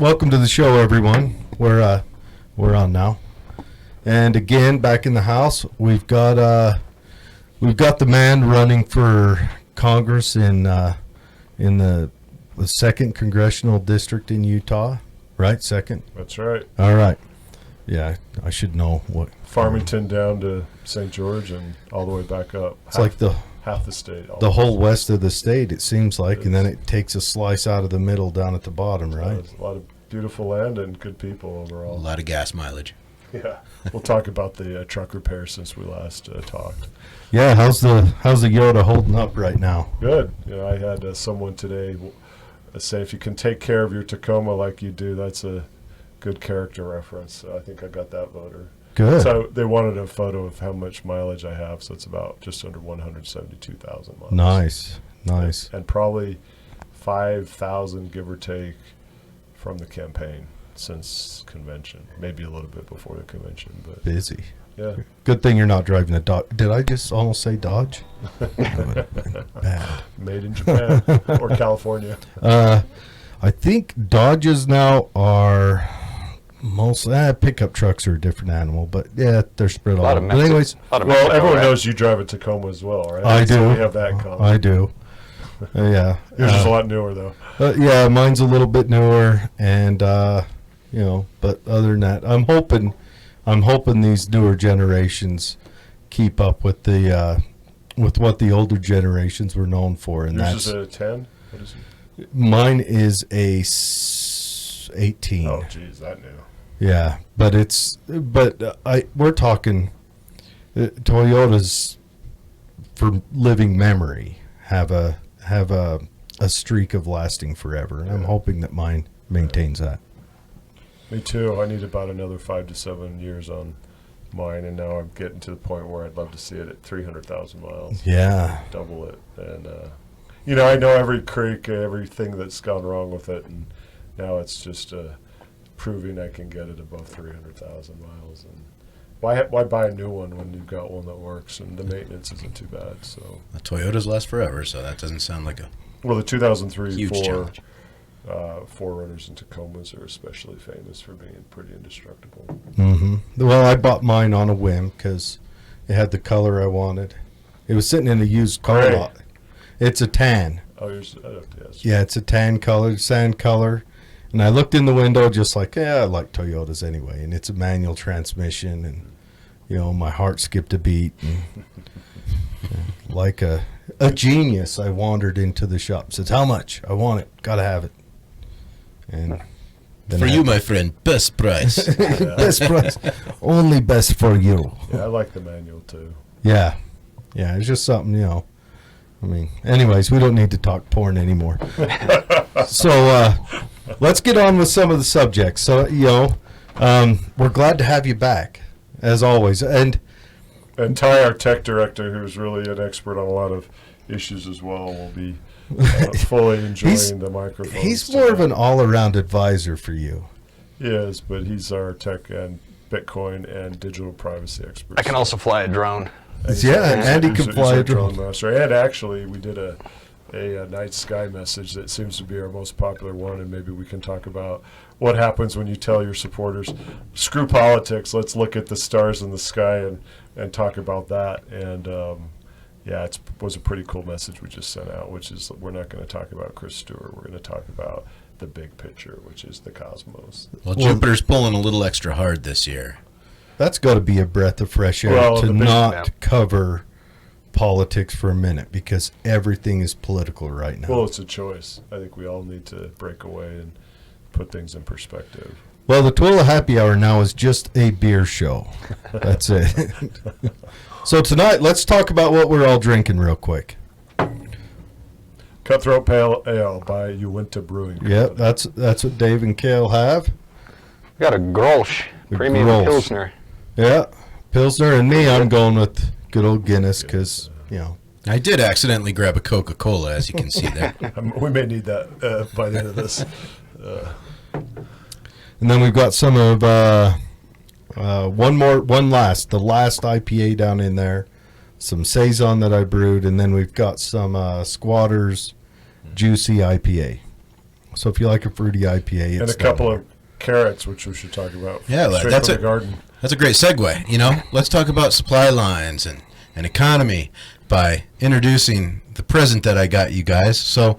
welcome to the show, everyone. We're on now, and again back in the house. We've got the man running for Congress in the 2nd Congressional District in Utah, right? Second. That's right. All right. Yeah, I should know what. Farmington down to St. George and all the way back up. It's like half the state. The whole west of the state, it seems like, and then it takes a slice out of the middle down at the bottom, right? There's a lot of beautiful land and good people overall. A lot of gas mileage. Yeah, we'll talk about the truck repair since we last talked. Yeah, how's the Yoda holding up right now? Good. I had someone today say if you can take care of your Tacoma like you do, that's a good character reference. I think I got that voter. Good. So they wanted a photo of how much mileage I have, so it's about just under 172,000 miles. Nice. And probably 5,000, give or take, from the campaign since convention. Maybe a little bit before the convention, but busy. Yeah. Good thing you're not driving a Dodge. Did I just almost say Dodge? Bad. Made in Japan or California. I think Dodges now are mostly pickup trucks are a different animal, but yeah, they're spread all over. But anyways, well, everyone knows you drive a Tacoma as well, right? I do. So we have that in common. I do. Yeah. Yours is a lot newer, though. Yeah, mine's a little bit newer, and but other than that, I'm hoping these newer generations keep up with the with what the older generations were known for, and yours is a 10. What is it? Mine is a 18. Oh, geez, that new. Yeah, but we're talking Toyotas for living memory have a streak of lasting forever, and I'm hoping that mine maintains that. Me too. I need about another 5 to 7 years on mine, and now I'm getting to the point where I'd love to see it at 300,000 miles. Yeah. Double it. And, I know every creek, everything that's gone wrong with it, and now it's just proving I can get it above 300,000 miles. And why buy a new one when you've got one that works, and the maintenance isn't too bad? So the Toyotas last forever, so that doesn't sound like a the 2003 huge challenge. 4Runners and Tacomas are especially famous for being pretty indestructible. Mm-hmm. Well, I bought mine on a whim because it had the color I wanted. It was sitting in a used car lot. It's a tan. Oh, yours? Yes. Yeah, it's a tan color, sand color. And I looked in the window just like, I like Toyotas anyway. And it's a manual transmission. And, my heart skipped a beat. And, like a genius, I wandered into the shop. Said, how much? I want it. Got to have it. And for you, my friend, best price. Best price. Only best for you. Yeah, I like the manual, too. Yeah. Yeah, it's just something, anyways, we don't need to talk porn anymore. So let's get on with some of the subjects. So, we're glad to have you back, as always. And Ty, our tech director, who's really an expert on a lot of issues as well, will be fully enjoying the microphone. He's more of an all-around advisor for you. He is, but he's our tech and Bitcoin and digital privacy expert. I can also fly a drone. And he can fly a drone master. And actually, we did a night sky message that seems to be our most popular one, and maybe we can talk about what happens when you tell your supporters, screw politics, let's look at the stars in the sky and talk about that. And it was a pretty cool message we just sent out, which is we're not going to talk about Chris Stewart. We're going to talk about the big picture, which is the cosmos. Well, Jupiter's pulling a little extra hard this year. That's got to be a breath of fresh air to not cover politics for a minute, because everything is political right now. Well, it's a choice. I think we all need to break away and put things in perspective. Well, the Twilla Happy Hour now is just a beer show. That's it. So tonight, let's talk about what we're all drinking real quick. Cutthroat Pale Ale by Uinta Brewing Company. Yep, that's what Dave and Kael have. We got a Grolsch Premium Pilsner. Yeah, Pilsner, and me, I'm going with good old Guinness because, I did accidentally grab a Coca-Cola, as you can see there. We may need that by the end of this. And then we've got some of the last IPA down in there, some Saison that I brewed, and then we've got some Squatters Juicy IPA. So if you like a fruity IPA, it's And a couple of carrots, which we should talk about. Yeah, straight that's from the garden. That's a great segue. You know, let's talk about supply lines and economy by introducing the present that I got you guys. So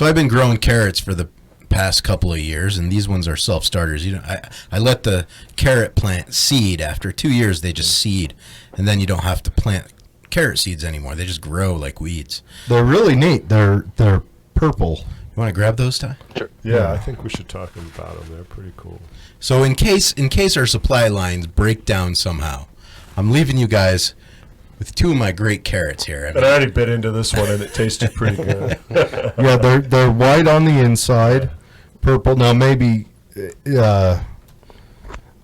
I've been growing carrots for the past couple of years, and these ones are self-starters. You know, I let the carrot plant seed. After 2 years, they just seed, and then you don't have to plant carrot seeds anymore. They just grow like weeds. They're really neat. They're purple. You want to grab those, Ty? Sure. Yeah, I think we should talk about them. They're pretty cool. So in case our supply lines break down somehow, I'm leaving you guys with 2 of my great carrots here. And I already bit into this one, and it tasted pretty good. Yeah, they're white on the inside, purple. Now maybe, I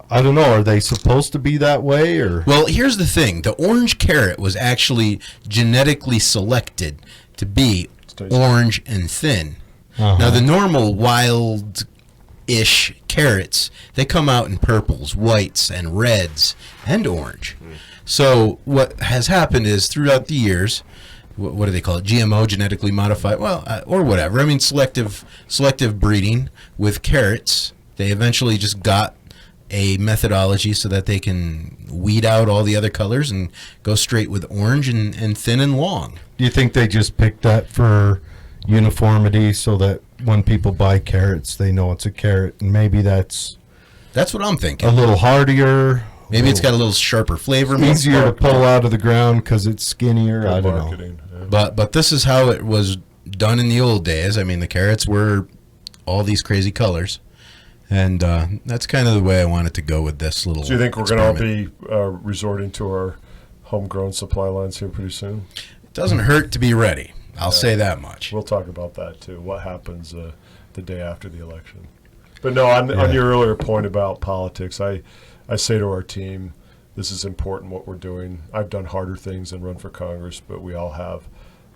don't know. Are they supposed to be that way, or? Well, here's the thing. The orange carrot was actually genetically selected to be orange and thin. Uh-huh. Now, the normal wild-ish carrots, they come out in purples, whites, and reds, and orange. So what has happened is throughout the years, what do they call it? GMO, genetically modified, well, or whatever. I mean, selective breeding with carrots. They eventually just got a methodology so that they can weed out all the other colors and go straight with orange and thin and long. Do you think they just picked that for uniformity so that when people buy carrots, they know it's a carrot, and maybe that's That's what I'm thinking. a little hardier? Maybe it's got a little sharper flavor. easier to pull out of the ground because it's skinnier. I don't know. Marketing, yeah. But this is how it was done in the old days. I mean, the carrots were all these crazy colors, and that's kind of the way I wanted to go with this little. Do you think we're going to all experiment. be resorting to our homegrown supply lines here pretty soon? It doesn't hurt to be ready. I'll say that much. We'll talk about that too. What happens the day after the election? But no, on your earlier point about politics, I say to our team, this is important what we're doing. I've done harder things than run for Congress, but we all have,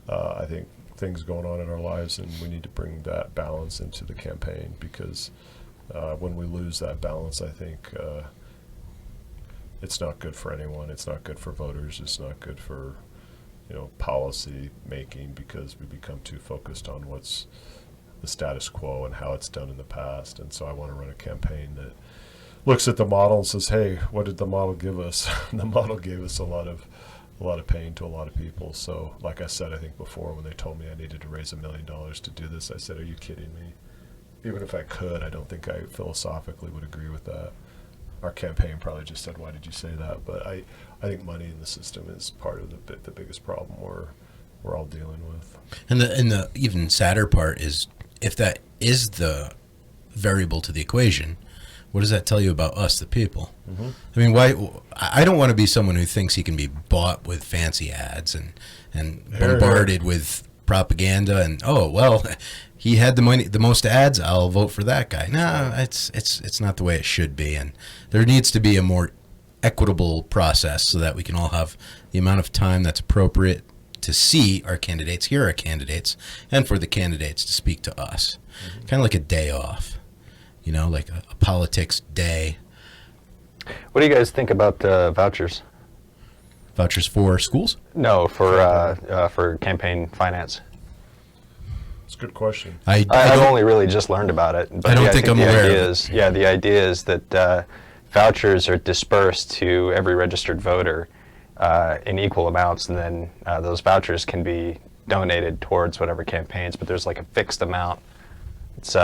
I think, things going on in our lives, and we need to bring that balance into the campaign because when we lose that balance, I think it's not good for anyone. It's not good for voters. It's not good for policy making because we become too focused on what's the status quo and how it's done in the past. And so I want to run a campaign that looks at the model and says, hey, what did the model give us? The model gave us a lot of pain to a lot of people. So like I said, I think before when they told me I needed to raise $1 million to do this, I said, are you kidding me? Even if I could, I don't think I philosophically would agree with that. Our campaign probably just said, why did you say that? But I think money in the system is part of the biggest problem we're all dealing with. And the even sadder part is if that is the variable to the equation, what does that tell you about us, the people? Mm-hmm. I mean, why? I don't want to be someone who thinks he can be bought with fancy ads and bombarded with propaganda and he had the money, the most ads, I'll vote for that guy. No, it's not the way it should be, and there needs to be a more equitable process so that we can all have the amount of time that's appropriate to see our candidates, hear our candidates, and for the candidates to speak to us. Mm-hmm. Kind of like a day off, like a politics day. What do you guys think about vouchers? Vouchers for schools? No, for campaign finance. It's a good question. I've only really just learned about it. But I don't think I'm aware of it. Yeah, the idea is that vouchers are dispersed to every registered voter in equal amounts, and then those vouchers can be donated towards whatever campaigns, but there's like a fixed amount. It's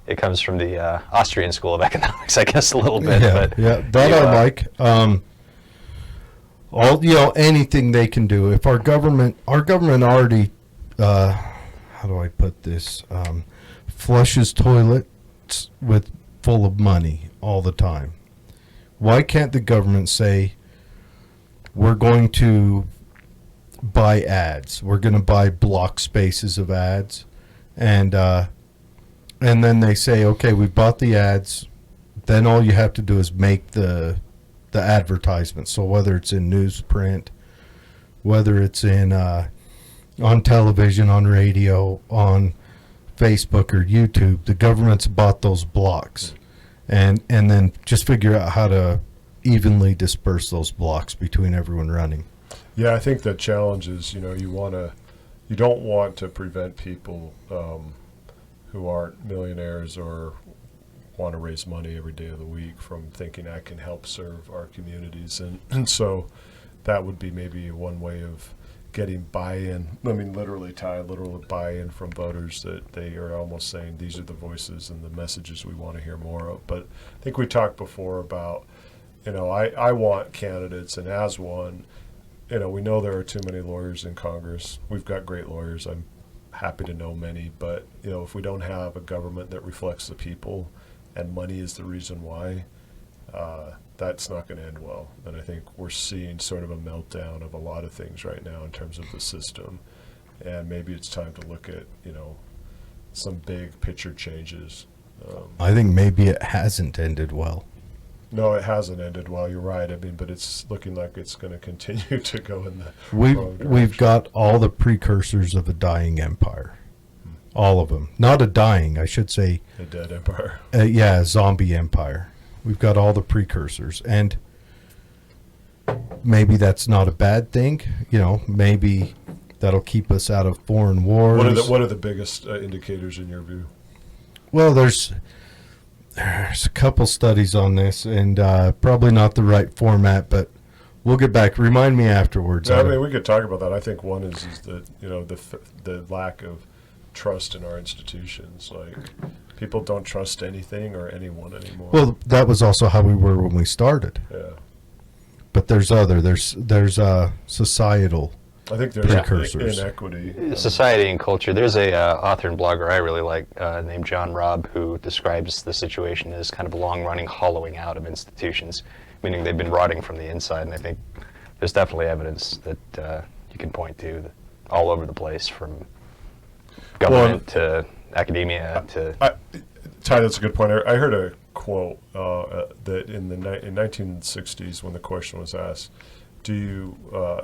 it comes from the Austrian School of Economics, I guess, a little bit. I like. Anything they can do. If our government already, how do I put this, flushes toilets full of money all the time. Why can't the government say, we're going to buy ads. We're going to buy block spaces of ads. And then they say, okay, we bought the ads. Then all you have to do is make the advertisement. So whether it's in newsprint, whether it's in on television, on radio, on Facebook or YouTube, the government's bought those blocks. And then just figure out how to evenly disperse those blocks between everyone running. Yeah, I think the challenge is, you don't want to prevent people who aren't millionaires or want to raise money every day of the week from thinking I can help serve our communities. And so that would be maybe one way of getting buy-in. I mean, literally, Ty, literal buy-in from voters, that they are almost saying these are the voices and the messages we want to hear more of. But I think we talked before about, I want candidates, and as one, we know there are too many lawyers in Congress. We've got great lawyers. I'm happy to know many, but if we don't have a government that reflects the people, and money is the reason why, that's not going to end well. And I think we're seeing sort of a meltdown of a lot of things right now in terms of the system, and maybe it's time to look at some big picture changes. I think maybe it hasn't ended well. No, it hasn't ended well. You're right. I mean, but it's looking like it's going to continue to go in the wrong direction. We've got all the precursors of a dying empire, all of them. Not a dying, I should say. A dead empire. A zombie empire. We've got all the precursors, and maybe that's not a bad thing. Maybe that'll keep us out of foreign wars. What are the biggest indicators in your view? Well, there's a couple studies on this, and probably not the right format, but we'll get back. Remind me afterwards. Yeah, I mean, we could talk about that. I think one is that the lack of trust in our institutions. Like, people don't trust anything or anyone anymore. Well, that was also how we were when we started. Yeah. But there's societal. I think there's precursors. inequity. Society and culture. There's a author and blogger I really like named John Robb, who describes the situation as kind of a long-running hollowing out of institutions, meaning they've been rotting from the inside. And I think there's definitely evidence that you can point to all over the place, from government to academia to... Ty, that's a good point. I heard a quote that in 1960s, when the question was asked, do you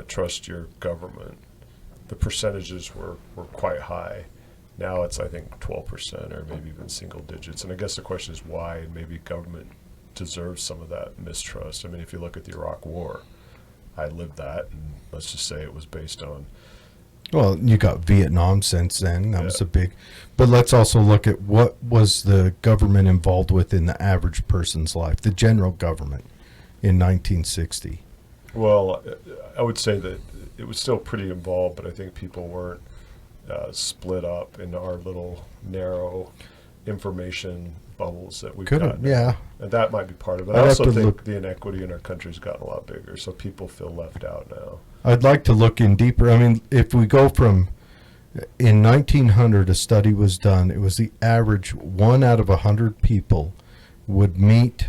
trust your government? The percentages were quite high. Now it's, I think, 12% or maybe even single digits. And I guess the question is why. Maybe government deserves some of that mistrust. I mean, if you look at the Iraq War, I lived that, and let's just say it was based on... Well, you got Vietnam since then. That was a big... But let's also look at what was the government involved with in the average person's life, the general government in 1960. Well, I would say that it was still pretty involved, but I think people weren't split up in our little narrow information bubbles that we've got. Yeah. And that might be part of it. I I'd also have to think look. the inequity in our country's gotten a lot bigger, so people feel left out now. I'd like to look in deeper. I mean, if we go from... In 1900, a study was done. It was the average 1 out of 100 people would meet...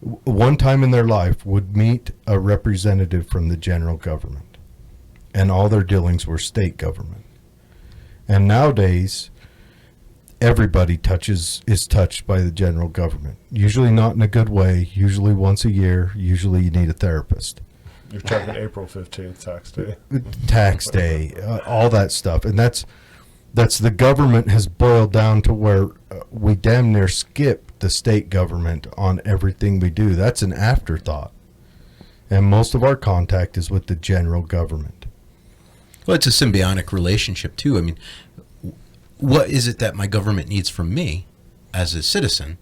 one time in their life would meet a representative from the general government, and all their dealings were state government. And nowadays, everybody is touched by the general government, usually not in a good way, usually once a year, usually you need a therapist. You're talking April 15th, Tax day, all that stuff. And that's the government has boiled down to where we damn near skip the state government on everything we do. That's an afterthought. And most of our contact is with the general government. Well, it's a symbiotic relationship, too. I mean, what is it that my government needs from me as a citizen?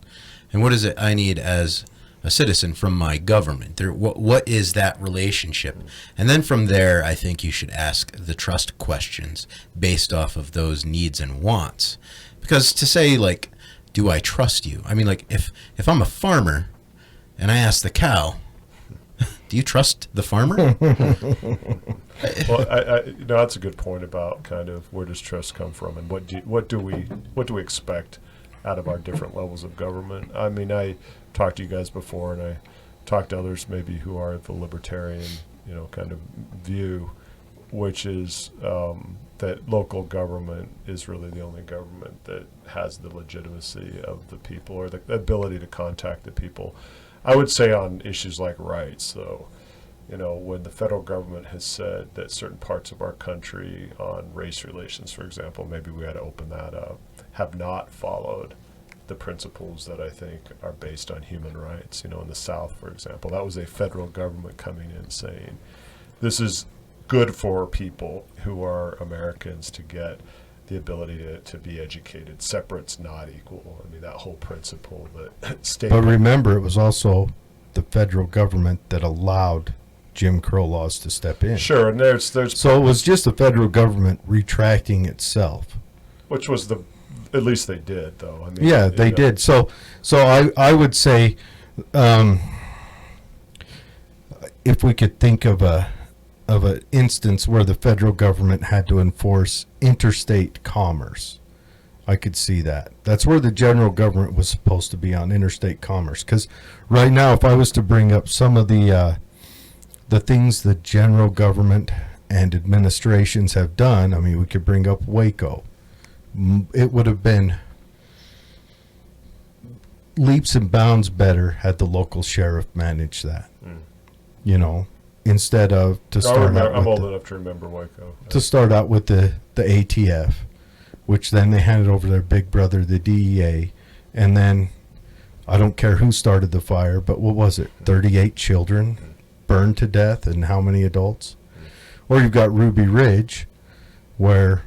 And what is it I need as a citizen from my government? What is that relationship? And then from there, I think you should ask the trust questions based off of those needs and wants. Because to say, like, do I trust you? I mean, like, if I'm a farmer and I ask the cow, do you trust the farmer? Well, that's a good point about kind of where does trust come from, and what do we expect out of our different levels of government. I mean, I talked to you guys before, and I talked to others maybe who are the libertarian, kind of view, which is that local government is really the only government that has the legitimacy of the people, or the ability to contact the people. I would say on issues like rights, though, when the federal government has said that certain parts of our country on race relations, for example, maybe we had to open that up, have not followed the principles that I think are based on human rights. In the South, for example, that was a federal government coming in saying, this is good for people who are Americans to get the ability to be educated. Separate's not equal. I mean, that whole principle that state. But remember, it was also the federal government that allowed Jim Crow laws to step in. Sure, and there's So it was just the federal government retracting itself. which was at least they did though. I mean, Yeah, they did. So I would say, if we could think of an instance where the federal government had to enforce interstate commerce, I could see that. That's where the general government was supposed to be, on interstate commerce. Because right now, if I was to bring up some of the things the general government and administrations have done, I mean, we could bring up Waco. It would have been leaps and bounds better had the local sheriff managed that. You know, instead of to start out. I'm old enough to remember Waco. To start out with the ATF, which then they handed over to their big brother, the DEA, and then I don't care who started the fire, but what was it? 38 children burned to death, and how many adults? Or you've got Ruby Ridge, where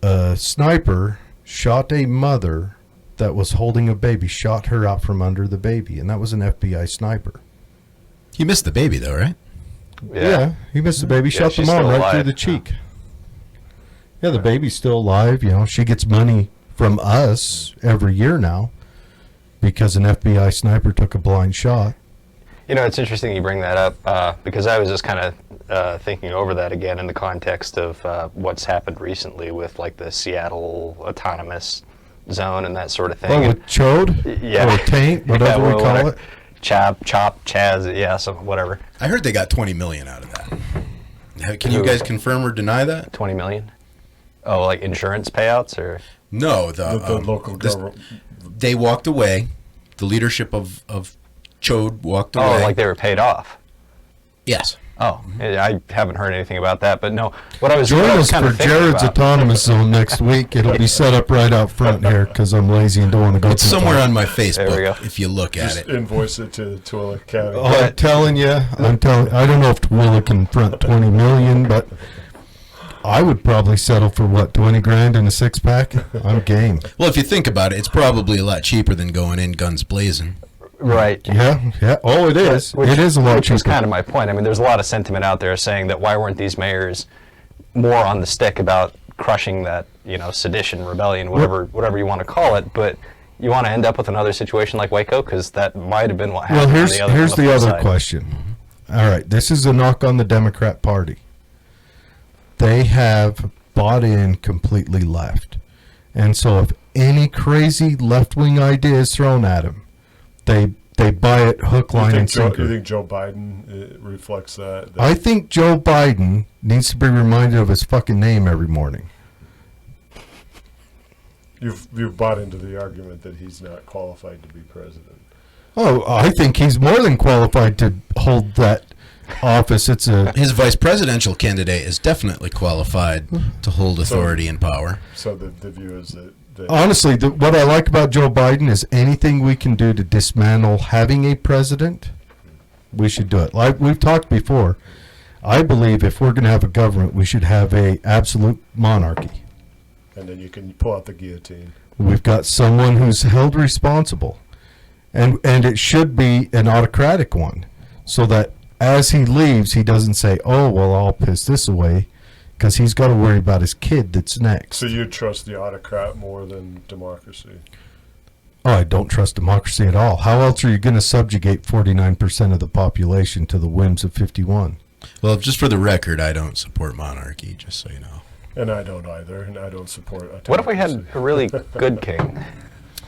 a sniper shot a mother that was holding a baby, shot her out from under the baby, and that was an FBI sniper. He missed the baby, though, right? Yeah, he missed the baby, Yeah, shot the she's mom still right alive. through the cheek. Yeah, the baby's still alive. You know, she gets money from us every year now because an FBI sniper took a blind shot. You know, it's interesting you bring that up because I was just kind of thinking over that again in the context of what's happened recently with like the Seattle autonomous zone and that sort of thing. Oh, And- with Chode? yeah, Or Taint, whatever we call it. Chop, Chaz, yeah, so whatever. I heard they got $20 million out of that. Can you guys confirm or deny that? 20 million. Oh, like insurance payouts or? No, The local government. they walked away. The leadership of Chode walked away. Oh, like they were paid off. Yes. Oh, I haven't heard anything about that, but no. What I was Join us kind for of thinking Jared's about, Autonomous Zone next week. It'll be set up right out front here because I'm lazy and don't want to go It's too somewhere far. on my There we go. Facebook if you look at Just it. invoice it to the Twilla County. Oh, I'm telling you, I don't know if Twilla can front 20 million, but I would probably settle for what, 20 grand in a 6-pack? I'm game. Well, if you think about it, it's probably a lot cheaper than going in guns blazing. right. Yeah. Oh, it is. It is a lot Which was cheaper. kind of my point. I mean, there's a lot of sentiment out there saying that why weren't these mayors more on the stick about crushing that, sedition, rebellion, whatever you want to call it, but you want to end up with another situation like Waco because that might have been what Well, happened. here's the flip other side. question. All right, this is a knock on the Democrat Party. They have bought in completely left. And so if any crazy left-wing idea is thrown at them, they buy it hook, line, and sinker. You think Joe Biden reflects that? I think Joe Biden needs to be reminded of his fucking name every morning. You've bought into the argument that he's not qualified to be president. Oh, I think he's more than qualified to hold that office. His vice presidential candidate is definitely qualified to hold authority and power. So the view is that Honestly, what I like about Joe Biden is anything we can do to dismantle having a president, we should do it. Like we've talked before, I believe if we're going to have a government, we should have a absolute monarchy. and then you can pull out the guillotine. We've got someone who's held responsible, and it should be an autocratic one, so that as he leaves, he doesn't say, "Oh, well, I'll piss this away," because he's got to worry about his kid that's next. So you trust the autocrat more than democracy? Oh, I don't trust democracy at all. How else are you going to subjugate 49% of the population to the whims of 51? Well, just for the record, I don't support monarchy, just so you know. And I don't either, and I don't support autocracy. What if we had a really good king?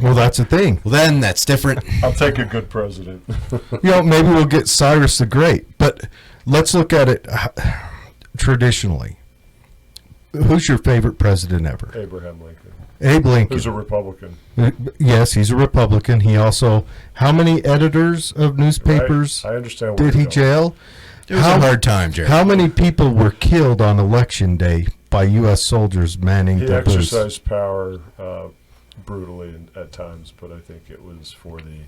Well, that's the thing. Well, then that's different. I'll take a good president. Maybe we'll get Cyrus the Great, but let's look at it traditionally. Who's your favorite president ever? Abraham Lincoln. Abe Lincoln. Who's a Republican. Yes, he's a Republican. He also, how many editors of newspapers I understand where did he you're going. jail? It was a hard time, Jerry. How many people were killed on election day by U.S. soldiers manning He the booths? exercised power brutally at times, but I think it was for the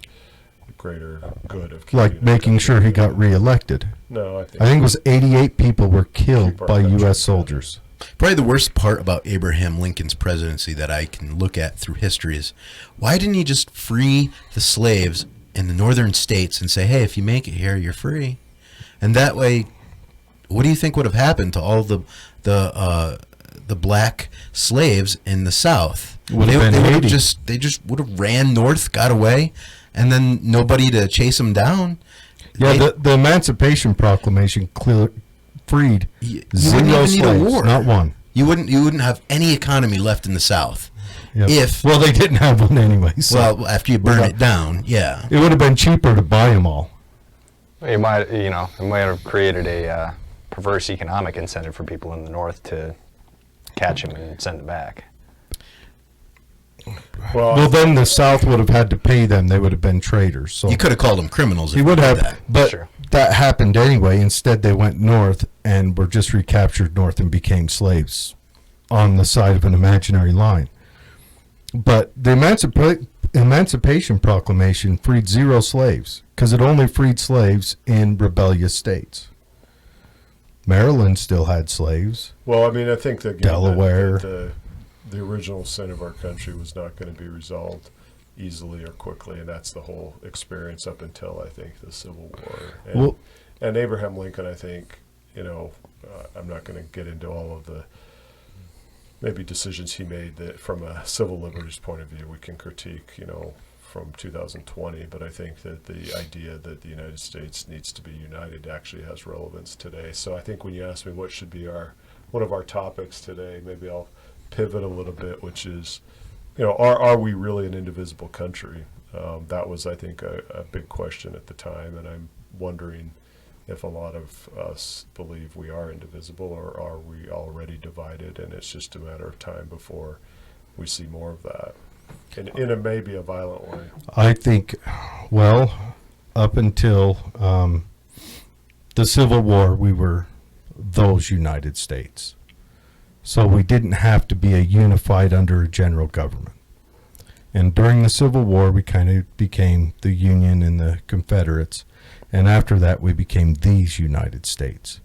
greater good of keeping Like our making country sure he got together. reelected. No, I think it was 88 people were killed Keep our by country U.S. together. soldiers. Probably the worst part about Abraham Lincoln's presidency that I can look at through history is, why didn't he just free the slaves in the northern states and say, hey, if you make it here, you're free? And that way, what do you think would have happened to all the black slaves in the South? They just would have ran north, got away, and then nobody to chase them down. Yeah, the Emancipation Proclamation freed zero slaves, not one. You wouldn't have any economy left in the South. Yep. If well, they didn't have one anyway. So. Well, after you burn it down, yeah, it would have been cheaper to buy them all. It might have created a perverse economic incentive for people in the North to catch him and send him back. Well, then the South would have had to pay them. They would have been traitors. So you could have called them criminals. He would have, that. but Sure. That happened anyway. Instead, they went north and were just recaptured north and became slaves on the side of an imaginary line. But the Emancipation Proclamation freed zero slaves because it only freed slaves in rebellious states. Maryland still had slaves. Well, I mean, I think that Delaware. The original sin of our country was not going to be resolved easily or quickly, and that's the whole experience up until, I think, the Civil War. And Abraham Lincoln, I think, I'm not going to get into all of the maybe decisions he made that from a civil liberties point of view we can critique, from 2020, but I think that the idea that the United States needs to be united actually has relevance today. So I think when you ask me what should be one of our topics today, maybe I'll pivot a little bit, which is, are we really an indivisible country? That was, I think, a big question at the time, and I'm wondering if a lot of us believe we are indivisible, or are we already divided, and it's just a matter of time before we see more of that, in a maybe a violent way. I think, up until the Civil War, we were those United States. So we didn't have to be unified under a general government. And during the Civil War, we kind of became the Union and the Confederates. And after that, we became these United States.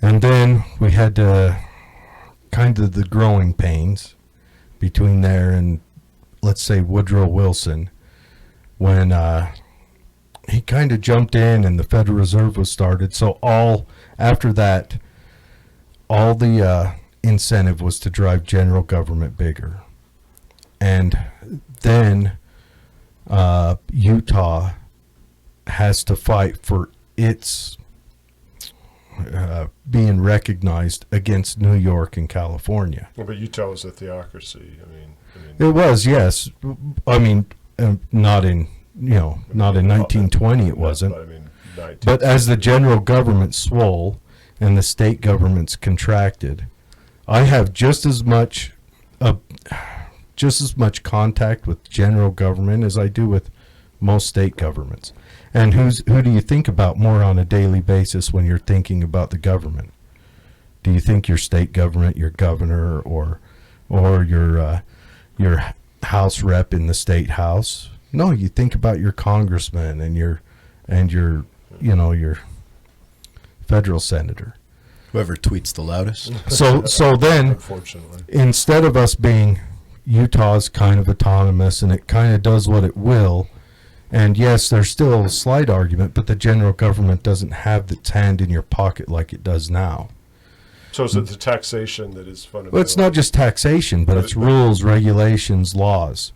And then we had kind of the growing pains between there and, let's say, Woodrow Wilson, when he kind of jumped in and the Federal Reserve was started. So after that, all the incentive was to drive general government bigger. And then Utah has to fight for its being recognized against New York and California. Well, but Utah was a theocracy. I mean, it was, yes. I mean, not in 1920 it wasn't. But I mean, but as the general government swole and the state governments contracted, I have just as much contact with general government as I do with most state governments. And who do you think about more on a daily basis when you're thinking about the government? Do you think your state government, your governor, or your house rep in the state house? No, you think about your congressman and your federal senator. Whoever tweets the loudest. So then, unfortunately, instead of us being Utah's kind of autonomous and it kind of does what it will, and yes, there's still a slight argument, but the general government doesn't have its hand in your pocket like it does now. So is it the taxation that is fundamental? Well, it's not just taxation, but it's rules, regulations, laws.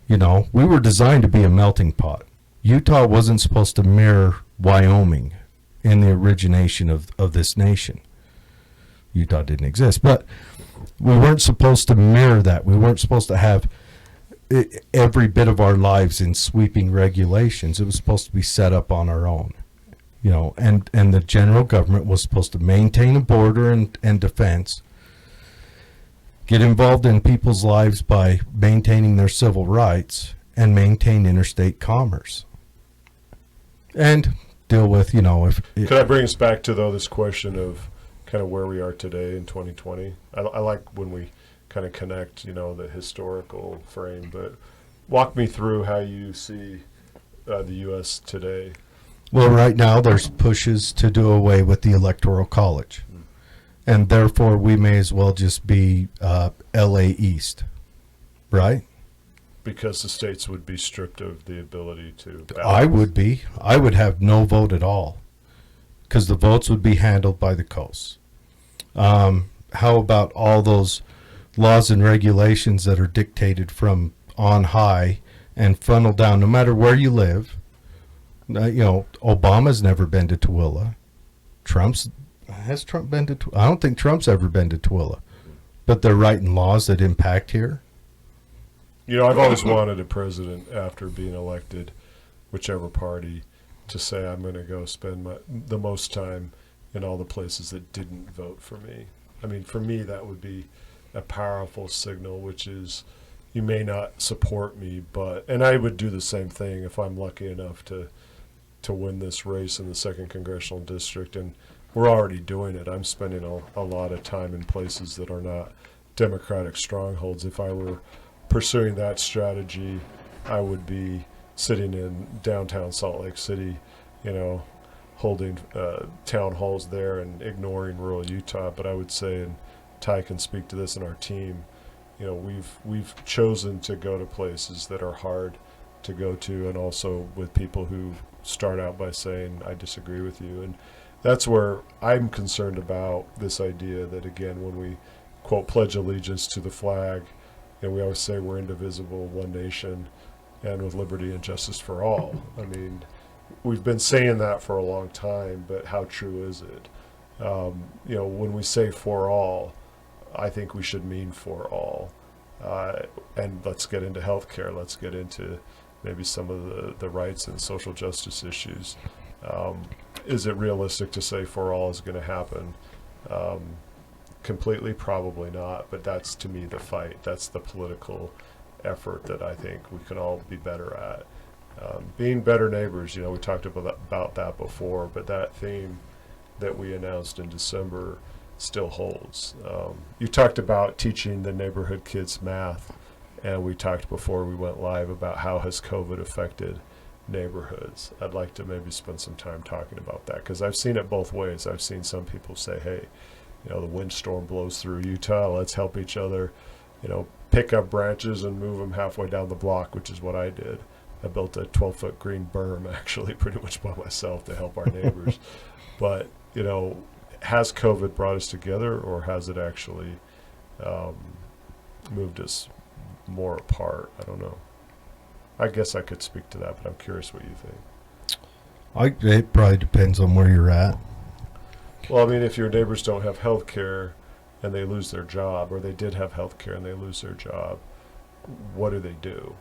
We were designed to be a melting pot. Utah wasn't supposed to mirror Wyoming in the origination of this nation. Utah didn't exist, but we weren't supposed to mirror that. We weren't supposed to have every bit of our lives in sweeping regulations. It was supposed to be set up on our own, and the general government was supposed to maintain a border and defense, get involved in people's lives by maintaining their civil rights, and maintain interstate commerce, and deal with, Could I bring us back to, though, this question of kind of where we are today in 2020? I like when we kind of connect, the historical frame, but walk me through how you see the U.S. today. Well, right now there's pushes to do away with the Electoral College. and therefore we may as well just be LA East, right? Because the states would be stripped of the ability to balance. I would be. I would have no vote at all because the votes would be handled by the coasts. How about all those laws and regulations that are dictated from on high and funneled down, no matter where you live? Obama's never been to Tooele. Has Trump been to Tooele? I don't think Trump's ever been to Tooele. But they're writing laws that impact here. I've always wanted a president after being elected, whichever party, to say I'm going to go spend the most time in all the places that didn't vote for me. I mean, for me, that would be a powerful signal, which is you may not support me, and I would do the same thing if I'm lucky enough to win this race in the 2nd Congressional District, and we're already doing it. I'm spending a lot of time in places that are not Democratic strongholds. If I were pursuing that strategy, I would be sitting in downtown Salt Lake City, holding town halls there and ignoring rural Utah. But I would say, and Ty can speak to this in our team, we've chosen to go to places that are hard to go to, and also with people who start out by saying, I disagree with you. And that's where I'm concerned about this idea that, again, when we, quote, pledge allegiance to the flag, we always say we're indivisible, one nation, and with liberty and justice for all. I mean, we've been saying that for a long time, but how true is it? When we say for all, I think we should mean for all. And let's get into healthcare. Let's get into maybe some of the rights and social justice issues. Is it realistic to say for all is going to happen? Completely, probably not, but that's, to me, the fight. That's the political effort that I think we can all be better at. Being better neighbors, we talked about that before, but that theme that we announced in December still holds. You talked about teaching the neighborhood kids math, and we talked before we went live about how has COVID affected neighborhoods. I'd like to maybe spend some time talking about that, because I've seen it both ways. I've seen some people say, hey, the windstorm blows through Utah, let's help each other, pick up branches and move them halfway down the block, which is what I did. I built a 12-foot green berm, actually, pretty much by myself to help our neighbors. But, has COVID brought us together, or has it actually moved us more apart? I don't know. I guess I could speak to that, but I'm curious what you think. It probably depends on where you're at. Well, I mean, if your neighbors don't have health care and they lose their job, or they did have health care and they lose their job, what do?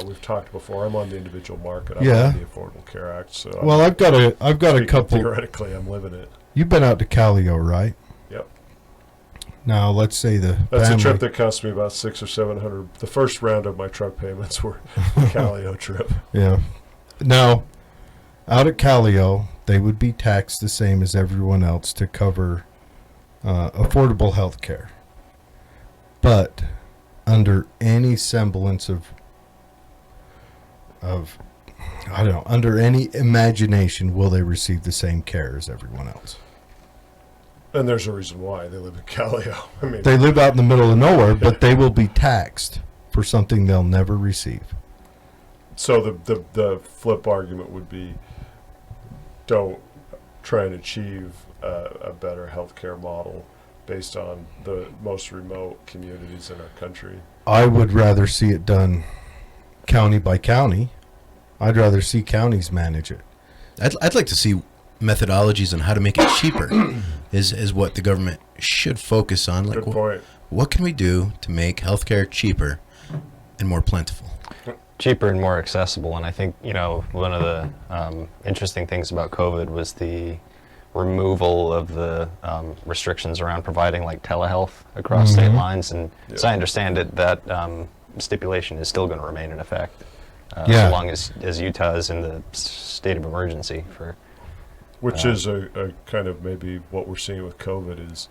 We've talked before. I'm on the individual market. I'm on the Affordable Care Act. So well, I've got a couple. Theoretically, I'm living it. You've been out to Calio, right? Yep. Now, let's say that's a trip that cost me about $600 or $700. The first round of my truck payments were the Calio trip. Yeah. Now, out at Calio, they would be taxed the same as everyone else to cover affordable health care. But under any semblance of I don't know, under any imagination, will they receive the same care as everyone else? And there's a reason why they live in Calio. I mean, they live out in the middle of nowhere, but they will be taxed for something they'll never receive. So the flip argument would be, don't try and achieve a better healthcare model based on the most remote communities in our country. I would rather see it done county by county. I'd rather see counties manage it. I'd like to see methodologies on how to make it cheaper is what the government should focus on. Like, good point. What can we do to make healthcare cheaper and more plentiful? Cheaper and more accessible. And I think, one of the interesting things about COVID was the removal of the restrictions around providing like telehealth across state lines. And as I understand it, that stipulation is still going to remain in effect as long as Utah is in the state of emergency for. Which is a kind of maybe what we're seeing with COVID is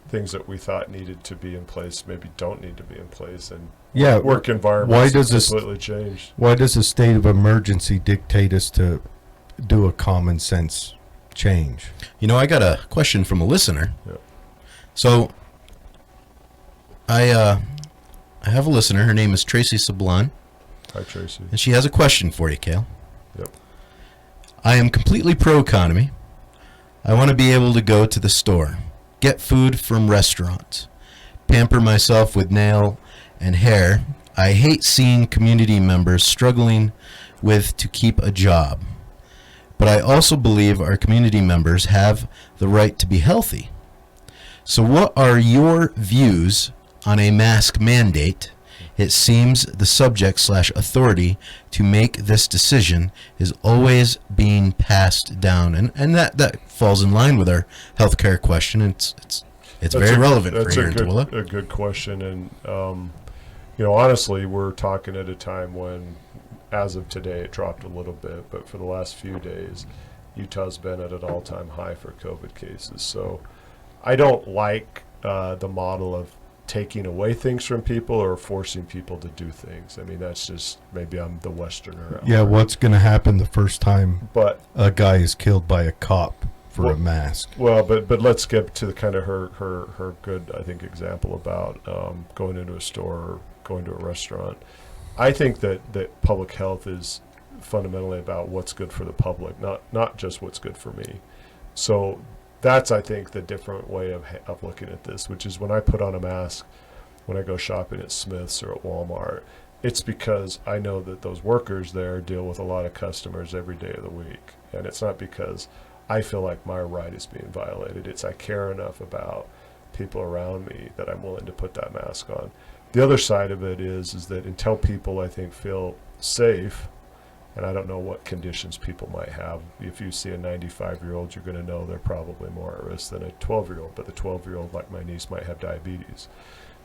things that we thought needed to be in place maybe don't need to be in place, and work environments completely changed. Why does a state of emergency dictate us to do a common sense change? I got a question from a listener. Yep. So, I have a listener. Her name is Tracy Sablon, Hi, Tracy. and she has a question for you, Kael. Yep. I am completely pro-economy. I want to be able to go to the store, get food from restaurants, pamper myself with nail and hair. I hate seeing community members struggling to keep a job. But I also believe our community members have the right to be healthy. So what are your views on a mask mandate? It seems the subject/authority to make this decision is always being passed down. And that falls in line with our healthcare question. It's very relevant for here in Tooele. A good question. And, honestly, we're talking at a time when, as of today, it dropped a little bit. But for the last few days, Utah's been at an all-time high for COVID cases. So I don't like the model of taking away things from people or forcing people to do things. I mean, that's just, maybe I'm the Westerner. Yeah, what's going to happen the first time But a guy is killed by a cop for a mask? well, but let's get to the kind of her good, I think, example about going into a store or going to a restaurant. I think that public health is fundamentally about what's good for the public, not just what's good for me. So that's, I think, the different way of looking at this, which is when I put on a mask, when I go shopping at Smith's or at Walmart, it's because I know that those workers there deal with a lot of customers every day of the week. And it's not because I feel like my right is being violated. It's I care enough about people around me that I'm willing to put that mask on. The other side of it is that until people, I think, feel safe, and I don't know what conditions people might have. If you see a 95-year-old, you're going to know they're probably more at risk than a 12-year-old. But the 12-year-old, like my niece, might have diabetes.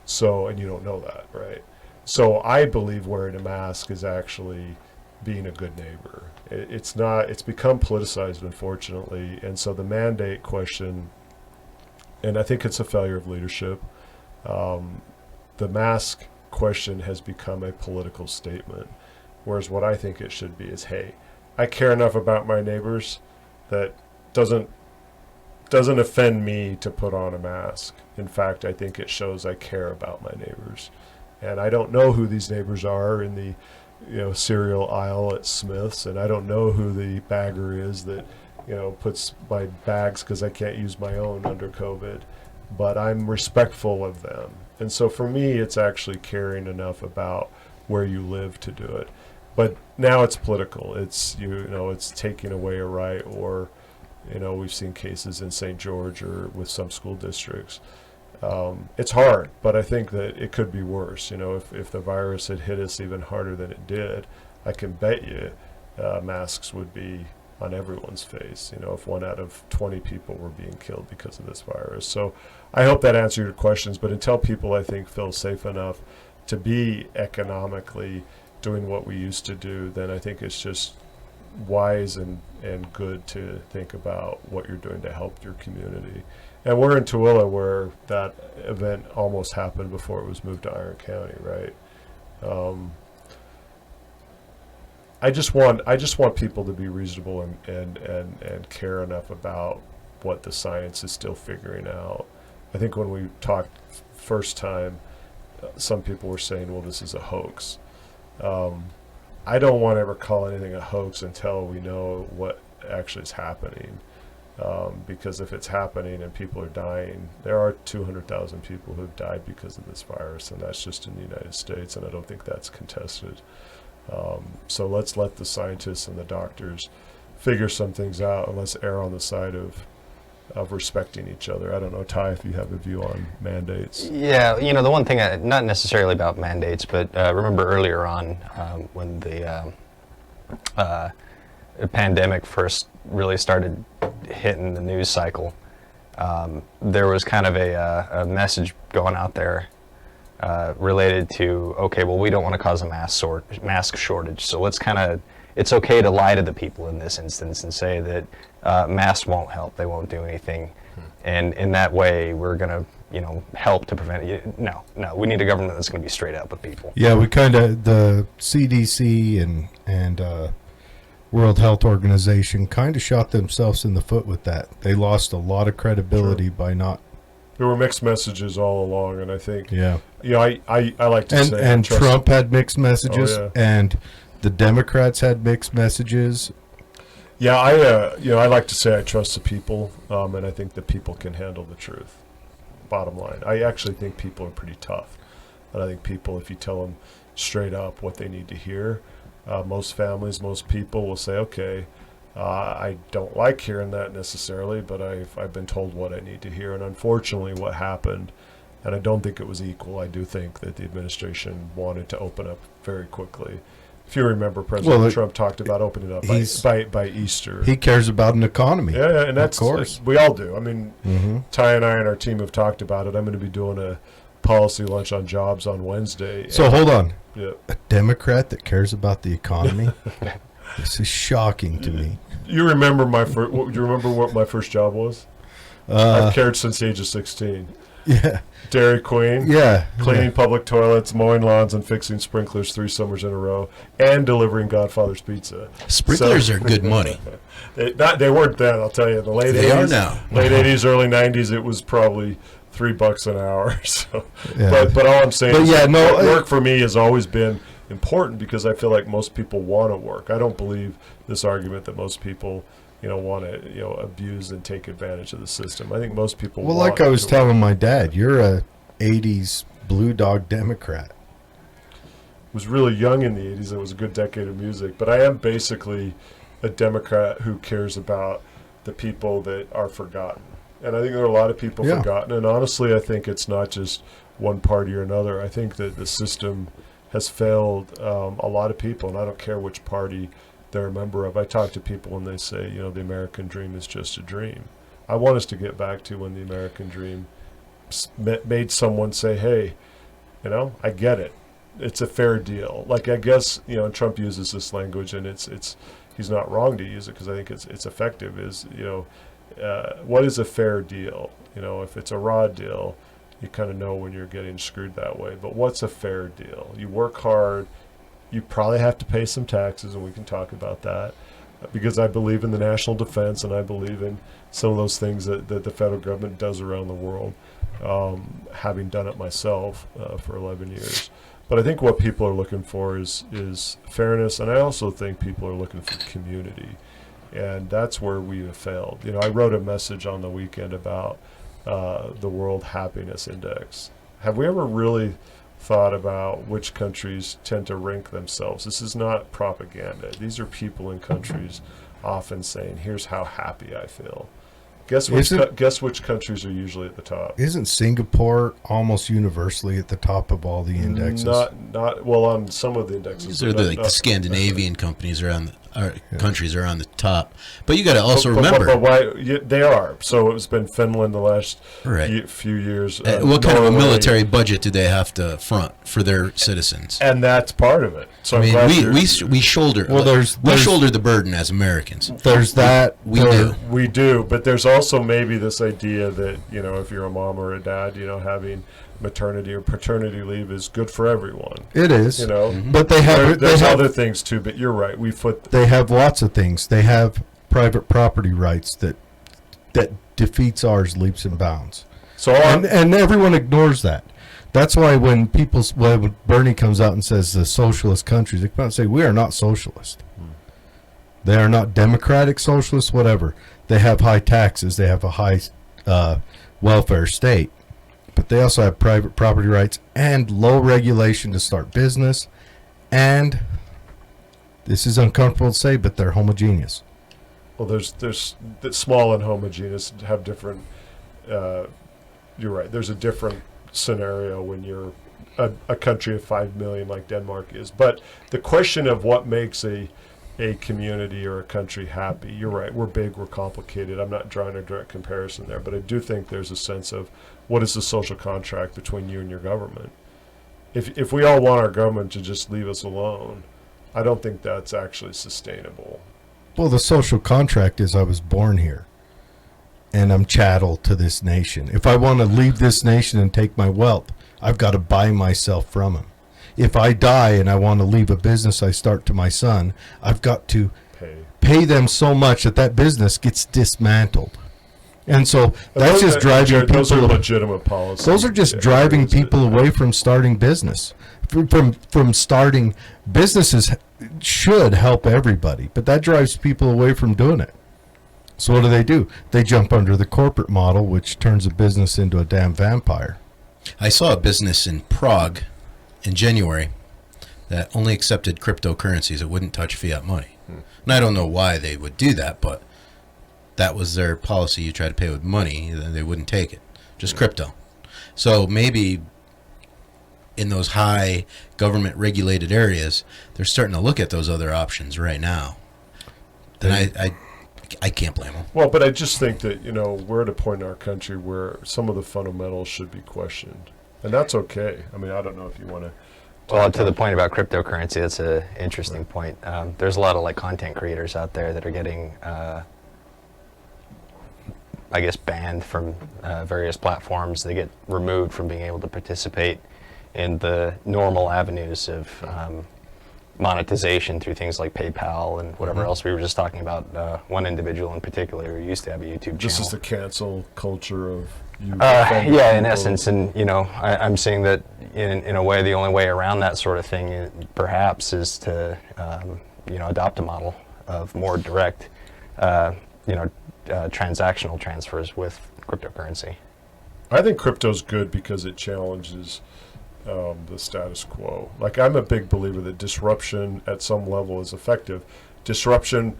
So, and you don't know that, right? So I believe wearing a mask is actually being a good neighbor. It's not. It's become politicized, unfortunately. And so the mandate question, and I think it's a failure of leadership. The mask question has become a political statement. Whereas what I think it should be is, hey, I care enough about my neighbors that doesn't offend me to put on a mask. In fact, I think it shows I care about my neighbors. And I don't know who these neighbors are in the cereal aisle at Smith's, and I don't know who the bagger is that puts my bags because I can't use my own under COVID. But I'm respectful of them. And so for me, it's actually caring enough about where you live to do it. But now it's political. It's it's taking away a right, or we've seen cases in St. George or with some school districts. It's hard, but I think that it could be worse. If the virus had hit us even harder than it did, I can bet you masks would be on everyone's face. If 1 out of 20 people were being killed because of this virus. So I hope that answered your questions. But until people, I think, feel safe enough to be economically doing what we used to do, then I think it's just wise and good to think about what you're doing to help your community. And we're in Tooele, where that event almost happened before it was moved to Iron County, right? I just want people to be reasonable and care enough about what the science is still figuring out. I think when we talked first time, some people were saying, well, this is a hoax. I don't want to ever call anything a hoax until we know what actually is happening. Because if it's happening and people are dying, there are 200,000 people who've died because of this virus, and that's just in the United States, and I don't think that's contested. So let's let the scientists and the doctors figure some things out, and let's err on the side of respecting each other. I don't know, Ty, if you have a view on mandates. Yeah, the one thing, not necessarily about mandates, but remember earlier on when the pandemic first really started hitting the news cycle, there was kind of a message going out there related to, okay, well, we don't want to cause a mask shortage, so it's okay to lie to the people in this instance and say that masks won't help, they won't do anything, and in that way we're going to help to prevent it. No, we need a government that's going to be straight up with people. Yeah, we the CDC and World Health Organization kind of shot themselves in the foot with that. They lost a lot of credibility by not There were mixed messages all along, and I think, Yeah. I like to say, And trust- Trump had mixed messages, Oh, yeah. and the Democrats had mixed messages. Yeah, I like to say I trust the people, and I think that people can handle the truth. Bottom line, I actually think people are pretty tough, and I think people, if you tell them straight up what they need to hear, most families, most people will say, okay, I don't like hearing that necessarily, but I've been told what I need to hear. And unfortunately, what happened, and I don't think it was equal, I do think that the administration wanted to open up very quickly. If you remember, President Trump talked about opening up by Easter. He cares about an economy. Yeah, and that's, of course. we all do. I mean, Mm-hmm. Ty and I and our team have talked about it. I'm going to be doing a policy lunch on jobs on Wednesday. So hold on. Yeah. A Democrat that cares about the economy? This is shocking to me. You remember do you remember what my first job was? I've cared since the age of 16. Yeah. Dairy Queen. Yeah. Cleaning public toilets, mowing lawns, and fixing sprinklers 3 summers in a row, and delivering Godfather's Pizza. Sprinklers are good money. They weren't then, I'll tell you. In the late They 80s, are now. Late 80s, early 90s, it was probably $3 an hour. So, Yeah. but all I'm saying But is yeah, no, work for me has always been important because I feel like most people want to work. I don't believe this argument that most people, want to, abuse and take advantage of the system. I think most people. Well, want like I was to telling my dad, you're a 80s Blue Dog Democrat. was really young in the 80s. It was a good decade of music. But I am basically a Democrat who cares about the people that are forgotten. And I think there are a lot of people Yeah. forgotten. And honestly, I think it's not just one party or another. I think that the system has failed a lot of people. And I don't care which party they're a member of. I talk to people and they say, the American dream is just a dream. I want us to get back to when the American dream made someone say, hey, I get it. It's a fair deal. Like, I guess, Trump uses this language, and it's he's not wrong to use it because I think it's effective, is, what is a fair deal? If it's a raw deal, you kind of know when you're getting screwed that way. But what's a fair deal? You work hard. You probably have to pay some taxes, and we can talk about that, because I believe in the national defense, and I believe in some of those things that the federal government does around the world, having done it myself for 11 years. But I think what people are looking for is fairness, and I also think people are looking for community, and that's where we have failed. I wrote a message on the weekend about the World Happiness Index. Have we ever really thought about which countries tend to rank themselves? This is not propaganda. These are people in countries often saying, here's how happy I feel. Guess which countries are usually at the top? Isn't Singapore almost universally at the top of all the indexes? Not well, on some of the indexes. These are the Scandinavian companies countries are on the top. But you got to also remember. But why they are? So it's been Finland the last few years. What kind of a Norway, military budget do they have to front for their citizens? And that's part of it. So I mean, we shoulder. Well, we shoulder the burden as Americans. There's that. We do, but there's also maybe this idea that if you're a mom or a dad, having maternity or paternity leave is good for everyone. It is. But there's other things too. But you're right. They have lots of things. They have private property rights that defeats ours leaps and bounds. So and everyone ignores that. That's why when Bernie comes out and says the socialist countries, they come out and say we are not socialist. They are not democratic socialists, whatever. They have high taxes. They have a high welfare state. But they also have private property rights and low regulation to start business. And this is uncomfortable to say, but they're homogeneous. Well, there's the small and homogeneous have different. You're right. There's a different scenario when you're a country of 5 million like Denmark is. But the question of what makes a community or a country happy, you're right. We're big. We're complicated. I'm not drawing a direct comparison there, but I do think there's a sense of what is the social contract between you and your government. If we all want our government to just leave us alone, I don't think that's actually sustainable. Well, the social contract is I was born here, and I'm chattel to this nation. If I want to leave this nation and take my wealth, I've got to buy myself from him. If I die and I want to leave a business I start to my son, I've got to pay them so much that business gets dismantled. And so that's just driving those are people. legitimate policies. Those are just driving people away from starting business. From starting businesses should help everybody, but that drives people away from doing it. So what do? They jump under the corporate model, which turns a business into a damn vampire. I saw a business in Prague in January that only accepted cryptocurrencies. It wouldn't touch fiat money. And I don't know why they would do that, but that was their policy. You try to pay with money, then they wouldn't take it. Just crypto. So maybe in those high government regulated areas, they're starting to look at those other options right now. And I can't blame them. Well, but I just think that, we're at a point in our country where some of the fundamentals should be questioned. And that's okay. I mean, I don't know if you want to. Well, to the point about cryptocurrency, that's an interesting point. There's a lot of content creators out there that are getting, I guess, banned from various platforms. They get removed from being able to participate in the normal avenues of monetization through things like PayPal and whatever else. We were just talking about one individual in particular who used to have a YouTube channel. This is the cancel culture of you. Yeah, in essence. And, I'm seeing that in a way, the only way around that sort of thing perhaps is to, adopt a model of more direct, transactional transfers with cryptocurrency. I think crypto's good because it challenges the status quo. I'm a big believer that disruption at some level is effective. Disruption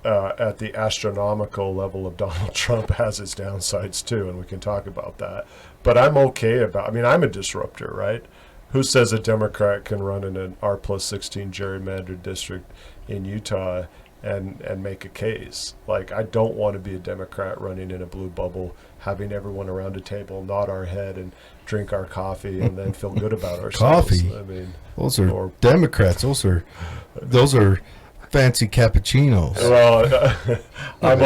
at the astronomical level of Donald Trump has its downsides too, and we can talk about that. But I'm okay I'm a disruptor, right? Who says a Democrat can run in an R+16 gerrymandered district in Utah and make a case? I don't want to be a Democrat running in a blue bubble, having everyone around a table nod our head and drink our coffee and then feel good about ourselves. Coffee? I mean, those are Democrats. Those are fancy cappuccinos. Well, I'm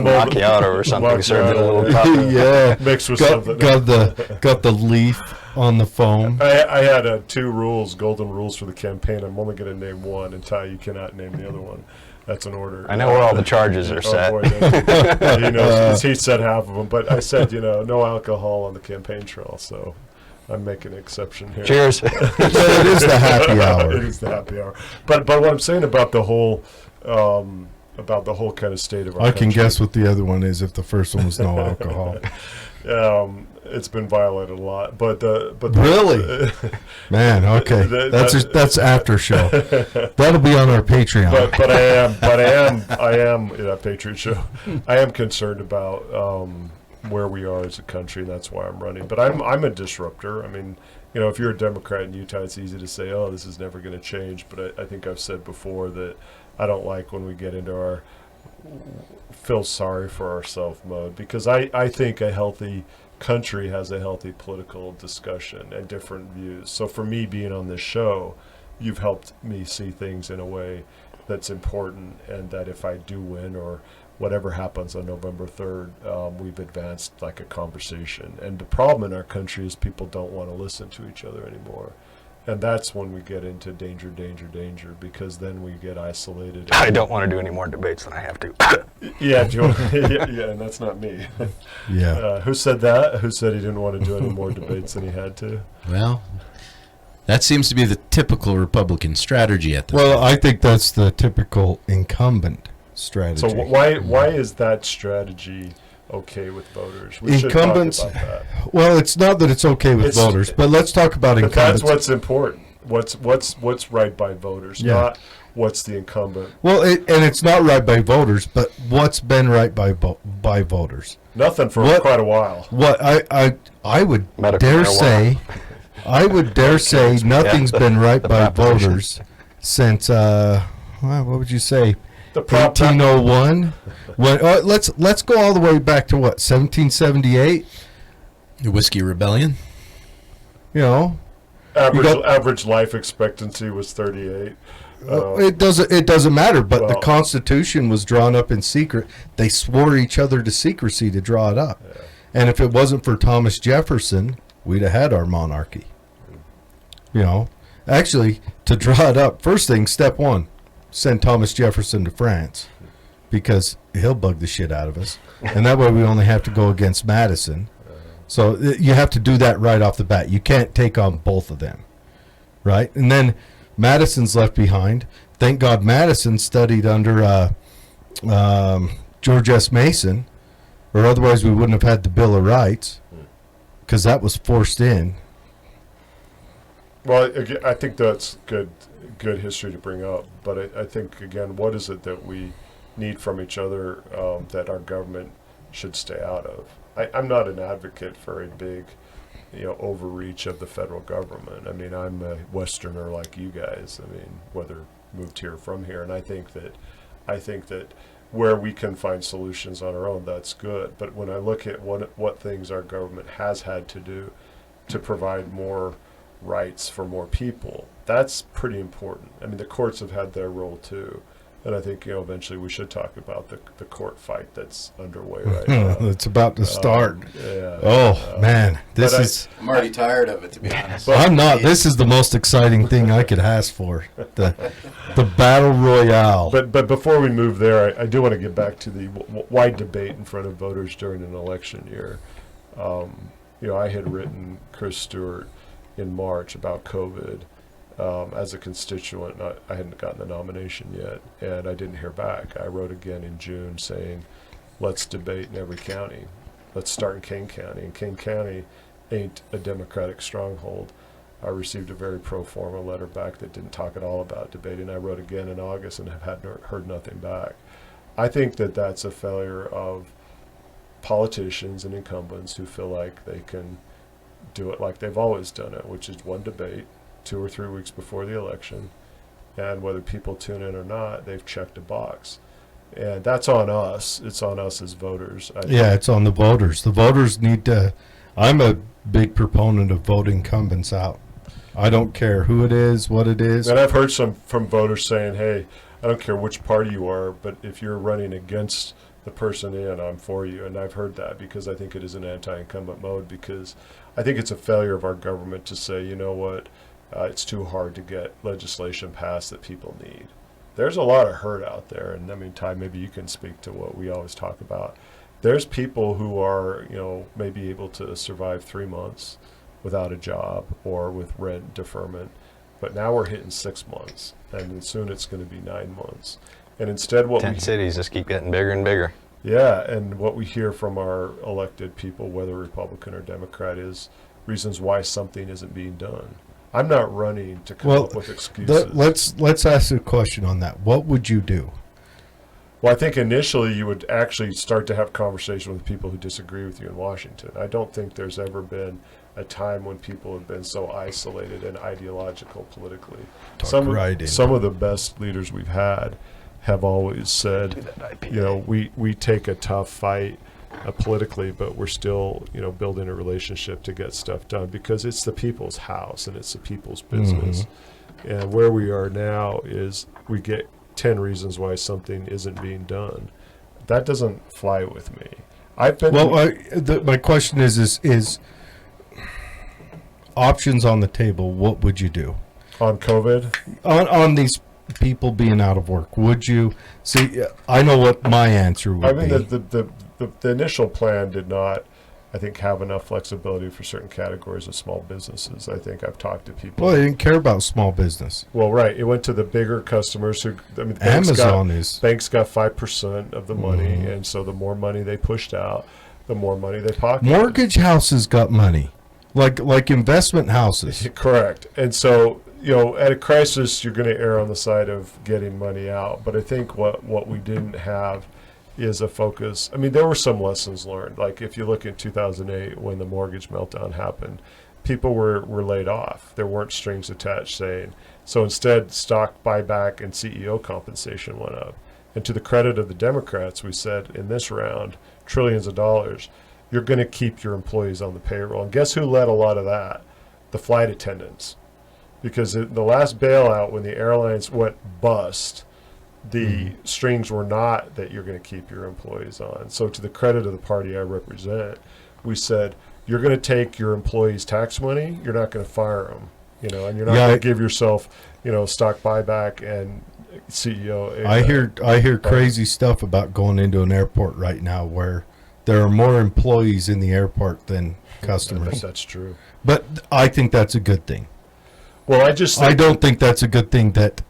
macchiato or something served in a little cup. Yeah, mixed with something. Got the leaf on the foam. I had 2 rules, golden rules for the campaign. I'm only going to name one, and Ty, you cannot name the other one. That's an order. I know where all the charges are set. Boy, he knows. He said half of them, but I said, no alcohol on the campaign trail, so I'm making an exception here. Cheers. It is the happy hour. It is the happy hour. But what I'm saying about the whole kind of state of our I can country, guess what the other one is if the first one was no alcohol. it's been violated a lot. But really, man. Okay, that's after show. That'll be on our Patreon. I am Patriot Show. I am concerned about where we are as a country, and that's why I'm running. But I'm a disruptor. I mean, if you're a Democrat in Utah, it's easy to say, "Oh, this is never going to change." But I think I've said before that I don't like when we get into our feel sorry for ourselves mode, because I think a healthy country has a healthy political discussion and different views. So for me being on this show, you've helped me see things in a way that's important, and that if I do win or whatever happens on November 3rd, we've advanced a conversation. And the problem in our country is people don't want to listen to each other anymore. And that's when we get into danger, because then we get isolated. I don't want to do any more debates than I have to. Yeah, and that's not me. Yeah. Who said that? Who said he didn't want to do any more debates than he had to? Well, that seems to be the typical Republican strategy at this Well, point. I think that's the typical incumbent strategy. So why is that strategy okay with voters? We Incumbents. should talk about that. Well, it's not that it's okay with voters, but let's talk about But incumbents. that's what's important. What's right by voters, Yeah. not what's the incumbent. Well, and it's not right by voters, but what's been right by voters? Nothing for quite a while. What I would Medical dare marijuana. say, I would dare say nothing's been right the by proposition. voters since what would you say? The prop 1801. Let's go all the way back to what, 1778. The Whiskey Rebellion. average life expectancy was 38. It doesn't matter. But the well- Constitution was drawn up in secret. They swore each other to secrecy to draw it up. Yeah. And if it wasn't for Thomas Jefferson, we'd have had our monarchy. Actually, to draw it up, first thing, step one, send Thomas Jefferson to France. because he'll bug the shit out of us. And that way we only have to go against Madison. So you have to do that right off the bat. You can't take on both of them, right? And then Madison's left behind. Thank God Madison studied under George S. Mason, or otherwise we wouldn't have had the Bill of Rights, because that was forced in. Well, again, I think that's good history to bring up. But I think, again, what is it that we need from each other that our government should stay out of? I'm not an advocate for a big, overreach of the federal government. I mean, I'm a Westerner like you guys. I mean, whether moved here or from here, and I think that where we can find solutions on our own, that's good. But when I look at what things our government has had to do to provide more rights for more people, that's pretty important. I mean, the courts have had their role too. And I think, eventually we should talk about the court fight that's underway right now. It's about to start. Yeah. Man, I'm already tired of it, to be honest. I'm not. This is the most exciting thing I could ask for. The battle royale. But before we move there, I do want to get back to the wide debate in front of voters during an election year. I had written Chris Stewart in March about COVID. As a constituent, I hadn't gotten the nomination yet, and I didn't hear back. I wrote again in June saying, let's debate in every county. Let's start in Kane County. And Kane County ain't a Democratic stronghold. I received a very pro forma letter back that didn't talk at all about debating. I wrote again in August and have heard nothing back. I think that that's a failure of politicians and incumbents who feel like they can do it like they've always done it, which is one debate 2 or 3 weeks before the election, and whether people tune in or not, they've checked a box. And that's on us. It's on us as voters. It's on the voters. The voters need to. I'm a big proponent of voting incumbents out. I don't care who it is, what it is. And I've heard some from voters saying, hey, I don't care which party you are, but if you're running against the person in, I'm for you. And I've heard that because I think it is an anti-incumbent mode, because I think it's a failure of our government to say, you know what, it's too hard to get legislation passed that people need. There's a lot of hurt out there, and I mean, Ty, maybe you can speak to what we always talk about. There's people who are, maybe able to survive 3 months without a job or with rent deferment, but now we're hitting 6 months, and soon it's going to be 9 months. And instead, tent cities just keep getting bigger and bigger. Yeah, and what we hear from our elected people, whether Republican or Democrat, is reasons why something isn't being done. I'm not running to come up with excuses. Let's ask a question on that. What would you do? Well, I think initially you would actually start to have conversation with people who disagree with you in Washington. I don't think there's ever been a time when people have been so isolated and ideological politically. Some of the best leaders we've had have always said, we take a tough fight politically, but we're still, building a relationship to get stuff done, because it's the people's house and it's the people's business. Mm-hmm. And where we are now is we get 10 reasons why something isn't being done. That doesn't fly with me. My question is options on the table. What would you do on COVID? On these people being out of work, would you see? I know what my answer would be. The initial plan did not, I think, have enough flexibility for certain categories of small businesses. I think I've talked to people. Well, they didn't care about small business. Well, right. It went to the bigger customers who, banks got 5% of the money, and so the more money they pushed out, the more money they pocketed. Mortgage houses got money, like investment houses. Correct. And so, at a crisis, you're going to err on the side of getting money out. But I think what we didn't have is a focus. I mean, there were some lessons learned. Like if you look at 2008 when the mortgage meltdown happened, people were laid off. There weren't strings attached saying. So instead, stock buyback and CEO compensation went up. And to the credit of the Democrats, we said in this round, trillions of dollars, you're going to keep your employees on the payroll. And guess who led a lot of that? The flight attendants. Because the last bailout, when the airlines went bust, the strings were not that you're going to keep your employees on. So to the credit of the party I represent, we said, you're going to take your employees' tax money, you're not going to fire them, and you're not going to give yourself, stock buyback CEO. I hear crazy stuff about going into an airport right now where there are more employees in the airport than customers. That's true. But I think that's a good thing. Well, I don't think that's a good thing that,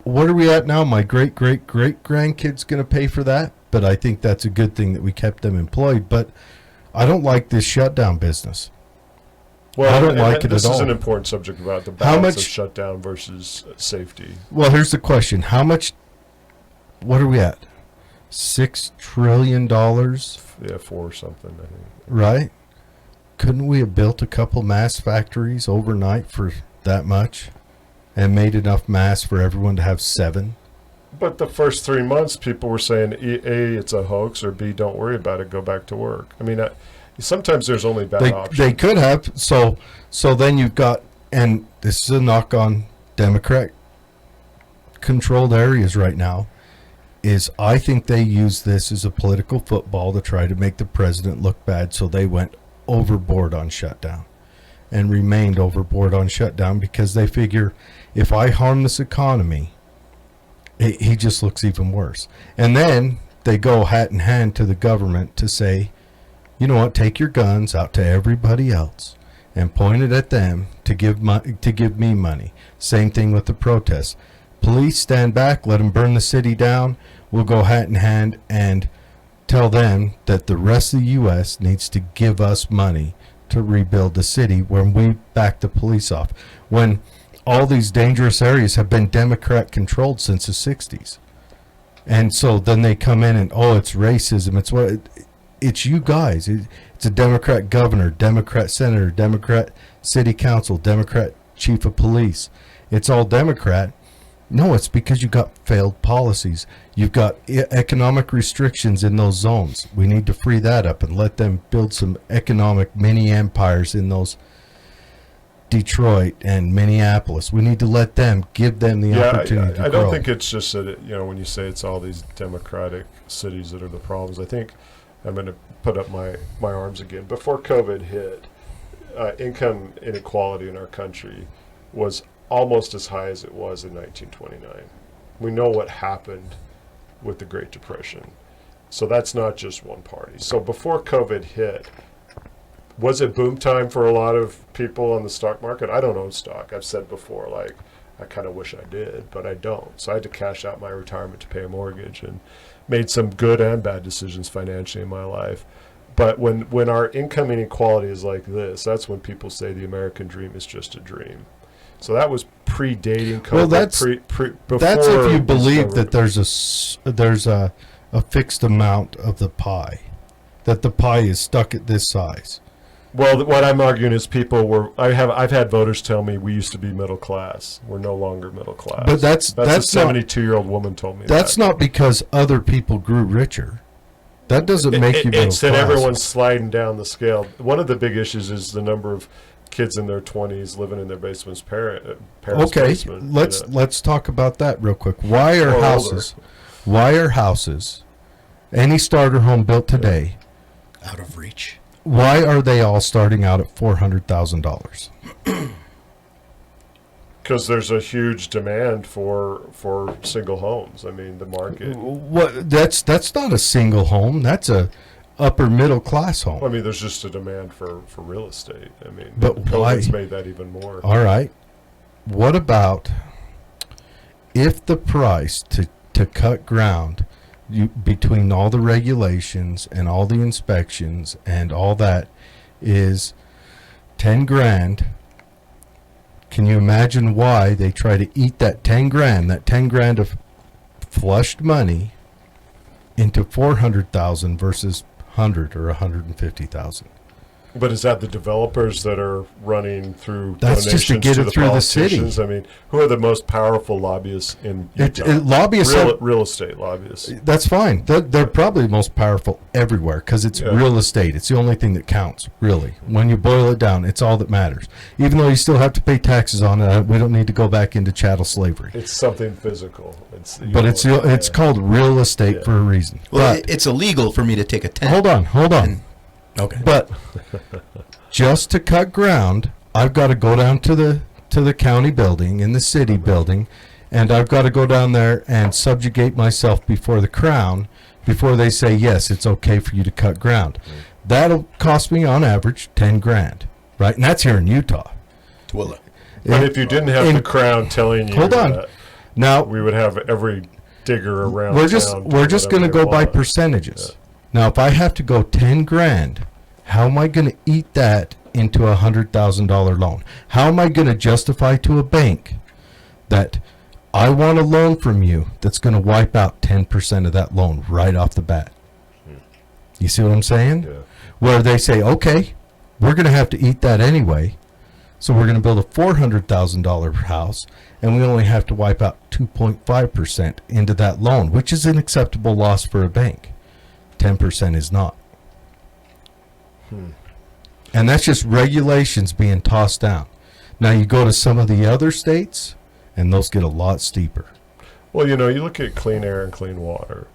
what are we at now? My great-great-great-grandkid's going to pay for that? But I think that's a good thing that we kept them employed. But I don't like this shutdown business. Well, I don't like it this at is all. an important subject about the How balance much- of shutdown versus safety. Well, here's the question. How much, what are we at? $6 trillion, Yeah, 4 or something, I think. right? Couldn't we have built a couple mass factories overnight for that much and made enough mass for everyone to have 7? But the first 3 months, people were saying, A, it's a hoax, or B, don't worry about it, go back to work. I mean, sometimes there's only bad options. They could have. So then you've got, and this is a knock on Democrat controlled areas right now, is I think they use this as a political football to try to make the president look bad, so they went overboard on shutdown and remained overboard on shutdown because they figure if I harm this economy, he just looks even worse. And then they go hat in hand to the government to say, you know what, take your guns out to everybody else and point it at them to give me money. Same thing with the protests. Police, stand back, let them burn the city down. We'll go hat in hand and tell them that the rest of the U.S. needs to give us money to rebuild the city when we back the police off. When all these dangerous areas have been Democrat controlled since the 60s. And so then they come in and, oh, it's racism. It's you guys. It's a Democrat governor, Democrat senator, Democrat city council, Democrat chief of police. It's all Democrat. No, it's because you've got failed policies. You've got economic restrictions in those zones. We need to free that up and let them build some economic mini empires in those Detroit and Minneapolis. We need to let them, give them the opportunity to I grow. don't think it's just that, when you say it's all these democratic cities that are the problems, I think I'm going to put up my arms again. Before COVID hit, income inequality in our country was almost as high as it was in 1929. We know what happened with the Great Depression. So that's not just one party. So before COVID hit, was it boom time for a lot of people on the stock market? I don't own stock. I've said before, I kind of wish I did, but I don't. So I had to cash out my retirement to pay a mortgage and made some good and bad decisions financially in my life. But when our income inequality is like this, that's when people say the American dream is just a dream. So that was predating COVID. Well, that's if you believe that there's a fixed amount of the pie, that the pie is stuck at this size. Well, what I'm arguing is I've had voters tell me we used to be middle class. We're no longer middle class. But that's a 72-year-old woman told me that's not because other people grew richer. That doesn't make you middle It's that class. everyone's sliding down the scale. One of the big issues is the number of kids in their 20s living in their basement's parents' Okay, basement. let's talk about that real quick. Why are houses, any starter home built today, Out of reach. why are they all starting out at $400,000? Because there's a huge demand for single homes. I mean, the market. What? That's not a single home. That's a upper middle class home. I mean, there's just a demand for real estate. I mean, But COVID's why? made that even more. All right. What about if the price to cut ground between all the regulations and all the inspections and all that is $10,000? Can you imagine why they try to eat that $10,000 of flushed money into $400,000 versus $100,000 or $150,000? But is that the developers that are running through That's donations just to get it through the city. politicians? I mean, who are the most powerful lobbyists in Utah? Lobbyists real estate lobbyists. That's fine. They're probably the most powerful everywhere because it's real estate. It's the only thing that counts, really. When you boil it down, it's all that matters. Even though you still have to pay taxes on it, we don't need to go back into chattel slavery. It's something physical. It's called real estate for a reason. Well, But it's illegal for me to take a tent. hold on. Okay. But just to cut ground, I've got to go down to the county building and the city building and I've got to go down there and subjugate myself before the Crown before they say, yes, it's okay for you to cut ground. That'll cost me on average 10 grand, right? And that's here in Utah. Twilla. But if you didn't have the Crown telling you Hold on. that, Now, we would have every digger around we're town just do going to whatever go they by want. percentages. Now, if I have to go 10 grand, how am I going to eat that into a $100,000 loan? How am I going to justify to a bank that I want a loan from you that's going to wipe out 10% of that loan right off the bat? You see what I'm saying? Yeah. Where they say, okay, we're going to have to eat that anyway, so we're going to build a $400,000 house, and we only have to wipe out 2.5% into that loan, which is an acceptable loss for a bank. 10% is not. And that's just regulations being tossed down. Now you go to some of the other states, and those get a lot steeper. Well, you look at clean air and clean water.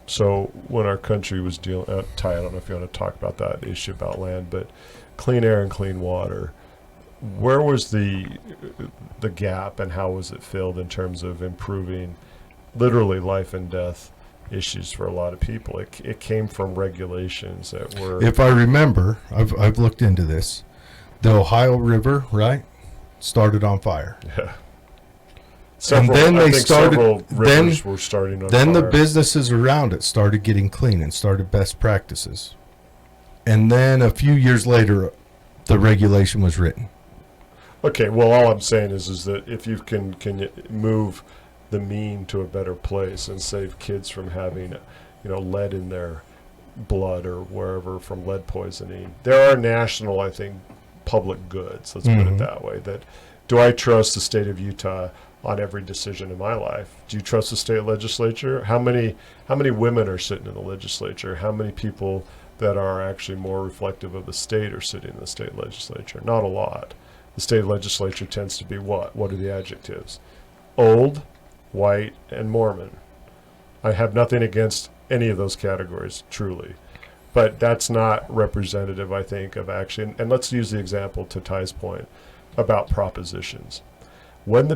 So when our country was dealing, Ty, I don't know if you want to talk about that issue about land, but clean air and clean water, where was the gap and how was it filled in terms of improving literally life and death issues for a lot of people? It came from regulations that were... If I remember, I've looked into this. The Ohio River, right, started on fire. Yeah. And then they started. Several rivers were starting on Then the fire. businesses around it started getting clean and started best practices. And then a few years later, the regulation was written. Okay, well, all I'm saying is that if you can move the mean to a better place and save kids from having, lead in their blood or wherever from lead poisoning, there are national, I think, public goods. Let's put it that way. That do I trust the state of Utah on every decision in my life? Do you trust the state legislature? How many women are sitting in the legislature? How many people that are actually more reflective of the state are sitting in the state legislature? Not a lot. The state legislature tends to be what? What are the adjectives? Old, white, and Mormon. I have nothing against any of those categories, truly. But that's not representative, I think, of action. And let's use the example, to Ty's point, about propositions. When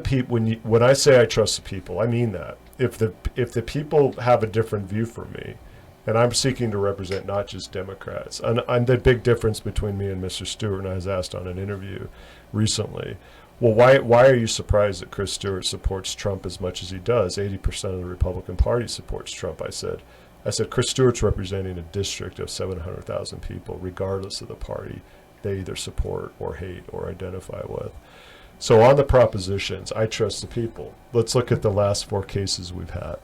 I say I trust the people, I mean that. If the people have a different view from me, and I'm seeking to represent not just Democrats, and the big difference between me and Mr. Stewart, and I was asked on an interview recently, well, why are you surprised that Chris Stewart supports Trump as much as he does? 80% of the Republican Party supports Trump. I said, Chris Stewart's representing a district of 700,000 people, regardless of the party they either support or hate or identify with. So on the propositions, I trust the people. Let's look at the last 4 cases we've had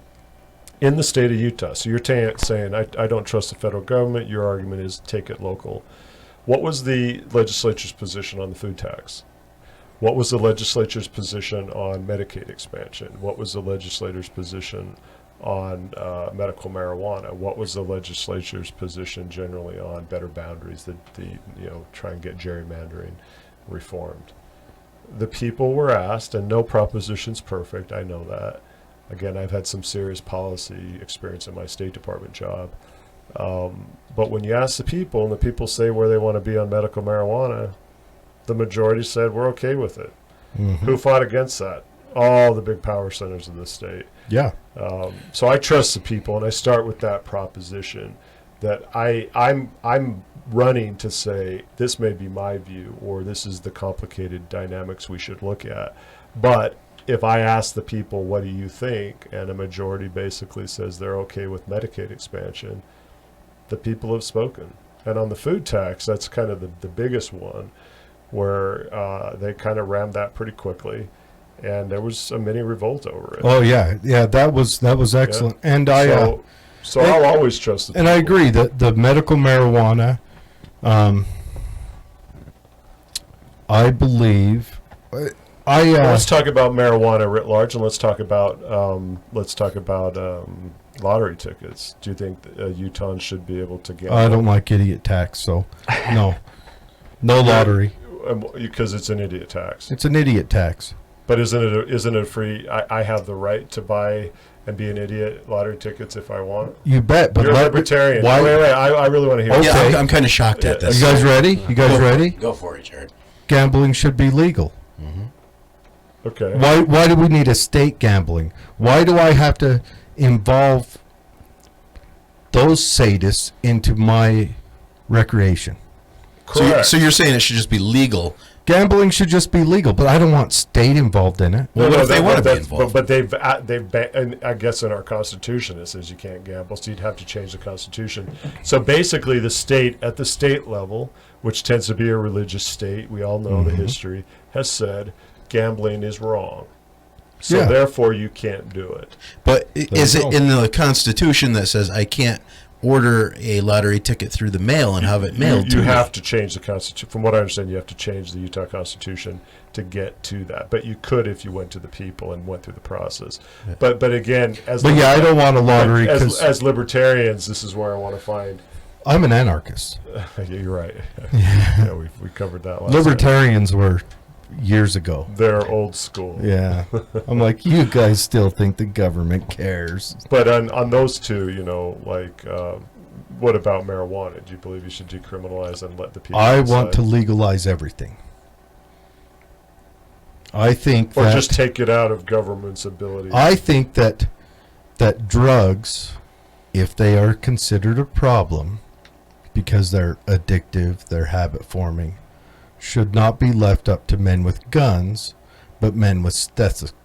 in the state of Utah. So you're saying I don't trust the federal government. Your argument is take it local. What was the legislature's position on the food tax? What was the legislature's position on Medicaid expansion? What was the legislature's position on medical marijuana? What was the legislature's position generally on better boundaries, try and get gerrymandering reformed? The people were asked, and no proposition's perfect, I know that. Again, I've had some serious policy experience in my State Department job. But when you ask the people, and the people say where they want to be on medical marijuana, the majority said we're okay with it. Who fought against that? All the big power centers of the state. Yeah. So I trust the people, and I start with that proposition that I'm running to say this may be my view, or this is the complicated dynamics we should look at. But if I ask the people, what do you think, and a majority basically says they're okay with Medicaid expansion, the people have spoken. And on the food tax, that's kind of the biggest one, where they kind of rammed that pretty quickly, and there was a mini revolt over it. Oh yeah, that was excellent. Yeah. And I'll always trust the people. And I agree that the medical marijuana, I believe, let's talk about marijuana writ large, and let's talk about lottery tickets. Do you think Utahns should be able to gamble? I don't like idiot tax, so no lottery. Because it's an idiot tax. It's an idiot tax. But isn't it free? I have the right to buy and be an idiot lottery tickets if I want. You bet. But you're a libertarian. Why? Wait. I really want to hear. Okay. Yeah, I'm kind of shocked at this. You guys ready? Go for it, Jared. Gambling should be legal. Okay. Why do we need a state gambling? Why do I have to involve those sadists into my recreation? Correct. So you're saying it should just be legal? Gambling should just be legal, but I don't want state involved in it. Well, what if they want to be that's- involved? But and I guess in our Constitution it says you can't gamble, so you'd have to change the Constitution. So basically, the state at the state level, which tends to be a religious state, we all know the history, has said gambling is wrong. So Yeah. therefore, you can't do it. But is you it go. in the Constitution that says I can't order a lottery ticket through the mail and have it mailed to You me? have to change the Constitution. From what I understand, you have to change the Utah Constitution to get to that. But you could if you went to the people and went through the process. But again, But yeah, I don't want a lottery because as libertarians, this is where I want to find. I'm an anarchist. You're right. Yeah, we covered that last time. Libertarians were years ago. They're old school. Yeah. I'm like, you guys still think the government cares. But on those two, like, what about marijuana? Do you believe you should decriminalize and let the people I decide? want to legalize everything. I think Or that just take it out of government's ability. I think that drugs, if they are considered a problem because they're addictive, they're habit forming, should not be left up to men with guns, but men with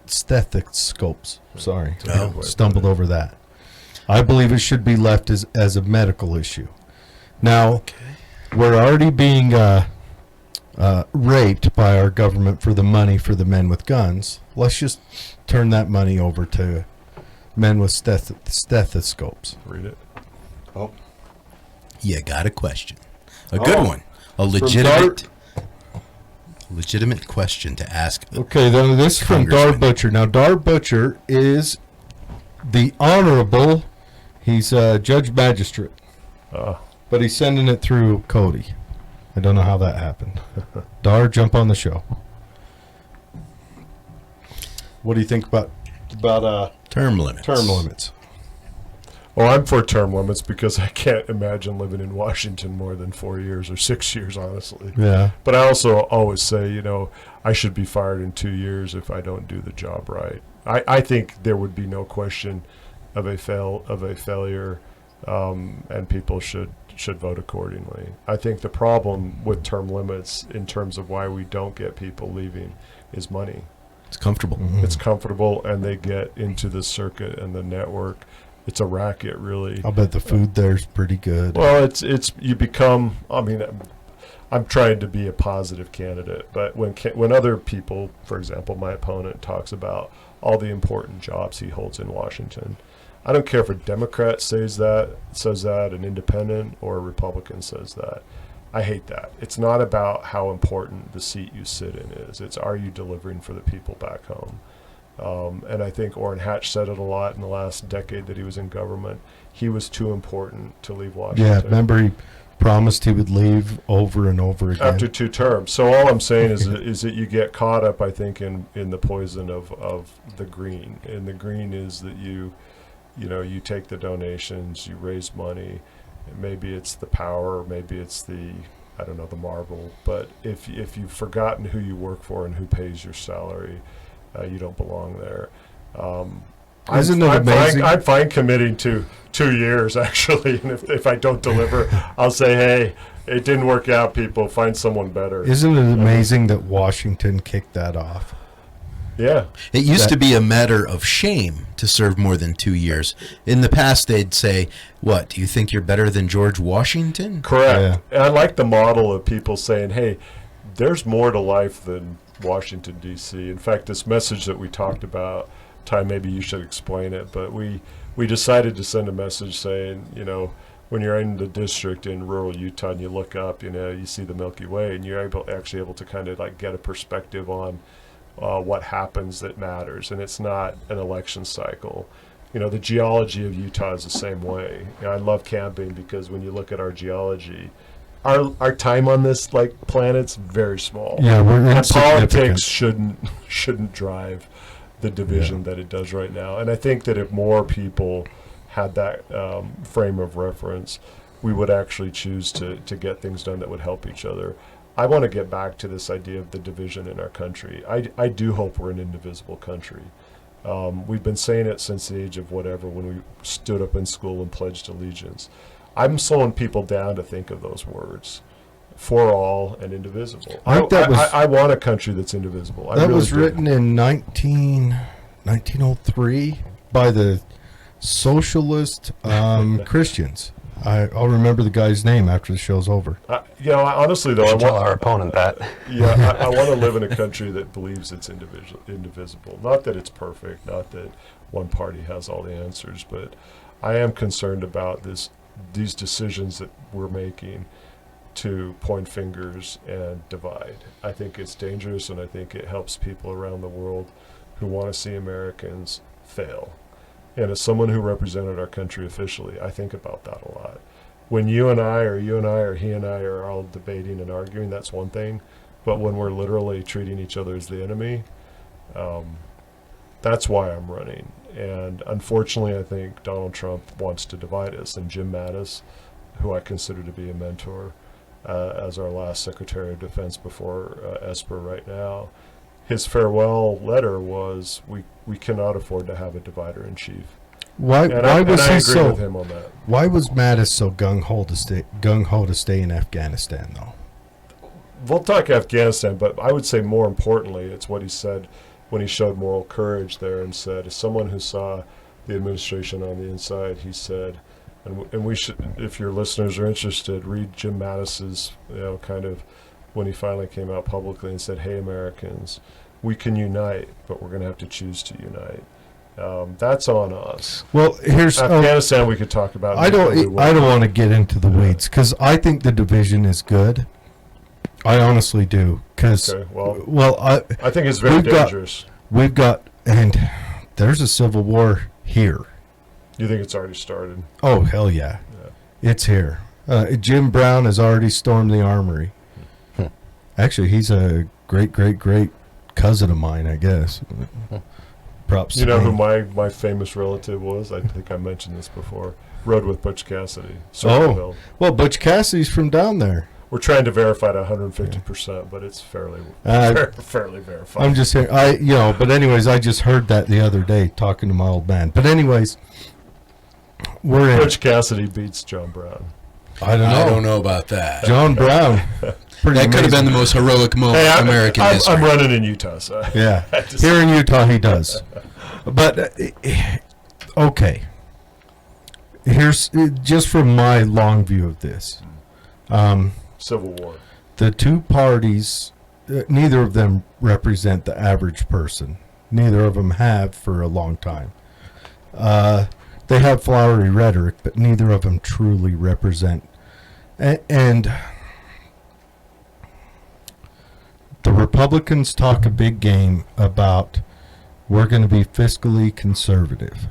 stethoscopes. Sorry, Oh. stumbled over that. I believe it should be left as a medical issue. Now, we're already being raped by our government for the money for the men with guns. Let's just turn that money over to men with stethoscopes. Read it. You got a question. A good Oh. one. A legitimate question to ask. Okay, then this is from Dar Congressman. Butcher. Now, Dar Butcher is the honorable. He's a judge magistrate, but he's sending it through Cody. I don't know how that happened. Dar, jump on the show. What do you think about Term limits. term limits? Well, I'm for term limits because I can't imagine living in Washington more than 4 years or 6 years, honestly. Yeah. But I also always say, I should be fired in 2 years if I don't do the job right. I think there would be no question of a failure, and people should vote accordingly. I think the problem with term limits in terms of why we don't get people leaving is money. It's comfortable. It's comfortable, and they get into the circuit and the network. It's a racket, really. I'll bet the food there's pretty good. Well, it's you become. I mean, I'm trying to be a positive candidate, but when other people, for example, my opponent talks about all the important jobs he holds in Washington, I don't care if a Democrat says that, an independent, or a Republican says that. I hate that. It's not about how important the seat you sit in is. It's, are you delivering for the people back home? And I think Orrin Hatch said it a lot in the last decade that he was in government. He was too important to leave Washington. Yeah, remember he promised he would leave over and over again. After 2 terms. So all I'm saying is that you get caught up, I think, in the poison of the green. And the green is that you take the donations, you raise money. Maybe it's the power, maybe it's the marble. But if you've forgotten who you work for and who pays your salary, you don't belong there. Isn't it amazing? I'm fine committing to 2 years, actually. And if I don't deliver, I'll say, hey, it didn't work out, people. Find someone better. Isn't it amazing that Washington kicked that off? Yeah. It used to be a matter of shame to serve more than 2 years. In the past, they'd say, what, do you think you're better than George Washington? Correct. Yeah. And I like the model of people saying, hey, there's more to life than Washington, D.C. In fact, this message that we talked about, Ty, maybe you should explain it, but we decided to send a message saying, when you're in the district in rural Utah and you look up, you see the Milky Way, and you're actually able to kind of like get a perspective on what happens that matters, and it's not an election cycle. The geology of Utah is the same way. I love camping because when you look at our geology, our time on this planet's very small. Yeah, we're and insignificant. politics shouldn't drive the division that it does right now. And I think that if more people had that frame of reference, we would actually choose to get things done that would help each other. I want to get back to this idea of the division in our country. I do hope we're an indivisible country. We've been saying it since the age of whatever, when we stood up in school and pledged allegiance. I'm slowing people down to think of those words. For all and indivisible. I want a country that's indivisible. That was written in 1903 by the socialist Christians. I'll remember the guy's name after the show's over. Honestly, though, I want tell our opponent that. I want to live in a country that believes it's indivisible. Not that it's perfect, not that one party has all the answers, but I am concerned about these decisions that we're making to point fingers and divide. I think it's dangerous, and I think it helps people around the world who want to see Americans fail. And as someone who represented our country officially, I think about that a lot. When you and I, or he and I are all debating and arguing, that's one thing. But when we're literally treating each other as the enemy, that's why I'm running. And unfortunatesly, I think Donald Trump wants to divide us. And Jim Mattis, who I consider to be a mentor, as our last Secretary of Defense before Esper right now, his farewell letter was, we cannot afford to have a divider-in-chief. Why was I he agree so? with him on that. Why was Mattis so gung-ho to stay in Afghanistan, though? We'll talk Afghanistan, but I would say more importantly, it's what he said when he showed moral courage there and said, as someone who saw the administration on the inside, he said, and we should, if your listeners are interested, read Jim Mattis's, kind of when he finally came out publicly and said, "Hey, Americans, we can unite, but we're going to have to choose to unite." That's on us. Well, here's Afghanistan. We could talk about. I don't want to get into the weeds because I think the division is good. I honestly do. Because I think it's very dangerous. And there's a civil war here. You think it's already started? Oh, hell yeah. It's here. Jim Brown has already stormed the armory. Actually, he's a great cousin of mine, I guess. Props. You know who my famous relative was? I think I mentioned this before. Rode with Butch Cassidy. Well, Butch Cassidy's from down there. We're trying to verify it 150%, but it's fairly verified. I'm just here. But anyways, I just heard that the other day talking to my old man. But anyways, Butch Cassidy beats John Brown. I don't know about that. John Brown. That could have been the most heroic moment in American history. I'm running in Utah, so yeah. Here in Utah, he does. But okay, here's just from my long view of this. Civil War. The two parties, neither of them represent the average person. Neither of them have for a long time. They have flowery rhetoric, but neither of them truly represent. And the Republicans talk a big game about we're going to be fiscally conservative.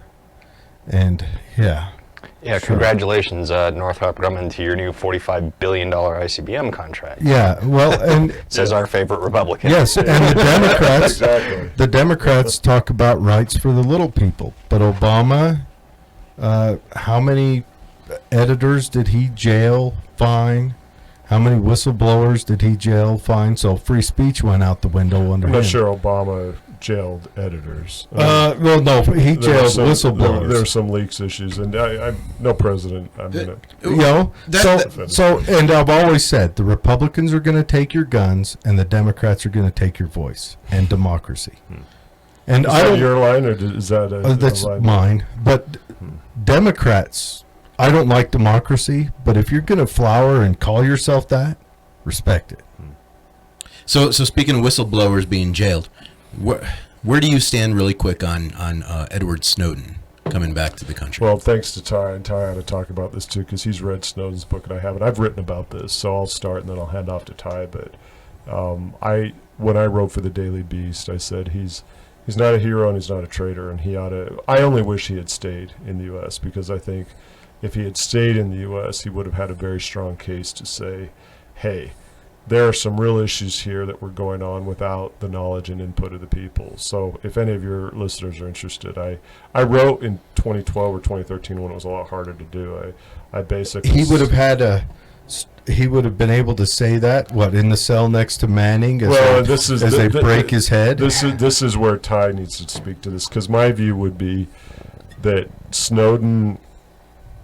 And yeah, sure. Congratulations, Northrop Grumman, to your new $45 billion ICBM contract. Yeah, well, and says our favorite Republican. Yes, and the Democrats, the Democrats talk about rights for the little people. But Obama, how many editors did he jail, fine? How many whistleblowers did he jail, fine? So free speech went out the window under him. I'm not sure Obama jailed editors. Well, no, he jailed whistleblowers. There are some leaks issues, and I'm no president. I'm gonna, so, and I've always said the Republicans are going to take your guns, and the Democrats are going to take your voice and democracy. And is that your line, or is that that's a line? Mine? But Democrats. I don't like democracy, but if you're going to flower and call yourself that, respect it. So speaking of whistleblowers being jailed, where do you stand really quick on Edward Snowden coming back to the country? Well, thanks to Ty, and Ty ought to talk about this too, because he's read Snowden's book and I haven't. I've written about this, so I'll start and then I'll hand off to Ty. But when I wrote for the Daily Beast, I said he's not a hero and he's not a traitor, and he ought to. I only wish he had stayed in the U.S. because I think if he had stayed in the U.S., he would have had a very strong case to say, hey, there are some real issues here that were going on without the knowledge and input of the people. So if any of your listeners are interested, I wrote in 2012 or 2013 when it was a lot harder to do. I basically... He would have had he would have been able to say that in the cell next to Manning as Well, they break his head. This is where Ty needs to speak to this, because my view would be that Snowden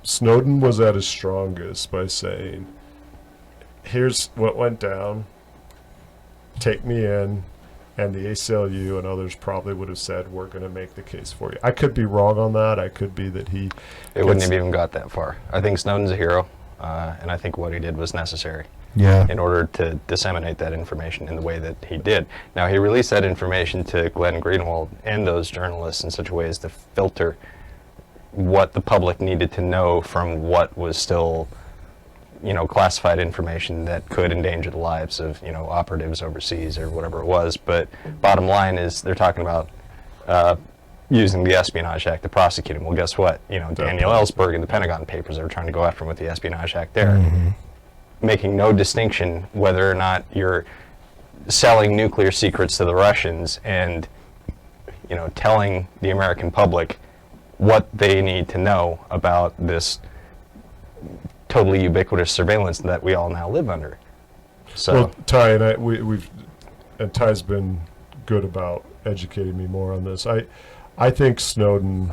was at his strongest by saying, "Here's what went down. Take me in." And the ACLU and others probably would have said, "We're going to make the case for you." I could be wrong on that. I could be that he. It wouldn't have even got that far. I think Snowden's a hero. And I think what he did was necessary in order to disseminate that information in the way that he did. Now, he released that information to Glenn Greenwald and those journalists in such a way as to filter what the public needed to know from what was still, classified information that could endanger the lives of, operatives overseas or whatever it was. But bottom line is they're talking about using the Espionage Act to prosecute him. Well, guess what? Daniel Ellsberg and the Pentagon Papers are trying to go after him with the Espionage Act there, making no distinction whether or not you're selling nuclear secrets to the Russians and, telling the American public what they need to know about this totally ubiquitous surveillance that we all now live under. So, well, Ty and and Ty's been good about educating me more on this. I think Snowden,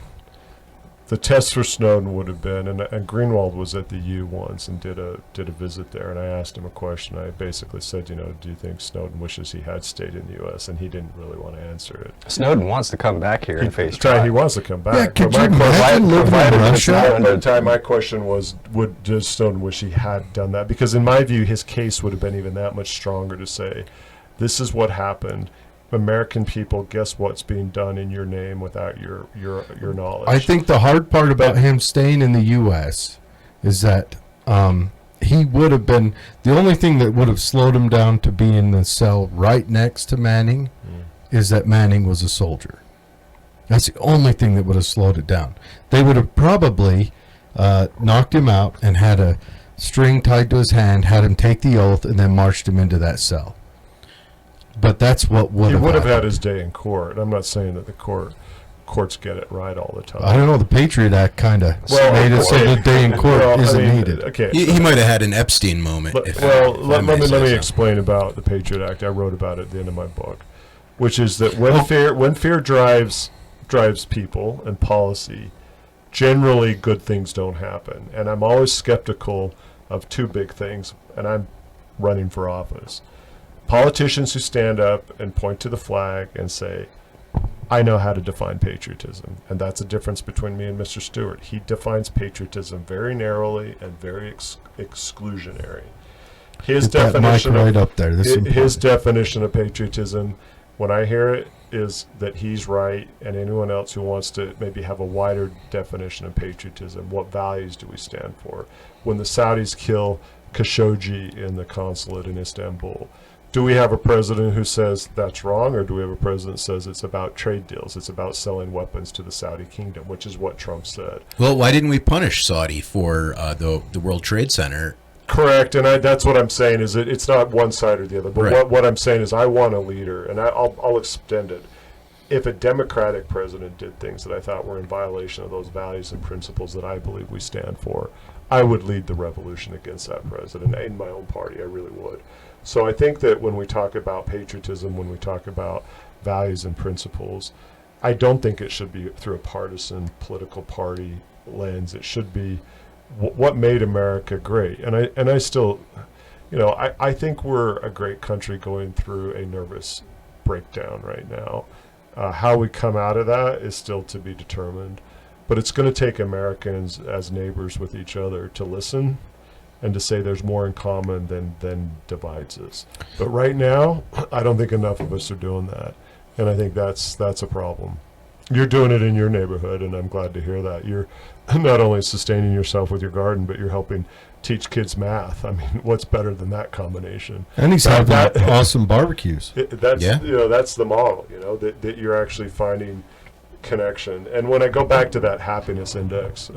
the test for Snowden would have been, and Greenwald was at the U once and did a visit there, and I asked him a question. I basically said, do you think Snowden wishes he had stayed in the U.S., and he didn't really want to answer it. Snowden wants to come back here and face trial. He wants to come back. Yeah, could you imagine living in Russia? My question was, does Snowden wish he had done that? Because in my view, his case would have been even that much stronger to say, this is what happened. American people, guess what's being done in your name without your knowledge. I think the hard part about him staying in the U.S. is that he would have been the only thing that would have slowed him down to be in the cell right next to Manning is that Manning was a soldier. That's the only thing that would have slowed it down. They would have probably knocked him out and had a string tied to his hand, had him take the oath, and then marched him into that cell. But that's what would have happened. Had his day in court. I'm not saying that the courts get it right all the time. I don't know. The Patriot Act kind of made it so the day in court isn't needed. Okay, he might have had an Epstein moment. Let me explain about the Patriot Act. I wrote about it at the end of my book, which is that when fear drives people and policy, generally good things don't happen. And I'm always skeptical of two big things, and I'm running for office. Politicians who stand up and point to the flag and say, I know how to define patriotism. And that's a difference between me and Mr. Stewart. He defines patriotism very narrowly and very exclusionary. His definition of patriotism, when I hear it, is that he's right, and anyone else who wants to maybe have a wider definition of patriotism. What values do we stand for? When the Saudis kill Khashoggi in the consulate in Istanbul, do we have a president who says that's wrong, or do we have a president that says it's about trade deals, it's about selling weapons to the Saudi kingdom, which is what Trump said? Well, why didn't we punish Saudi for the World Trade Center? Correct, and that's what I'm saying, is that it's not one side or the other. But right. what I'm saying is I want a leader, and I'll extend it. If a Democratic president did things that I thought were in violation of those values and principles that I believe we stand for, I would lead the revolution against that president in my own party. I really would. So I think that when we talk about patriotism, when we talk about values and principles, I don't think it should be through a partisan political party lens. It should be what made America great. And I still, I think we're a great country going through a nervous breakdown right now. How we come out of that is still to be determined. But it's going to take Americans as neighbors with each other to listen and to say there's more in common than divides us. But right now, I don't think enough of us are doing that. And I think that's a problem. You're doing it in your neighborhood, and I'm glad to hear that. You're not only sustaining yourself with your garden, but you're helping teach kids math. I mean, what's better than that combination? And he's having awesome barbecues. That's the model, that you're actually finding connection. And when I go back to that happiness index,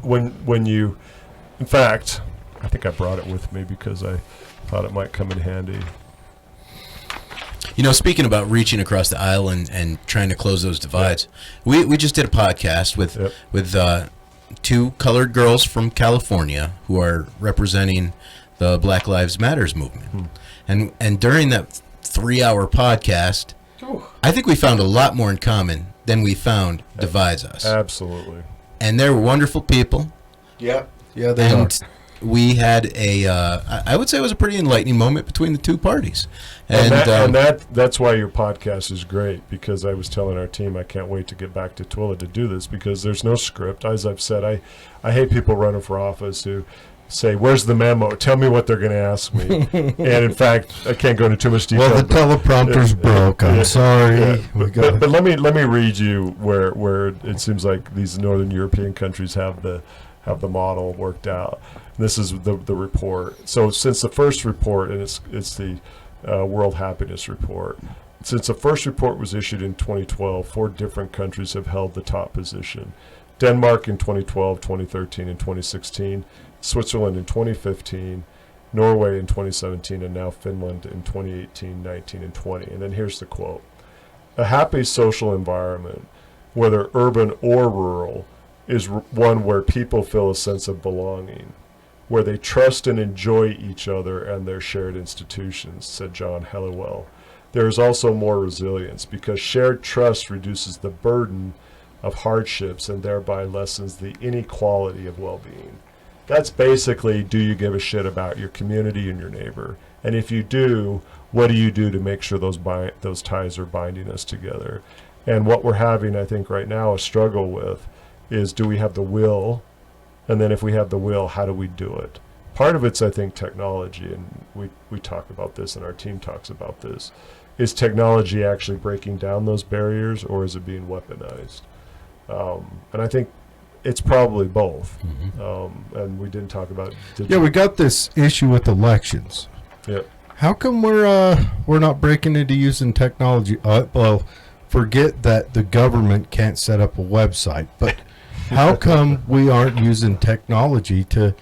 when you, in fact, I think I brought it with me because I thought it might come in handy. Speaking about reaching across the aisle and trying to close those divides, we just did a podcast with two colored girls from California who are representing the Black Lives Matters movement. And during that 3-hour podcast, I think we found a lot more in common than we found divides us. Absolutely. And they're wonderful people. Yeah, they are. And we had I would say it was a pretty enlightening moment between the two parties. And that's why your podcast is great, because I was telling our team I can't wait to get back to Twilla to do this, because there's no script. As I've said, I hate people running for office who say, where's the memo? Tell me what they're going to ask me. And in fact, I can't go into too much detail. Well, the teleprompter's broke. I'm sorry. Yeah. But let me read you where it seems like these Northern European countries have the model worked out. This is the report. So since the first report, and it's the World Happiness Report. Since the first report was issued in 2012, 4 different countries have held the top position. Denmark in 2012, 2013, and 2016. Switzerland in 2015, Norway in 2017, and now Finland in 2018, 19, and 20. And then here's the quote. A happy social environment, whether urban or rural, is one where people feel a sense of belonging, where they trust and enjoy each other and their shared institutions, said John Helliwell. There is also more resilience, because shared trust reduces the burden of hardships and thereby lessens the inequality of well-being. That's basically, do you give a shit about your community and your neighbor? And if you do, what do you do to make sure those ties are binding us together? And what we're having, I think, right now a struggle with is, do we have the will? And then if we have the will, how do we do it? Part of it's, I think, technology, and we talk about this and our team talks about this. Is technology actually breaking down those barriers, or is it being weaponized? And I think it's probably both. And we didn't talk about digital. Yeah, we got this issue with elections. Yep. How come we're not breaking into using technology? Well, forget that the government can't set up a website, but how come we aren't using technology to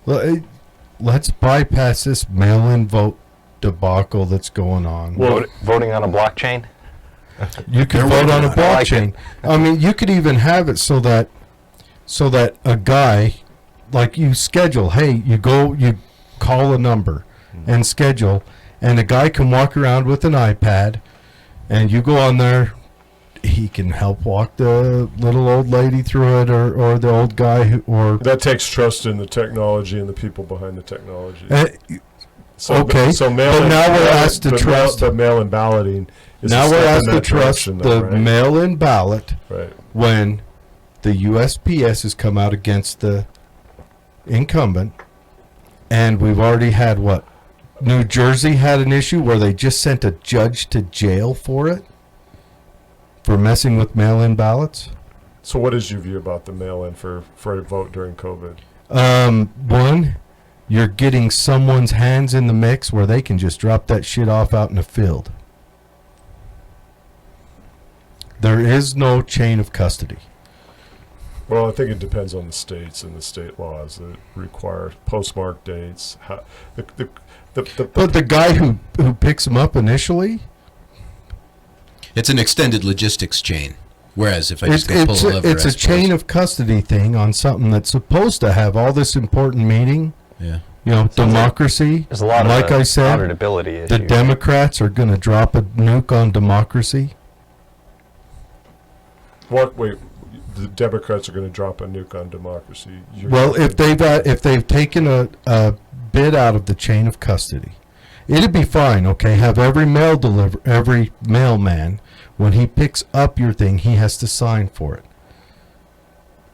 let's bypass this mail-in vote debacle that's going on? Well, voting on a blockchain? You can vote on a like blockchain. I mean, you could even have it so that a guy, like, you schedule, hey, you call a number and schedule, and a guy can walk around with an iPad, and you go on there. He can help walk the little old lady through it, or the old guy, or That takes trust in the technology and the people behind the technology. okay. So But now we're asked to trust. The mail-in balloting is Now a we're step in asked to that trust direction, the though, right? mail-in ballot Right. when the USPS has come out against the incumbent, and we've already had what? New Jersey had an issue where they just sent a judge to jail for it, for messing with mail-in ballots. So what is your view about the mail-in for a vote during COVID? One, you're getting someone's hands in the mix where they can just drop that shit off out in the field. There is no chain of custody. Well, I think it depends on the states and the state laws that require postmark dates. But the guy who picks them up initially, It's an extended logistics chain. Whereas if I just go pull a lever, it's I a chain suppose. of custody thing on something that's supposed to have all this important meaning. Yeah. You know, democracy. There's a lot like of I said, auditability the issues. Democrats are going to drop a nuke on democracy. Wait, the Democrats are going to drop a nuke on democracy. Well, if they've taken a bit out of the chain of custody, it'd be fine. Okay, have every mailman, when he picks up your thing, he has to sign for it.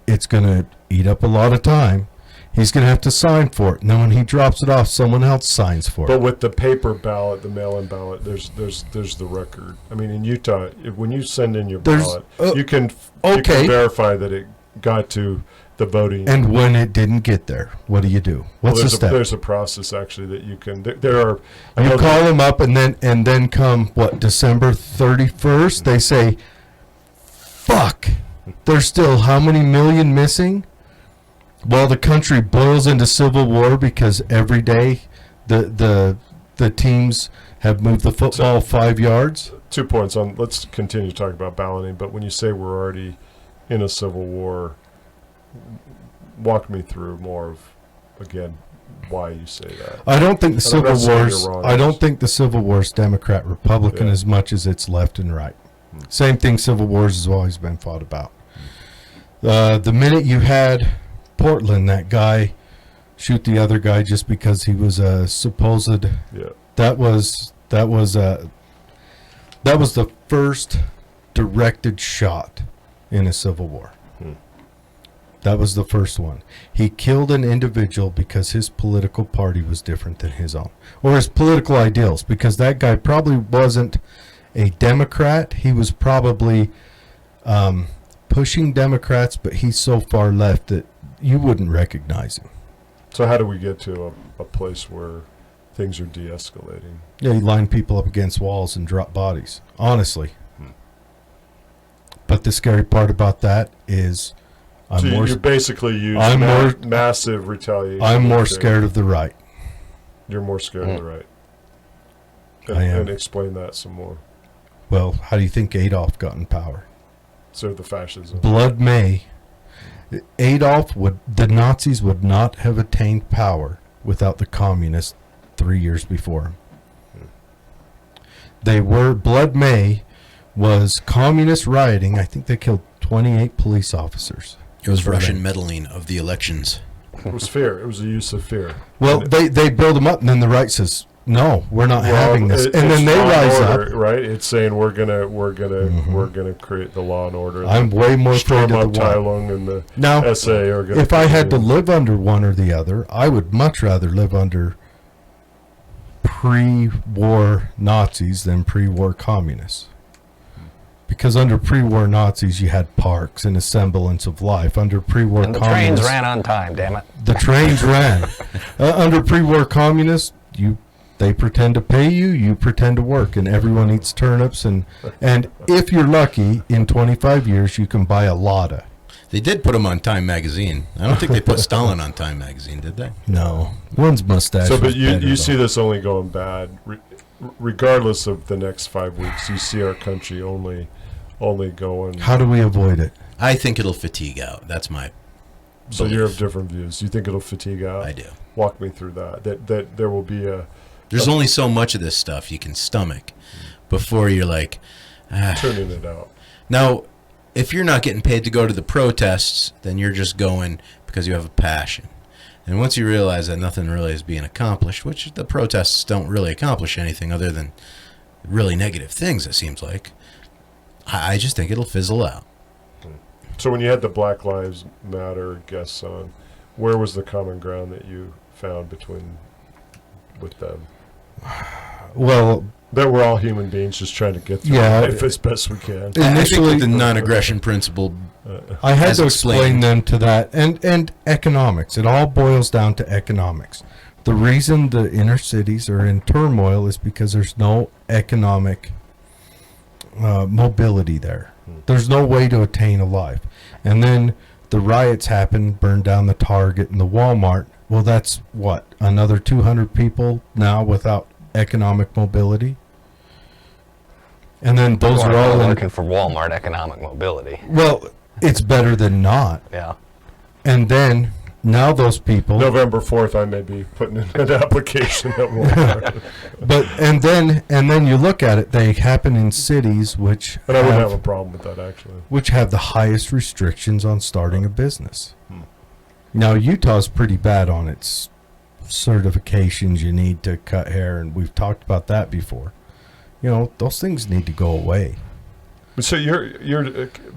It's going to eat up a lot of time. He's going to have to sign for it. And then when he drops it off, someone else signs for But it. with the paper ballot, the mail-in ballot, there's the record. I mean, in Utah, when you send in your There's- ballot, you can verify that it got to the voting. And when it didn't get there, what do you do? What's the step? There's a process actually that you can. There are. I You know call them up, and then come December 31st, they say, "Fuck, there's still how many million missing?" While the country boils into civil war because every day the teams have moved the football 5 yards. 2 points on. Let's continue to talk about balloting. But when you say we're already in a civil war, walk me through more of, again, why you say that. I don't think the And I'm Civil not saying War's. you're wrong, I don't think the Civil War's Democrat Republican Yeah. as much as it's left and right. Same thing. Civil Wars has always been fought about. The minute you had Portland, that guy shoot the other guy just because he was a supposed. Yeah. That was the first directed shot in a civil war. That was the first one. He killed an individual because his political party was different than his own, or his political ideals, because that guy probably wasn't a Democrat. He was probably pushing Democrats, but he's so far left that you wouldn't recognize him. So how do we get to a place where things are de-escalating? Yeah, you line people up against walls and drop bodies, honestly. But the scary part about that is So you basically use I'm more- massive retaliation. I'm more to- scared of the right. You're more scared of the right. I am. And explain that some more. Well, how do you think Adolf got in power? So the fascism. Blood May. The Nazis would not have attained power without the communists 3 years before him. Blood May was communist rioting. I think they killed 28 police officers. It was For Russian them. meddling of the elections. It was fear. It was the use of fear. Well, they build them up, and then the right says, "No, we're not having this," and then it's they law and rise order, up. right? It's saying we're gonna create the law and order. I'm way more afraid Storm of up the one. Tylung and the Now, SA are gonna. if I had to come in. live under one or the other, I would much rather live under pre-war Nazis than pre-war communists. Because under pre-war Nazis, you had parks and a semblance of life. Under pre-war And the communists, trains ran on time, damn it. the trains ran. Under pre-war communists, they pretend to pay you, you pretend to work, and everyone eats turnips. And if you're lucky, in 25 years, you can buy a Lada. They did put him on Time magazine. I don't think they put Stalin on Time magazine, did they? No, one's mustache. So, was but you better, see though. this only going bad, regardless of the next 5 weeks. You see our country only going. How do we avoid it? I think it'll fatigue out. That's my So belief. you have different views. You think it'll fatigue out? I do. Walk me through that. That there will be a There's only so much of this stuff you can stomach before you're like, turning it out. Now, if you're not getting paid to go to the protests, then you're just going because you have a passion. And once you realize that nothing really is being accomplished, which the protests don't really accomplish anything other than really negative things, it seems like, I just think it'll fizzle out. So when you had the Black Lives Matter guests on, where was the common ground that you found with them? Well, That we're all human beings just trying to get through Yeah. life as best we can. Initially- I think the non-aggression principle, I had As to explain explained. them to that, and economics. It all boils down to economics. The reason the inner cities are in turmoil is because there's no economic mobility there. There's no way to attain a life. And then the riots happen, burn down the Target and the Walmart. Well, that's what, another 200 people now without economic mobility? And then those People are all in, working for Walmart economic mobility. well, it's better than not. Yeah. And then now those people, November 4th, I may be putting in an application at Walmart. but and then you look at it, they happen in cities which And I wouldn't have a have, problem with that, actually. which have the highest restrictions on starting a business. Now Utah's pretty bad on its certifications you need to cut hair, and we've talked about that before. You know, those things need to go away. So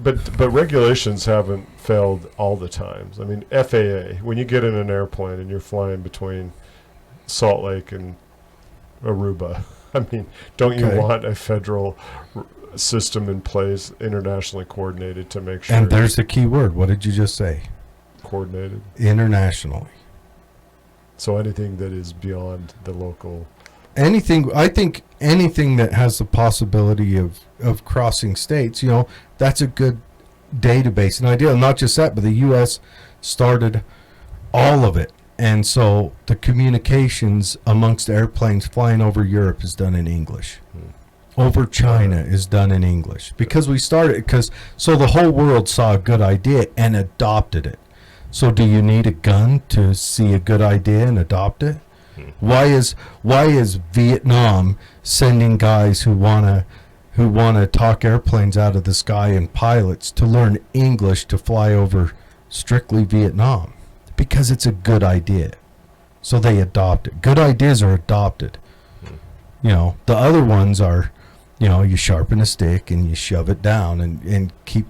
but regulations haven't failed all the times. I mean, FAA, when you get in an airplane and you're flying between Salt Lake and Aruba, I mean, don't you Okay. want a federal system in place, internationally coordinated, to make sure And there's the key word. What did you just say? coordinated? Internationally. So anything that is beyond the local. I think anything that has the possibility of crossing states, you know, that's a good database and idea. Not just that, but the U.S. started all of it. And so the communications amongst airplanes flying over Europe is done in English. Over China is done in English. Because we started, so the whole world saw a good idea and adopted it. So do you need a gun to see a good idea and adopt it? Why is Vietnam sending guys who wanna talk airplanes out of the sky and pilots to learn English to fly over strictly Vietnam? Because it's a good idea. So they adopt it. Good ideas are adopted. You know, the other ones are, you know, you sharpen a stick and you shove it down and keep,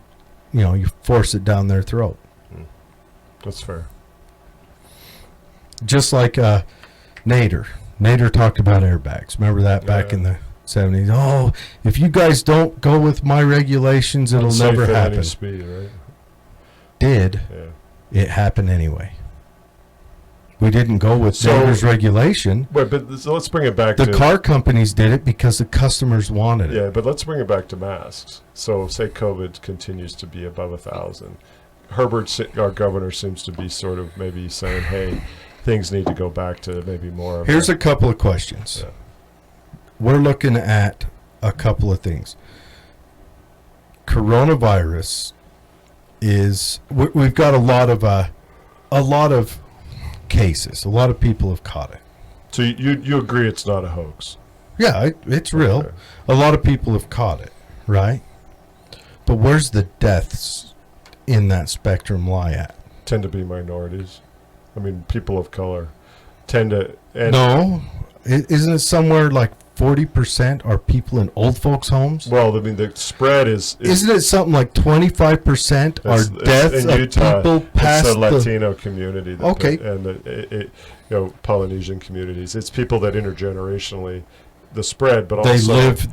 you know, you force it down their throat. That's fair. Just like Nader. Nader talked about airbags. Remember that back in the 70s? Oh, if you guys don't go with my regulations, it'll Unsafe never at any happen. speed, right? Did. Yeah. It happened anyway. We didn't go with Nader's regulation. So let's bring it back The to... car companies did it because the customers wanted it. Yeah, but let's bring it back to masks. So say COVID continues to be above 1,000. Herbert, our governor, seems to be sort of maybe saying, hey, things need to go back to maybe more of Here's a couple of questions. Yeah. We're looking at a couple of things. Coronavirus is... We've got a lot of cases. A lot of people have caught it. So you agree it's not a hoax? Yeah, it's real. Okay. A lot of people have caught it, right? But where's the deaths in that spectrum lie at? Tend to be minorities. I mean, people of color tend to... No. Isn't it somewhere like 40% are people in old folks' homes? Well, I mean, the spread is Isn't it something like 25% are deaths in of Utah, people past it's the the... Latino community. Okay. And the Polynesian communities. It's people that intergenerationally, the spread, but They also... live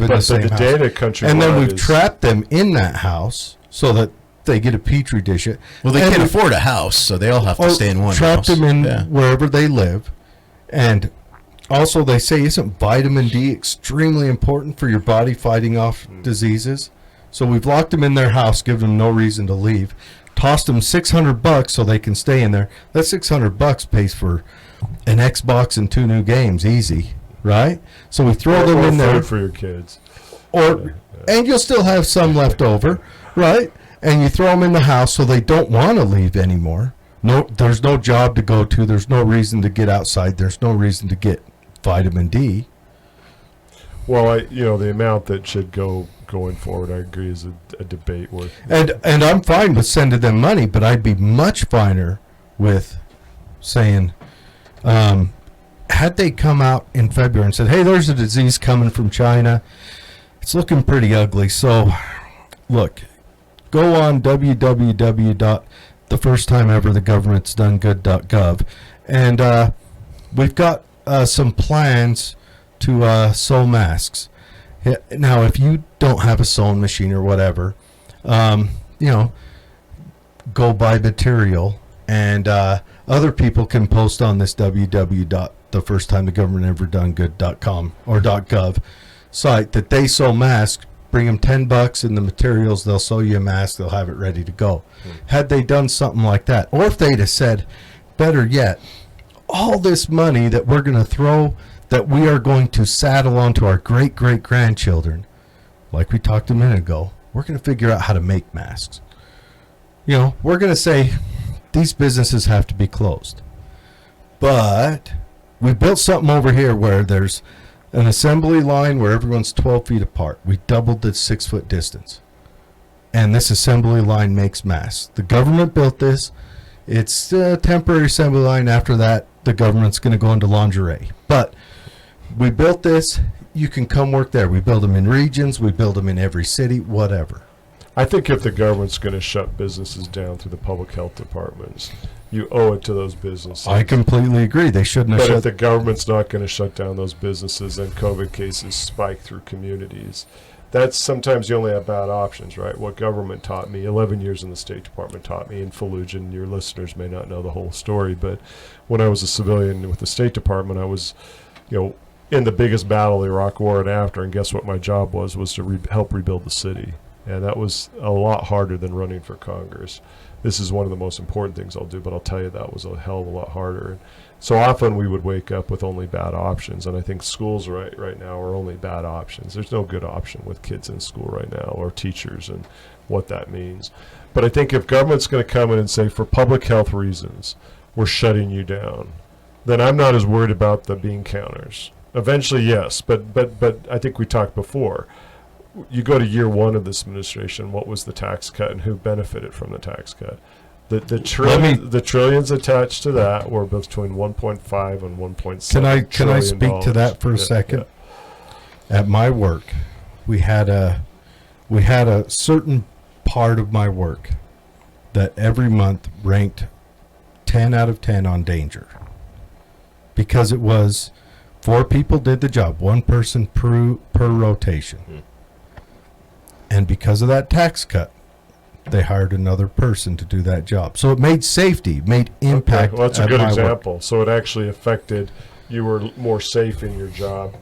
in the same the house. data countrywide And then we've is- trapped them in that house so that they get a petri dish. Well, they And can't we've- afford a house, so they all have to stay in one trapped house. them in Yeah. wherever they live. And also they say, isn't vitamin D extremely important for your body fighting off diseases? So we've locked them in their house, given them no reason to leave, tossed them $600 so they can stay in there. That $600 pays for an Xbox and 2 new games, easy, right? So we throw them in there, food for your kids. and you'll still have some left over, right? And you throw them in the house so they don't want to leave anymore. No, there's no job to go to. There's no reason to get outside. There's no reason to get vitamin D. Well, the amount that should go going forward, I agree, is a debate worth. And I'm fine with sending them money, but I'd be much finer with saying, had they come out in February and said, hey, there's a disease coming from China. It's looking pretty ugly. So, look, go on www.thefirsttimeeverthegovernmentsdonegood.gov, and we've got some plans to sew masks. Now, if you don't have a sewing machine or whatever, go buy material, and other people can post on this www.thefirsttimethegovernmenteverdonegood.com or .gov site that they sew masks. Bring them $10 in the materials, they'll sew you a mask, they'll have it ready to go. Had they done something like that, or if they'd have said, better yet, all this money that we're going to throw, that we are going to saddle onto our great-great-grandchildren, like we talked a minute ago, we're going to figure out how to make masks. We're going to say these businesses have to be closed. But we built something over here where there's an assembly line where everyone's 12 feet apart. We doubled the 6-foot distance. And this assembly line makes masks. The government built this. It's a temporary assembly line. After that, the government's going to go into lingerie. But we built this. You can come work there. We build them in regions. We build them in every city, whatever. I think if the government's going to shut businesses down through the public health departments, you owe it to those businesses. I completely agree. They shouldn't have But if shut. the government's not going to shut down those businesses and COVID cases spike through communities, that's sometimes you only have bad options, right? What government taught me, 11 years in the State Department taught me in Fallujah, and your listeners may not know the whole story, but when I was a civilian with the State Department, I was, in the biggest battle of the Iraq War and after, and guess what my job was to help rebuild the city. And that was a lot harder than running for Congress. this is one of the most important things I'll do, but I'll tell you that was a hell of a lot harder. And so often we would wake up with only bad options, and I think schools right now are only bad options. There's no good option with kids in school right now, or teachers, and what that means. But I think if government's going to come in and say, for public health reasons, we're shutting you down, then I'm not as worried about the bean counters. Eventually, yes, but I think we talked before. You go to year one of this administration, what was the tax cut and who benefited from the tax cut? The trillions attached to that were between 1.5 and 1.7 Can I speak to that for a second? Yeah. At my work, we had a certain part of my work that every month ranked 10 out of 10 on danger, because it was 4 people did the job, 1 person per rotation. And because of that tax cut, they hired another person to do that job. So it made safety, made impact. Okay. Well, that's a good example. Work. So it actually affected, you were more safe in your job.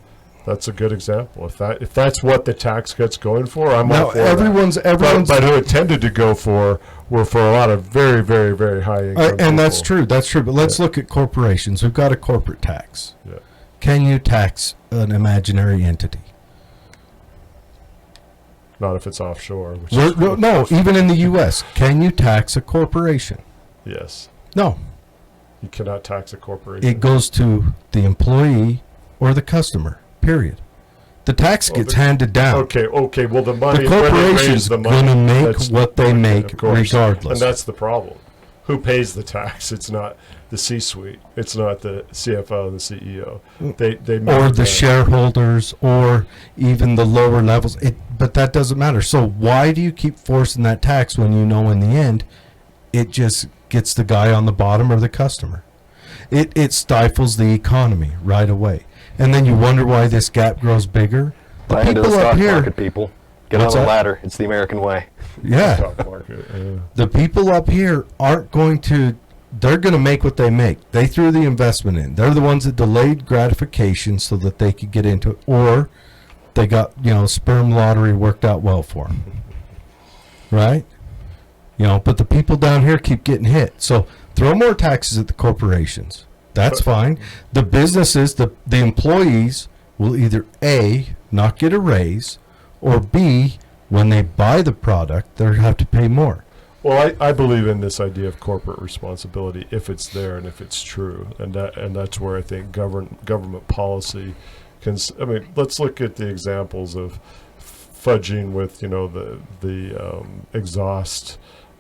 That's a good example. If that's what the tax cut's going for, I'm all for everyone's. But who it tended to go for were for a lot of very, very, very high income people. And that's true. That's true. But let's look at corporations. We've got a corporate tax. Yeah. Can you tax an imaginary entity? Not if it's offshore. No, even in the U.S., can you tax a corporation? Yes. No. You cannot tax a corporation. It goes to the employee or the customer, period. The tax gets handed down. Okay. Well, the money. The corporation's going to make what they make regardless. And that's the problem. Who pays the tax? It's not the C-suite. It's not the CFO, the CEO. They or the shareholders, or even the lower levels. But that doesn't matter. So why do you keep forcing that tax when you know in the end it just gets the guy on the bottom or the customer? It stifles the economy right away. And then you wonder why this gap grows bigger. The people up here, market, people. Get on the ladder. It's the American way. Yeah. Stock market, The people up here aren't going to, they're going to make what they make. They threw the investment in. They're the ones that delayed gratification so that they could get into it. Or they got, sperm lottery worked out well for them. Right? But the people down here keep getting hit. So throw more taxes at the corporations. That's fine. The businesses, the employees will either A, not get a raise, or B, when they buy the product, they'll have to pay more. Well, I believe in this idea of corporate responsibility if it's there and if it's true, and that's where I think government policy can. I mean, let's look at the examples of fudging with the exhaust.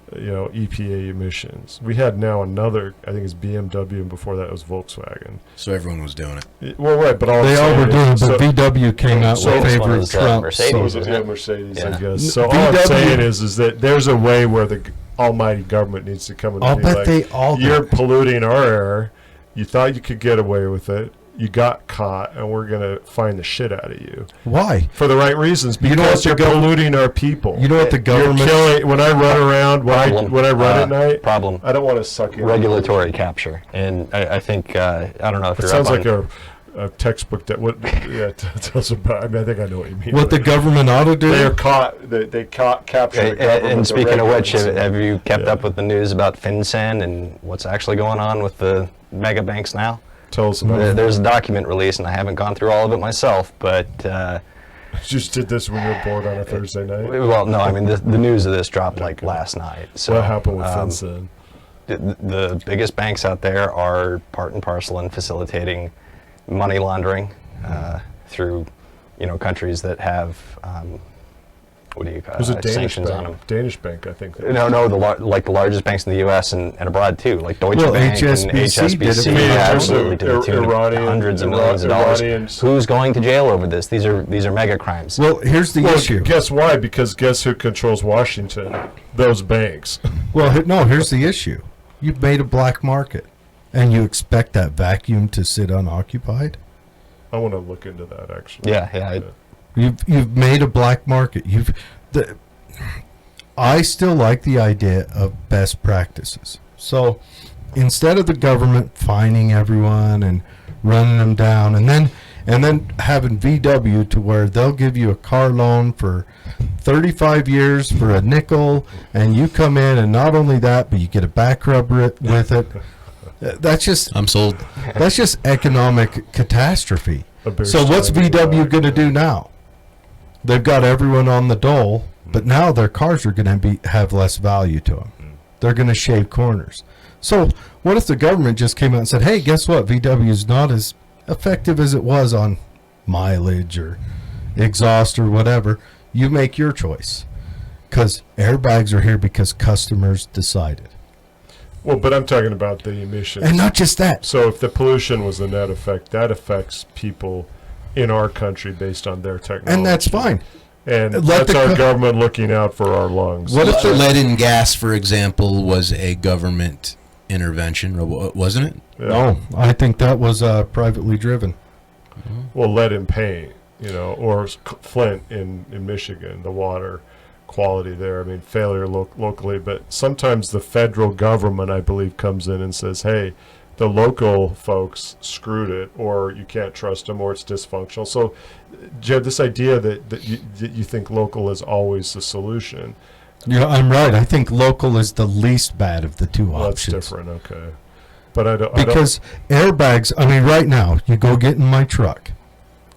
EPA emissions. We had now another, I think it's BMW, and before that it was Volkswagen. So everyone was doing it. Well, right, but they all were doing it, but VW came out with favorite Trump. Mercedes, Mercedes, I guess. So all I'm saying is that there's a way where the almighty government needs to come in and be like, you're polluting our air. You thought you could get away with it. You got caught, and we're going to find the shit out of you. Why? For the right reasons. Because you're polluting our people. You know what the government... You're killing... When I run around, when I run at night... Problem. I don't want to suck in... Regulatory capture. And I think... I don't know if you're sounds like a textbook that... tells about... I think I know what you mean. What the government ought to do... They're caught... They capture the government. And speaking of which, have you kept up with the news about FinCEN and what's actually going on with the mega banks now? Tell us about it. There's a document release, and I haven't gone through all of it myself, but... You just did this when you were bored on a Thursday night? Well, no, I mean, the news of this dropped last night. So, what happened with FinCEN? The biggest banks out there are part and parcel in facilitating money laundering through, countries that have... what do you call it? There's a Danish sanctions bank. on them. Danish bank, I think. No, the largest banks in the U.S. and abroad too, like Deutsche Bank HSBC and HSBC, absolutely, to the tune of hundreds of millions of dollars. Who's going to jail over this? These are mega crimes. Well, here's the issue. Guess why? Because guess who controls Washington? Those banks. Well, no, here's the issue. You've made a black market, and you expect that vacuum to sit unoccupied? I want to look into that, actually. Yeah. You've made a black market. I still like the idea of best practices. So instead of the government fining everyone and running them down, and then having VW to where they'll give you a car loan for 35 years for a nickel, and you come in, and not only that, but you get a back rub with it. That's just I'm sold. that's just economic catastrophe. A beer So what's stein VW back, going to do now? They've got everyone on the dole, but now their cars are going to have less value to them. They're going to shave corners. So what if the government just came out and said, hey, guess what? VW is not as effective as it was on mileage or exhaust or whatever. You make your choice. Because airbags are here because customers decided. Well, but I'm talking about the emissions. And not just that. So if the pollution was the net effect, that affects people in our country based on their technology. And that's fine. And Let that's the our co- government looking out for our lungs. What if the- Lead and gas, for example, was a government intervention, wasn't it? Yeah. No, I think that was privately driven. Well, lead in paint, or Flint in Michigan, the water quality there. I mean, failure locally. But sometimes the federal government, I believe, comes in and says, hey, the local folks screwed it, or you can't trust them, or it's dysfunctional. So, Jed, this idea that you think local is always the solution. Yeah, I'm right. I think local is the least bad of the two Well, that's options. different, okay. But I don't... Because airbags, I mean, right now, you go get in my truck,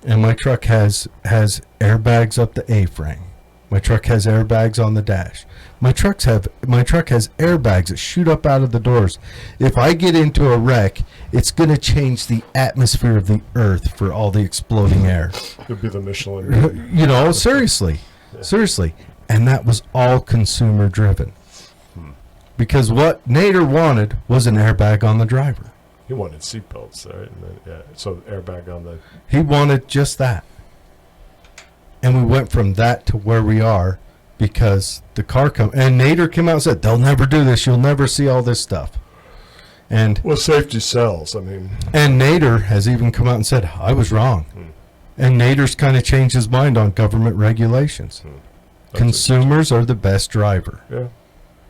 and my truck has airbags up the A-frame. My truck has airbags on the dash. My truck has airbags that shoot up out of the doors. If I get into a wreck, it's going to change the atmosphere of the earth for all the exploding air. It would be the Michelin. Seriously. Seriously. And that was all consumer driven. Because what Nader wanted was an airbag on the driver. He wanted seatbelts, right? And then, so airbag on the... He wanted just that. And we went from that to where we are because the car and Nader came out and said, they'll never do this. You'll never see all this stuff. And Well, safety sells. I mean... And Nader has even come out and said, I was wrong. And Nader's kind of changed his mind on government regulations. Consumers are the best driver. Yeah,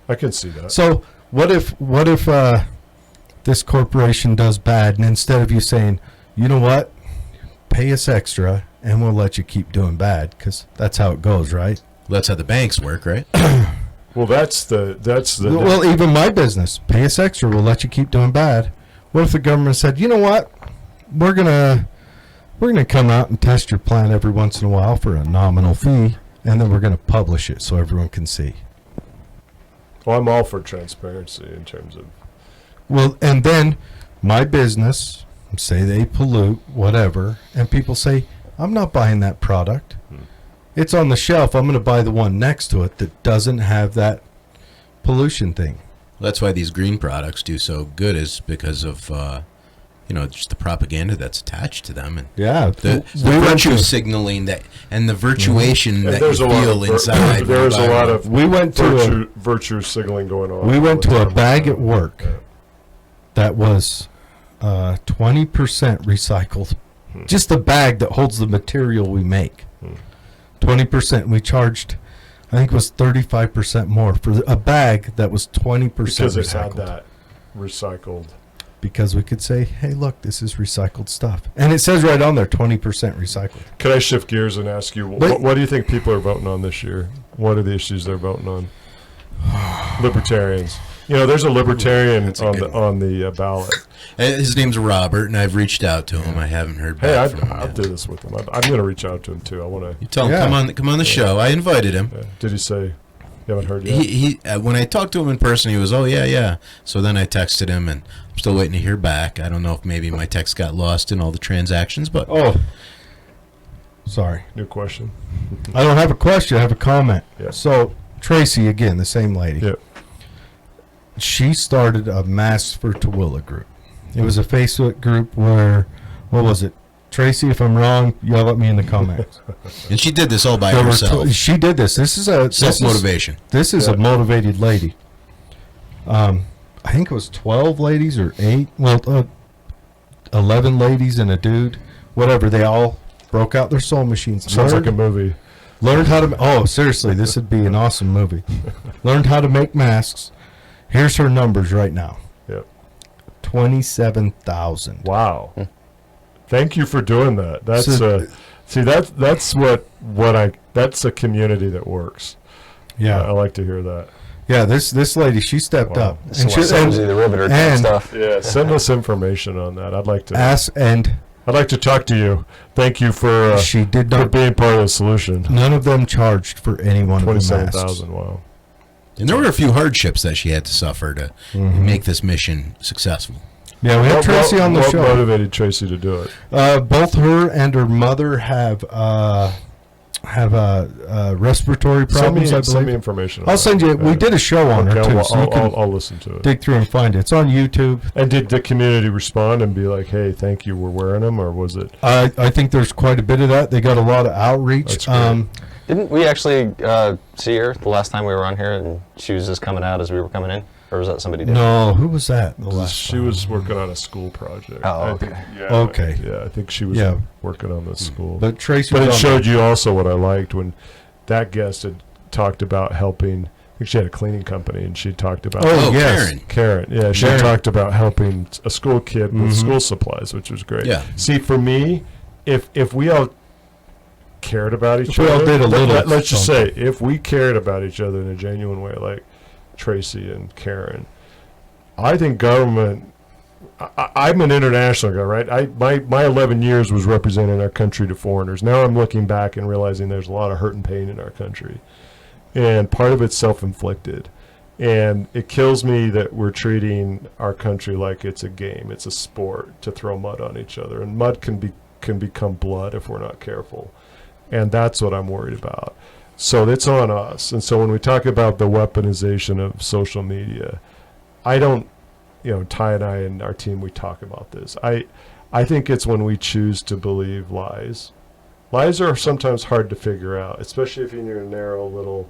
I can see that. So what if this corporation does bad, and instead of you saying, you know what, pay us extra, and we'll let you keep doing bad, because that's how it goes, right? That's how the banks work, right? Well, that's the Well, even my business, pay us extra, we'll let you keep doing bad. What if the government said, you know what, we're gonna come out and test your plant every once in a while for a nominal fee, and then we're gonna publish it so everyone can see. Well, I'm all for transparency in terms of... Well, and then my business, say they pollute, whatever, and people say, I'm not buying that product. It's on the shelf. I'm going to buy the one next to it that doesn't have that pollution thing. That's why these green products do so good, is because of just the propaganda that's attached to them, and Yeah. the virtue signaling that, and the virtuation that you there's a lot feel of inside. there's a lot of We went to virtue signaling going on. we went all the to a time. bag at work Yeah. that was 20% recycled. Just the bag that holds the material we make. 20%. We charged, I think it was 35% more for a bag that was 20% Because it recycled. had that recycled. Because we could say, hey, look, this is recycled stuff. And it says right on there, 20% recycled. Can I shift gears and ask you, But- what do you think people are voting on this year? What are the issues they're voting on? Libertarians. There's a libertarian That's a on good the on the ballot. His name's Robert, and I've reached out to him. I haven't heard Hey, back from him I'll yet. do this with him. I'm going to reach out to him too. I want to. You tell him Yeah. come on the show. I invited him. Did he say you haven't heard yet? He when I talked to him in person, he was, oh yeah. So then I texted him, and I'm still waiting to hear back. I don't know if maybe my text got lost in all the transactions, but Oh, sorry. New question. I don't have a question. I have a comment. Yeah. So, Tracy, again, the same lady. Yeah. She started a Masks for Tooele group. It was a Facebook group where, what was it? Tracy, if I'm wrong, yell at me in the comments. and she did this all by There were herself. she did this. This is a Self-motivation. This is Yeah. a motivated lady. I think it was 12 ladies or 8. Well, 11 ladies and a dude. Whatever. They all broke out their soul machines. Sounds like a movie. Learned how to. Oh, seriously, this would be an awesome movie. Learned how to make masks. Here's her numbers right now. Yep. 27,000. Wow. Thank you for doing that. That's So- See, that's that's a community that works. Yeah. I like to hear that. Yeah, this lady, she stepped Wow. up. So Samsy the Riveter type and- stuff. Yeah, send us information on that. I'd like to I'd like to talk to you. Thank you for she did for not. being part of the solution. None of them charged for any one of the masks. 27,000. Wow. And there were a few hardships that she had to suffer to make this mission successful. Yeah, we had Tracy on the what show. motivated Tracy to do it? Both her and her mother have respiratory problems, I Send me believe. information. I'll send you. We did a show on her Okay, too, so you can I'll listen to it. dig through and find it. It's on YouTube. And did the community respond and be like, "Hey, thank you, we're wearing them," or was it? I think there's quite a bit of that. They got a lot of outreach. That's great. Didn't we actually see her the last time we were on here, and she was just coming out as we were coming in, or was that somebody different? No, who was that? The last She time? was working on a school project. Oh, I okay. think, Okay. Yeah, I think she was Yeah. working on the school. But Tracy, But was it on showed you also what I liked when that guest had talked about helping. I think she had a cleaning company, and she talked about. Oh, yes. Karen. Yeah, she Karen. talked about helping a school kid with school supplies, which was great. Yeah. See, for me, if we all cared about each If we all other, did a little let's just say, something. if we cared about each other in a genuine way, like Tracy and Karen, I think government. I'm an international guy, right? My 11 years was representing our country to foreigners. Now I'm looking back and realizing there's a lot of hurt and pain in our country, and part of it's self-inflicted. And it kills me that we're treating our country like it's a game, it's a sport to throw mud on each other, and mud can become blood if we're not careful. And that's what I'm worried about. So it's on us. And so when we talk about the weaponization of social media, I don't, Ty and I and our team, we talk about this. I think it's when we choose to believe lies. Lies are sometimes hard to figure out, especially if you're in a narrow little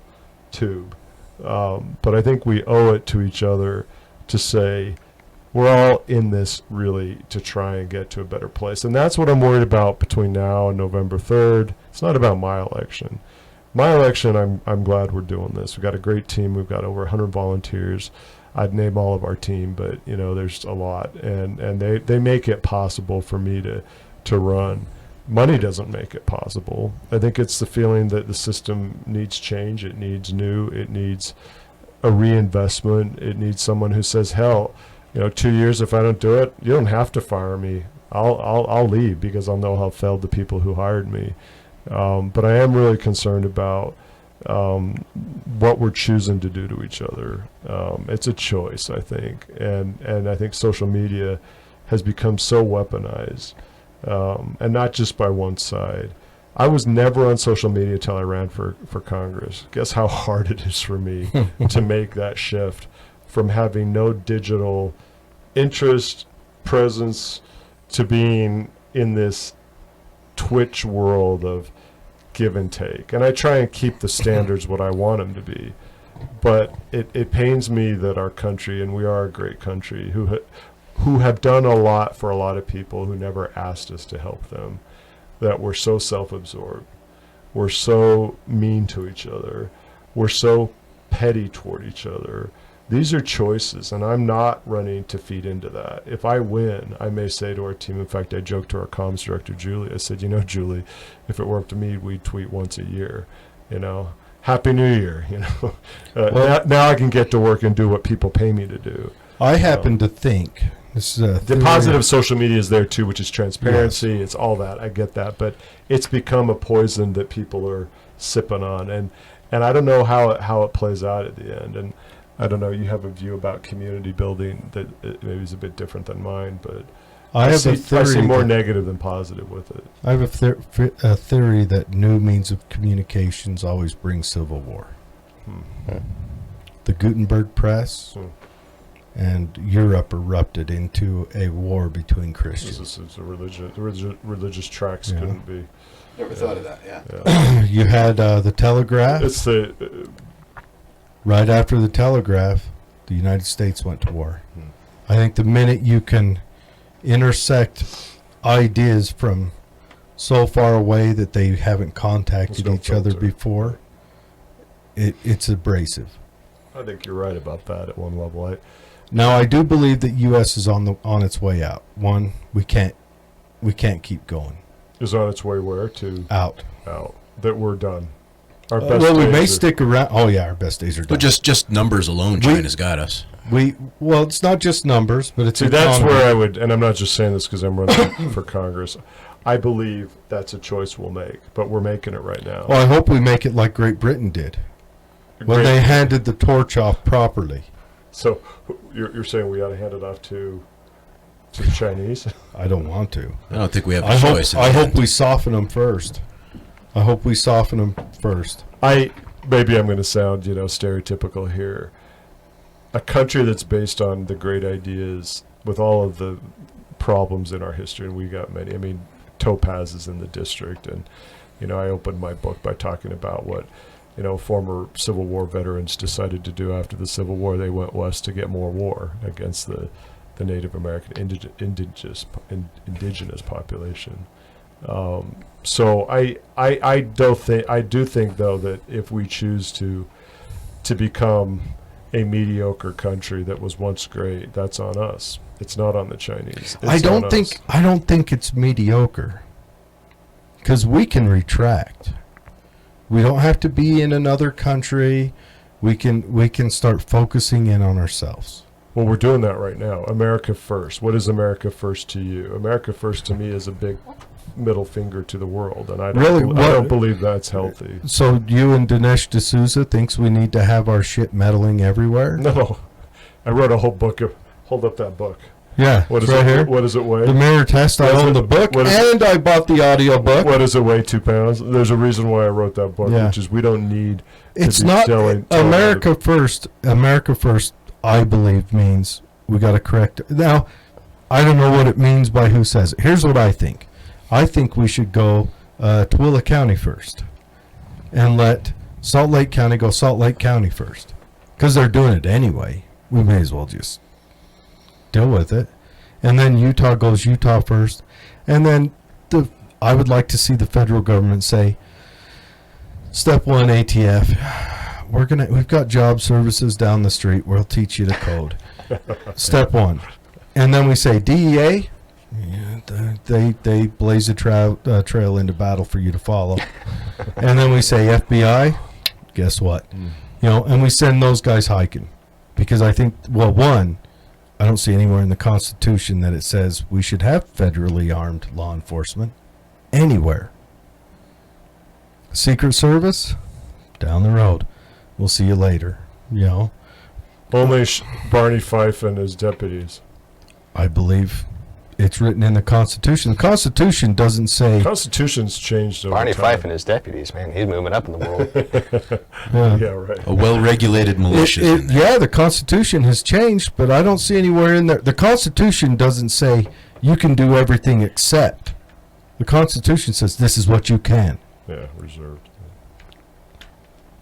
tube. But I think we owe it to each other to say, we're all in this really to try and get to a better place. And that's what I'm worried about between now and November 3rd. It's not about my election. My election, I'm glad we're doing this. We've got a great team. We've got over 100 volunteers. I'd name all of our team, but there's a lot. And they make it possible for me to run. Money doesn't make it possible. I think it's the feeling that the system needs change. It needs new. It needs a reinvestment. It needs someone who says, hell, 2 years, if I don't do it, you don't have to fire me. I'll leave because I'll know how failed the people who hired me. But I am really concerned about what we're choosing to do to each other. It's a choice, I think, and I think social media has become so weaponized, and not just by one side. I was never on social media till I ran for Congress. Guess how hard it is for me to make that shift from having no digital interest, presence, to being in this Twitch world of give and take. And I try and keep the standards what I want them to be. But it pains me that our country, and we are a great country, who have done a lot for a lot of people who never asked us to help them, that we're so self-absorbed. We're so mean to each other. We're so petty toward each other. These are choices, and I'm not running to feed into that. If I win, I may say to our team, in fact, I joked to our comms director, Julie, I said, Julie, if it were up to me, we'd tweet once a year, Happy New Year, now I can get to work and do what people pay me to do. I happen to think this is The positive social media is there too, which is transparency. Yes. It's all that. I get that, but it's become a poison that people are sipping on, and I don't know how it plays out at the end. And I don't know. You have a view about community building that maybe is a bit different than mine, but I see more negative than positive with it. I have a theory that new means of communications always bring civil war. The Gutenberg press and Europe erupted into a war between Christians. This is a religious tracks couldn't be. Never thought of that. Yeah. You had the telegraph. It's the right after the telegraph, the United States went to war. I think the minute you can intersect ideas from so far away that they haven't contacted each other before, it's abrasive. I think you're right about that at one level. Now, I do believe that U.S. is on its way out. One, we can't keep going. is on its way where to out. that we're done. Our best Well, we days may are- stick around. Oh yeah, our best days are done. But just numbers alone, China's got us. Well, it's not just numbers, but it's See, that's economy. where I would, and I'm not just saying this because I'm running for Congress. I believe that's a choice we'll make, but we're making it right now. Well, I hope we make it like Great Britain did when Great- they handed the torch off properly. So you're saying we ought to hand it off to the Chinese? I don't want to. I don't think we have a I hope. choice. I hope we soften them first. Maybe I'm going to sound, stereotypical here. A country that's based on the great ideas with all of the problems in our history, and we got many. I mean, Topaz is in the district, and, I opened my book by talking about what, former Civil War veterans decided to do after the Civil War. They went west to get more war against the Native American indigenous population. So I do think though that if we choose to become a mediocre country that was once great, that's on us. It's not on the Chinese. I don't think it's mediocre, because we can retract. We don't have to be in another country. We can start focusing in on ourselves. Well, we're doing that right now. America first. What is America first to you? America first to me is a big middle finger to the world, and I don't believe that's healthy. So you and Dinesh D'Souza thinks we need to have our shit meddling everywhere? No, I wrote a whole book of. Hold up that book. Yeah, What is right it? here. What does it weigh? The mirror test. I What is own it? the book, What is and I bought the audio book. What does it weigh? 2 pounds. There's a reason why I wrote that book, Yeah. which is we don't need. It's to be not telling America first. America first, I believe, means we got to correct it. Now, I don't know what it means by who says it. Here's what I think. I think we should go Tooele County first, and let Salt Lake County go Salt Lake County first, because they're doing it anyway. We may as well just deal with it. And then Utah goes Utah first, and then I would like to see the federal government say, step one, ATF, we've got job services down the street. We'll teach you the code. Step one. And then we say DEA, they blaze a trail into battle for you to follow. And then we say FBI, guess what? And we send those guys hiking. Because I think, one, I don't see anywhere in the Constitution that it says we should have federally armed law enforcement anywhere. Secret Service, down the road. We'll see you later. Only Barney Fife and his deputies. I believe it's written in the Constitution. The Constitution doesn't say. Constitution's changed over Barney time. Fife and his deputies, man, he's moving up in the world. Yeah, right. A well-regulated militia. in there. Yeah, the Constitution has changed, but I don't see anywhere in there. The Constitution doesn't say you can do everything except. The Constitution says this is what you can. Yeah, reserved.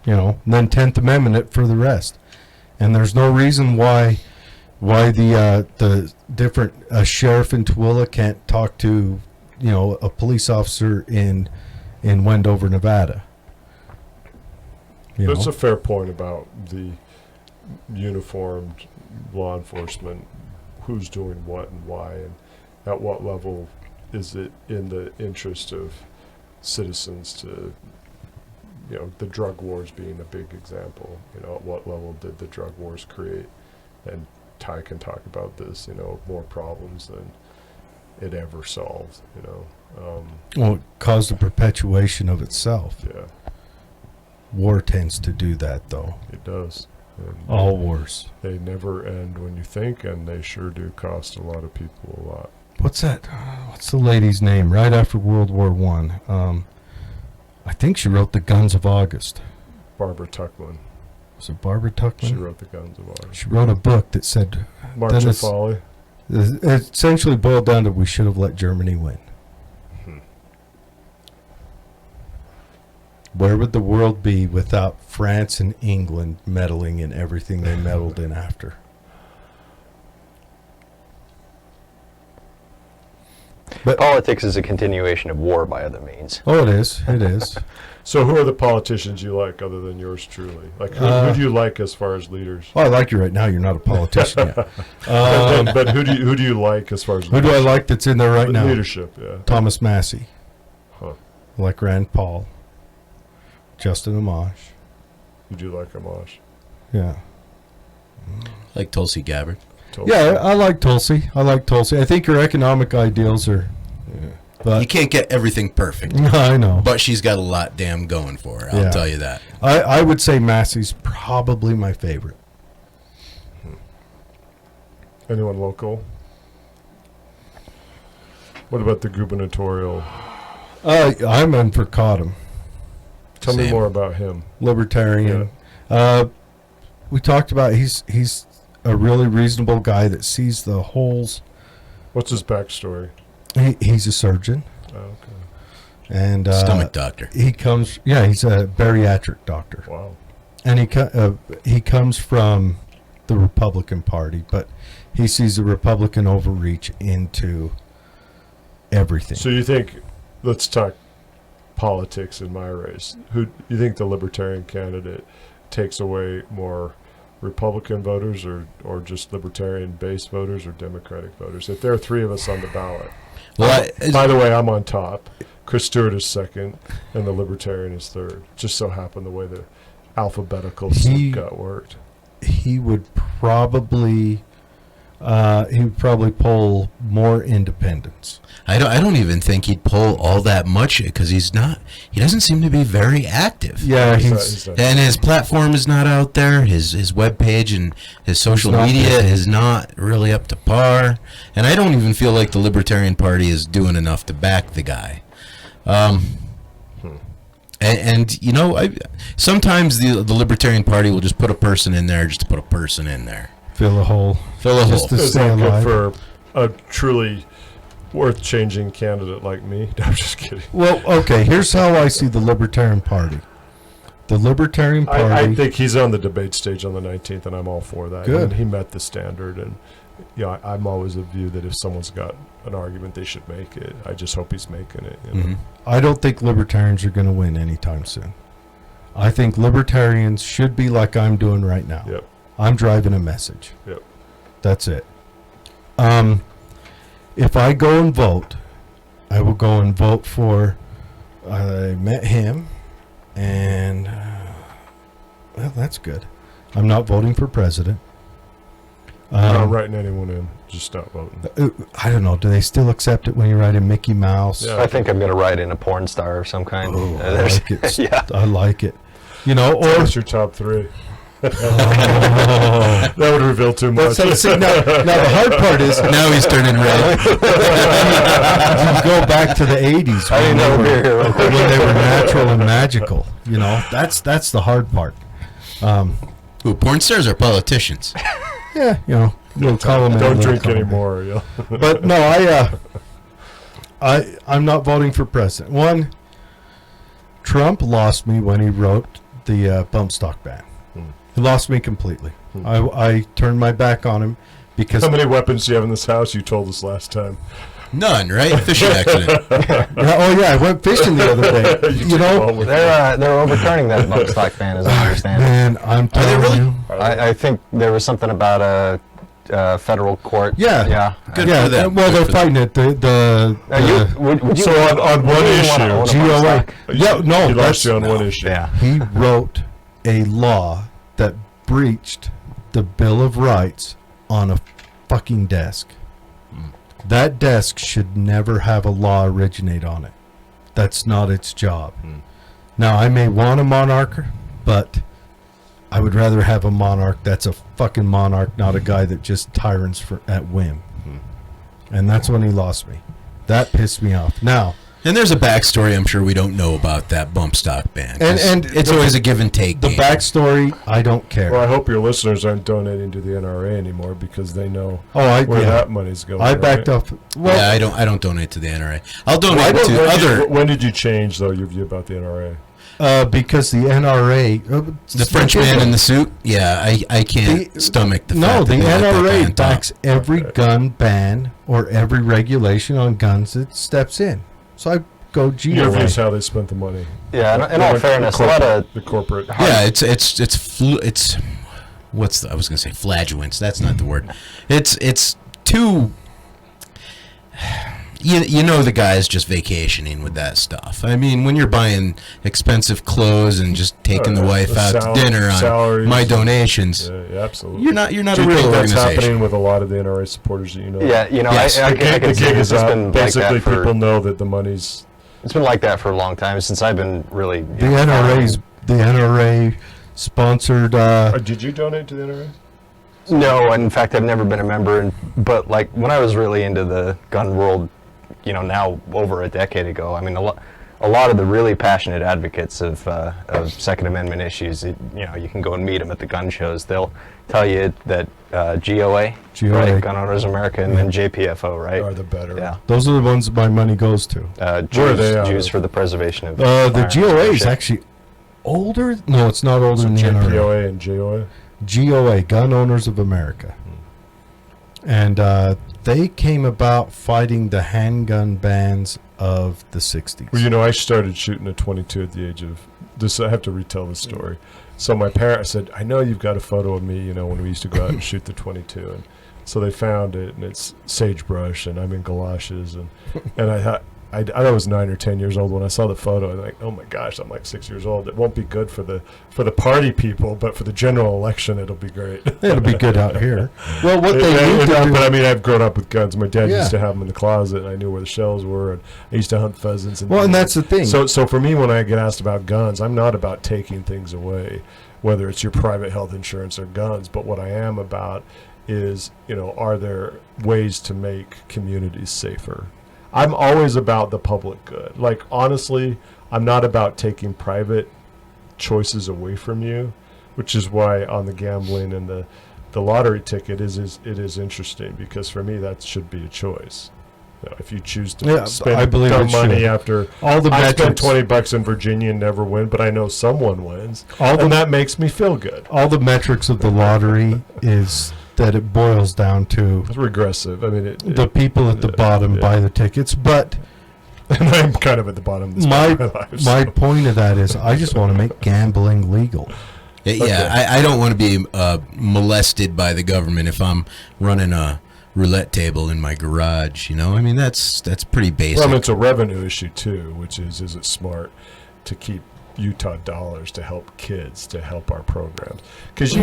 And then 10th Amendment it for the rest. And there's no reason why the different sheriff in Tooele can't talk to a police officer in Wendover, Nevada. That's a fair point about the uniformed law enforcement, who's doing what and why, and at what level is it in the interest of citizens to, the drug wars being a big example. At what level did the drug wars create? And Ty can talk about this, more problems than it ever solved, Well, it caused a perpetuation of itself. Yeah, War tends to do that, though. it does. And All wars. they never end when you think, and they sure do cost a lot of people a lot. What's that? What's the lady's name? Right after World War I. I think she wrote The Guns of August. Barbara Tuchman, Was it Barbara Tuchman? she wrote The Guns of August. She wrote a book that said March Then of it's- Folly. it essentially boiled down to we should have let Germany win. Where would the world be without France and England meddling in everything they meddled in after? But Politics is a continuation of war by other means. oh, it is. It is. So who are the politicians you like other than yours truly? Like who do you like as far as leaders? Well, I like you right now. You're not a politician yet. But who do you like as far as Who do I like that's in there right now? Leadership, yeah. Thomas Massey. like Rand Paul, Justin Amash. You do like Amash. Yeah. Like Tulsi Gabbard. Yeah, I like Tulsi. I think her economic ideals are... You But can't get everything perfect, I know. but she's got a lot damn going for her. I'll Yeah. tell you that. I would say Massey's probably my favorite. Anyone local? What about the gubernatorial? I'm in for Cottom, Tell me Same. more about him. libertarian. We talked about he's a really reasonable guy that sees the holes. What's his backstory? He's a surgeon, Oh, okay. and Stomach doctor. he comes. Yeah, he's a bariatric doctor, Wow. and he comes from the Republican Party, but he sees the Republican overreach into everything. So you think, let's talk politics in my race. Who you think the Libertarian candidate takes away more Republican voters or just Libertarian-based voters or Democratic voters? If there are three of us on the ballot. Well, By the way, I'm on top. Chris Stewart is second, and the Libertarian is third. Just so happened the way the alphabetical He- got worked. he would probably poll more independents. I don't even think he'd poll all that much because he doesn't seem to be very active. Yeah, He's not- And his platform is not out there. His webpage and his social not media there. is not really up to par. And I don't even feel like the Libertarian Party is doing enough to back the guy. And you know, sometimes the Libertarian Party will just put a person in there just to put a person in there. Fill a hole. Fill a Just hole. to Is stay that alive. good for a truly worth-changing candidate like me? No, I'm just kidding. Well, okay, here's how I see the Libertarian Party. The Libertarian Party. I think he's on the debate stage on the 19th, and I'm all for that. Good. And he met the standard, and I'm always of view that if someone's got an argument, they should make it. I just hope he's making it. You know? Mhm. I don't think libertarians are going to win anytime soon. I think libertarians should be like I'm doing right now. Yep. I'm driving a message. Yep. That's it. If I go and vote, I will go and vote for. I met him, and well, that's good. I'm not voting for president. I'm not writing anyone in. Just stop voting. I don't know. Do they still accept it when you write in Mickey Mouse? Yeah. I think I'm going to write in a porn star of some kind. Oh, I There's- like it. yeah. I like it. You know, or What's your top three? That would reveal too much. so, see, now the hard part is Now he's turning red. you go back to the 80s I didn't know we were here real quick. when they were natural and magical. You know, that's the hard part. Ooh, porn stars are politicians. Yeah, you know, we'll call them. Don't drink anymore. Yeah. But no, I'm not voting for president. One, Trump lost me when he wrote the bump stock ban. He lost me completely. I turned my back on him because How many weapons do you have in this house? You told us last time. None, right? Fishing accident. I went fishing the other day. You You took them all know, with They're overturning that bump stock ban, as I understand. man, I'm they telling really? you. I think there was something about a federal court. Yeah. Yeah. Good Yeah, for them. well, Good they're for them. fighting it. Would you So on one issue, GOA. Yeah, no, he lost that's- you on one no. issue. Yeah. He wrote a law that breached the Bill of Rights on a fucking desk. That desk should never have a law originate on it. That's not its job. Now, I may want a monarch, but I would rather have a monarch that's a fucking monarch, not a guy that just tyrants at whim. And that's when he lost me. That pissed me off. Now, And there's a backstory I'm sure we don't know about that bump stock ban. 'cause And it's the- always a give and take. the game. backstory, I don't care. Well, I hope your listeners aren't donating to the NRA anymore because they know Oh, where that money's going. I backed right? up. Well, Yeah, I don't donate to the NRA. I'll donate When to did- other When did you change though your view about the NRA? because the NRA, the French man in the suit. Yeah, I can't stomach the no, fact the that they let that guy NRA on top. backs every gun ban or every regulation on guns it steps in. So I go Your view is GOA. how they spent the money. Yeah. In They all went fairness, the a lot of corporate. Yeah, it's what's I was gonna say flagelants. That's not the word. It's too. you know the guy's just vacationing with that stuff. I mean, when you're buying expensive clothes and just taking the wife out to dinner on my donations, yeah, absolutely. you're not Do a you real think that's organization. happening with a lot of the NRA supporters that you know? Yeah, Yes. I The can gig see is it's up. been like Basically, that for, people know that the money's. it's been like that for a long time since I've been really. The NRA sponsored. Did you donate to the NRA? No, in fact, I've never been a member. But like when I was really into the gun world, now over a decade ago, I mean, a lot of the really passionate advocates of Second Amendment issues, you can go and meet them at the gun shows. They'll tell you that GOA, right, Gun Owners of America, and then JPFO, right, Are the better. yeah, Those are the ones that my money goes to. Where are they out Jews of? for the preservation of The firearms GOA is ownership. actually older. No, it's not older than the NRA. JPOA and JOA. GOA, Gun Owners of America. And they came about fighting the handgun bans of the 60s. Well, I started shooting a 22 at the age of this. I have to retell the story. So my parents said, "I know you've got a photo of me, when we used to go out and shoot the 22." And so they found it, and it's sagebrush, and I'm in galoshes, and I thought. I was 9 or 10 years old when I saw the photo. I'm like, oh my gosh, I'm like 6 years old. It won't be good for the party people, but for the general election, it'll be great. It'll be good out here. Well, what they need to do. But I mean, I've grown up with guns. My dad Yeah. used to have them in the closet, and I knew where the shells were, and I used to hunt pheasants. And Well, and that's the thing. So for me, when I get asked about guns, I'm not about taking things away, whether it's your private health insurance or guns. But what I am about is, are there ways to make communities safer? I'm always about the public good. Like, honestly, I'm not about taking private choices away from you, which is why on the gambling and the lottery ticket it is interesting, because for me that should be a choice. If you choose to I spend believe dumb it money should. after All the I spent metrics, $20 in Virginia and never win, but I know someone wins, All and the- that makes me feel good. all the metrics of the lottery is that it boils down to It's regressive. I mean, the people at the bottom yeah. buy the tickets. But and I'm kind of at the bottom of this my part of my life. my so. point of that is I just want to make gambling legal. Yeah, I don't want to be molested by the government if I'm running a roulette table in my garage. I mean, that's pretty basic. Well, it's a revenue issue too, which is it smart to keep Utah dollars to help kids, to help our programs? Because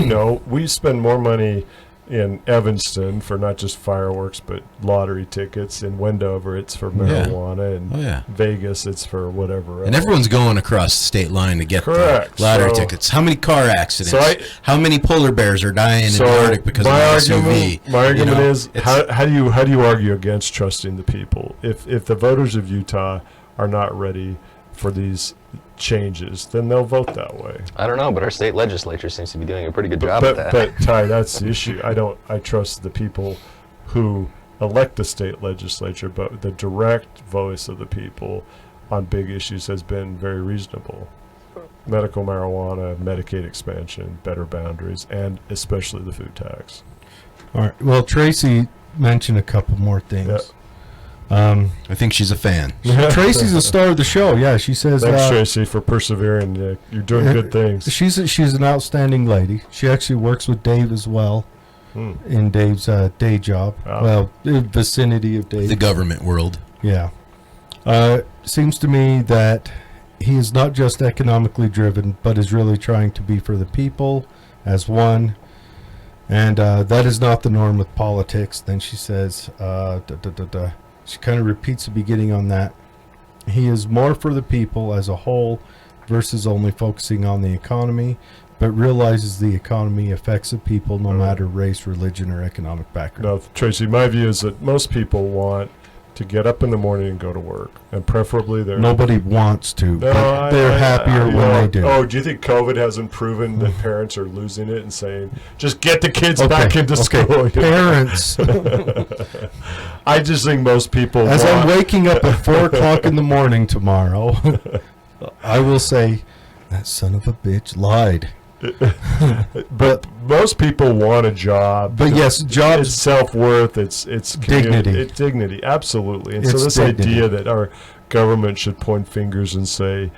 we spend more money in Evanston for not just fireworks but lottery tickets. In Wendover, it's for marijuana, and Vegas, it's for whatever else. And everyone's going across the state line to get Correct. the lottery So- tickets. How many car accidents? So how many polar bears are dying in the Arctic because of an SUV? My argument is it's- how do you argue against trusting the people? If the voters of Utah are not ready for these changes, then they'll vote that way. I don't know, but our state legislature seems to be doing a pretty good job But at that. Ty, that's the issue. I trust the people who elect the state legislature, but the direct voice of the people on big issues has been very reasonable. Medical marijuana, Medicaid expansion, better boundaries, and especially the food tax. All right. Well, Tracy mentioned a couple more things. I think she's a fan. Tracy's the star of the show. Yeah, she says. Thanks, Tracy, for persevering. You're doing good things. She's an outstanding lady. She actually works with Dave as well in Dave's day job. Wow. Well, the vicinity of Dave. The government world. Yeah. Seems to me that he is not just economically driven, but is really trying to be for the people as one. And that is not the norm with politics. Then she says, she kind of repeats the beginning on that. He is more for the people as a whole versus only focusing on the economy, but realizes the economy affects the people no matter race, religion, or economic background. No, Tracy, my view is that most people want to get up in the morning and go to work, and preferably they're Nobody wants to, but they're happier when they do. Oh, do you think COVID hasn't proven that parents are losing it and saying, just get the kids back into school? Parents. I just think most people As I'm want, waking up at 4 o'clock in the morning tomorrow, I will say, that son of a bitch lied. but most people want a job. But yes, It's jobs, self-worth, it's Dignity. It's dignity, absolutely. And so It's this dignity. idea that our government should point fingers and say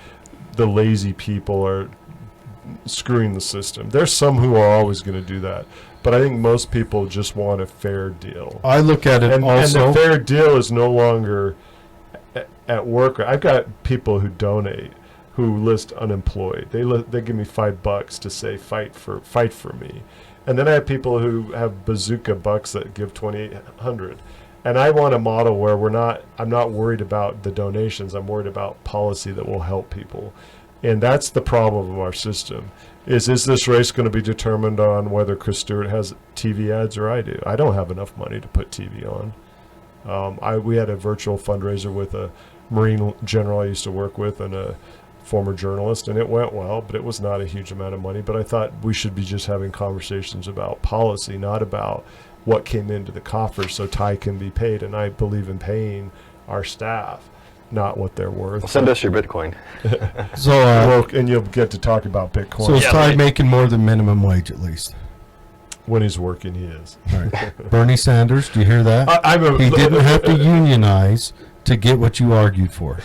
the lazy people are screwing the system. There's some who are always going to do that, but I think most people just want a fair deal. I look at it And also. the fair deal is no longer at work. I've got people who donate who list unemployed. They give me $5 to say fight for me, and then I have people who have bazooka bucks that give $2,800. And I want a model where I'm not worried about the donations. I'm worried about policy that will help people. And that's the problem of our system. Is this race going to be determined on whether Chris Stewart has TV ads or I do? I don't have enough money to put TV on. We had a virtual fundraiser with a Marine general I used to work with and a former journalist, and it went well, but it was not a huge amount of money. But I thought we should be just having conversations about policy, not about what came into the coffers so Ty can be paid. And I believe in paying our staff, not what they're worth. Well, send us your Bitcoin. So, And you'll get to talk about Bitcoin. so is Ty making more than minimum wage at least? When he's working, he is. All right. Bernie Sanders, do you hear that? I'm He didn't have to unionize to get what you argued for.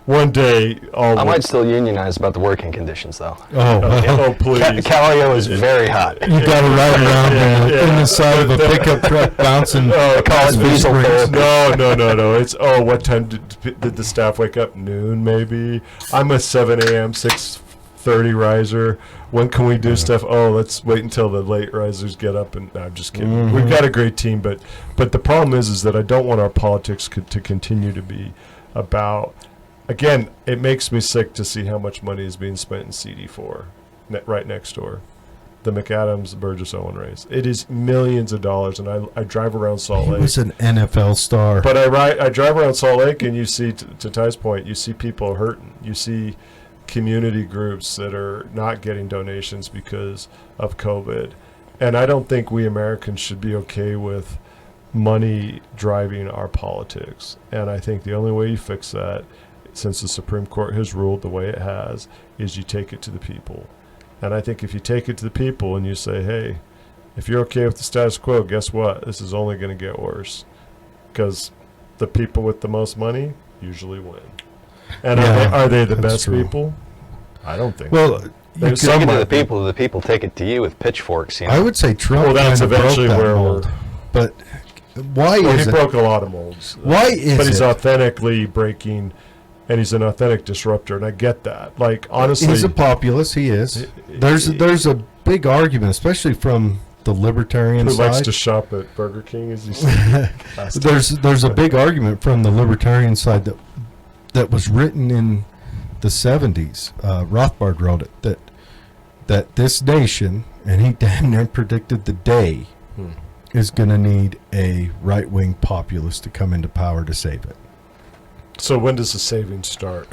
One day, I might still unionize about the working conditions, though. Oh, please. Calio is very hot. you got to ride around in the side of a pickup truck bouncing. Call it Christmas diesel rings. therapy. No. It's, what time did the staff wake up? Noon, maybe? I'm a 7 a.m., 6:30 riser. When can we do stuff? Oh, let's wait until the late risers get up. And no, I'm just kidding. Mhm. We've got a great team, but the problem is that I don't want our politics to continue to be about. Again, it makes me sick to see how much money is being spent in CD4, right next door, the McAdams Burgess Owen race. It is millions of dollars, and I drive around Salt He Lake. was an NFL star. But I drive around Salt Lake, and you see, to Ty's point, you see people hurting. You see community groups that are not getting donations because of COVID. And I don't think we Americans should be okay with money driving our politics. And I think the only way you fix that, since the Supreme Court has ruled the way it has, is you take it to the people. And I think if you take it to the people and you say, hey, if you're okay with the status quo, guess what? This is only going to get worse. Because the people with the most money usually win. And are they the that's best true. people? I don't think Well, so. you There's could- Take it some to might the people take it to you with pitchforks. You know? I would say Trump Well, that's kind of broke eventually that where mold. we're. But why Well, is he it? broke a lot of molds. Why is But he's it? authentically breaking, and he's an authentic disruptor, and I get that. Like, honestly, He's a populist. He is. There's a big argument, especially from the libertarian who likes side. to shop at Burger King, as he said. last time. There's a big argument from the libertarian side that was written in the 70s. Rothbard wrote it that this nation, and he damn near predicted the day, is going to need a right-wing populist to come into power to save it. So when does the savings start?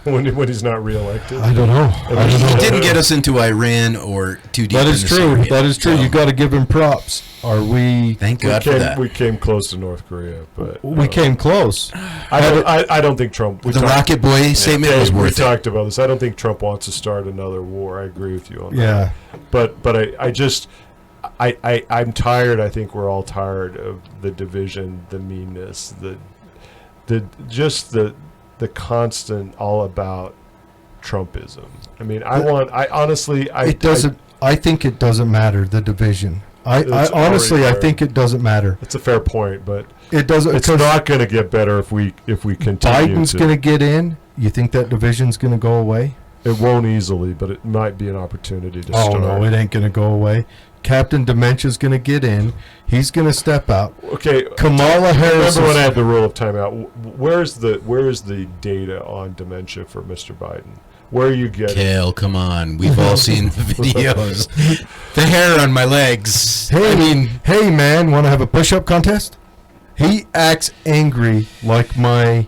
when he's not reelected? I don't know. He didn't get us into Iran or too deep. That is into true. Syria. That is true. So, You got to give him props. Are we? Thank God for that. We came close to North Korea, but We came close. I don't think Trump. The Rocket Boy statement was we worth it. talked about this. I don't think Trump wants to start another war. I agree with you on that. Yeah. But I'm tired. I think we're all tired of the division, the meanness, the constant all about Trumpism. I mean, I think it doesn't matter, the division. I It's honestly, I already think it doesn't matter. It's a fair point, but It doesn't. it's because not going to get better if we continue. Biden's going to get in. You think that division's going to go away? It won't easily, but it might be an opportunity to Oh start. no, it ain't going to go away. Captain Dementia's going to get in. He's going to step out. Okay, Kamala Harris. remember when I had the rule of timeout? Where's the data on dementia for Mr. Biden? Where are you getting? Kale, come on. We've all seen the videos. The hair on my legs. Hey man, want to have a push-up contest? He acts angry like my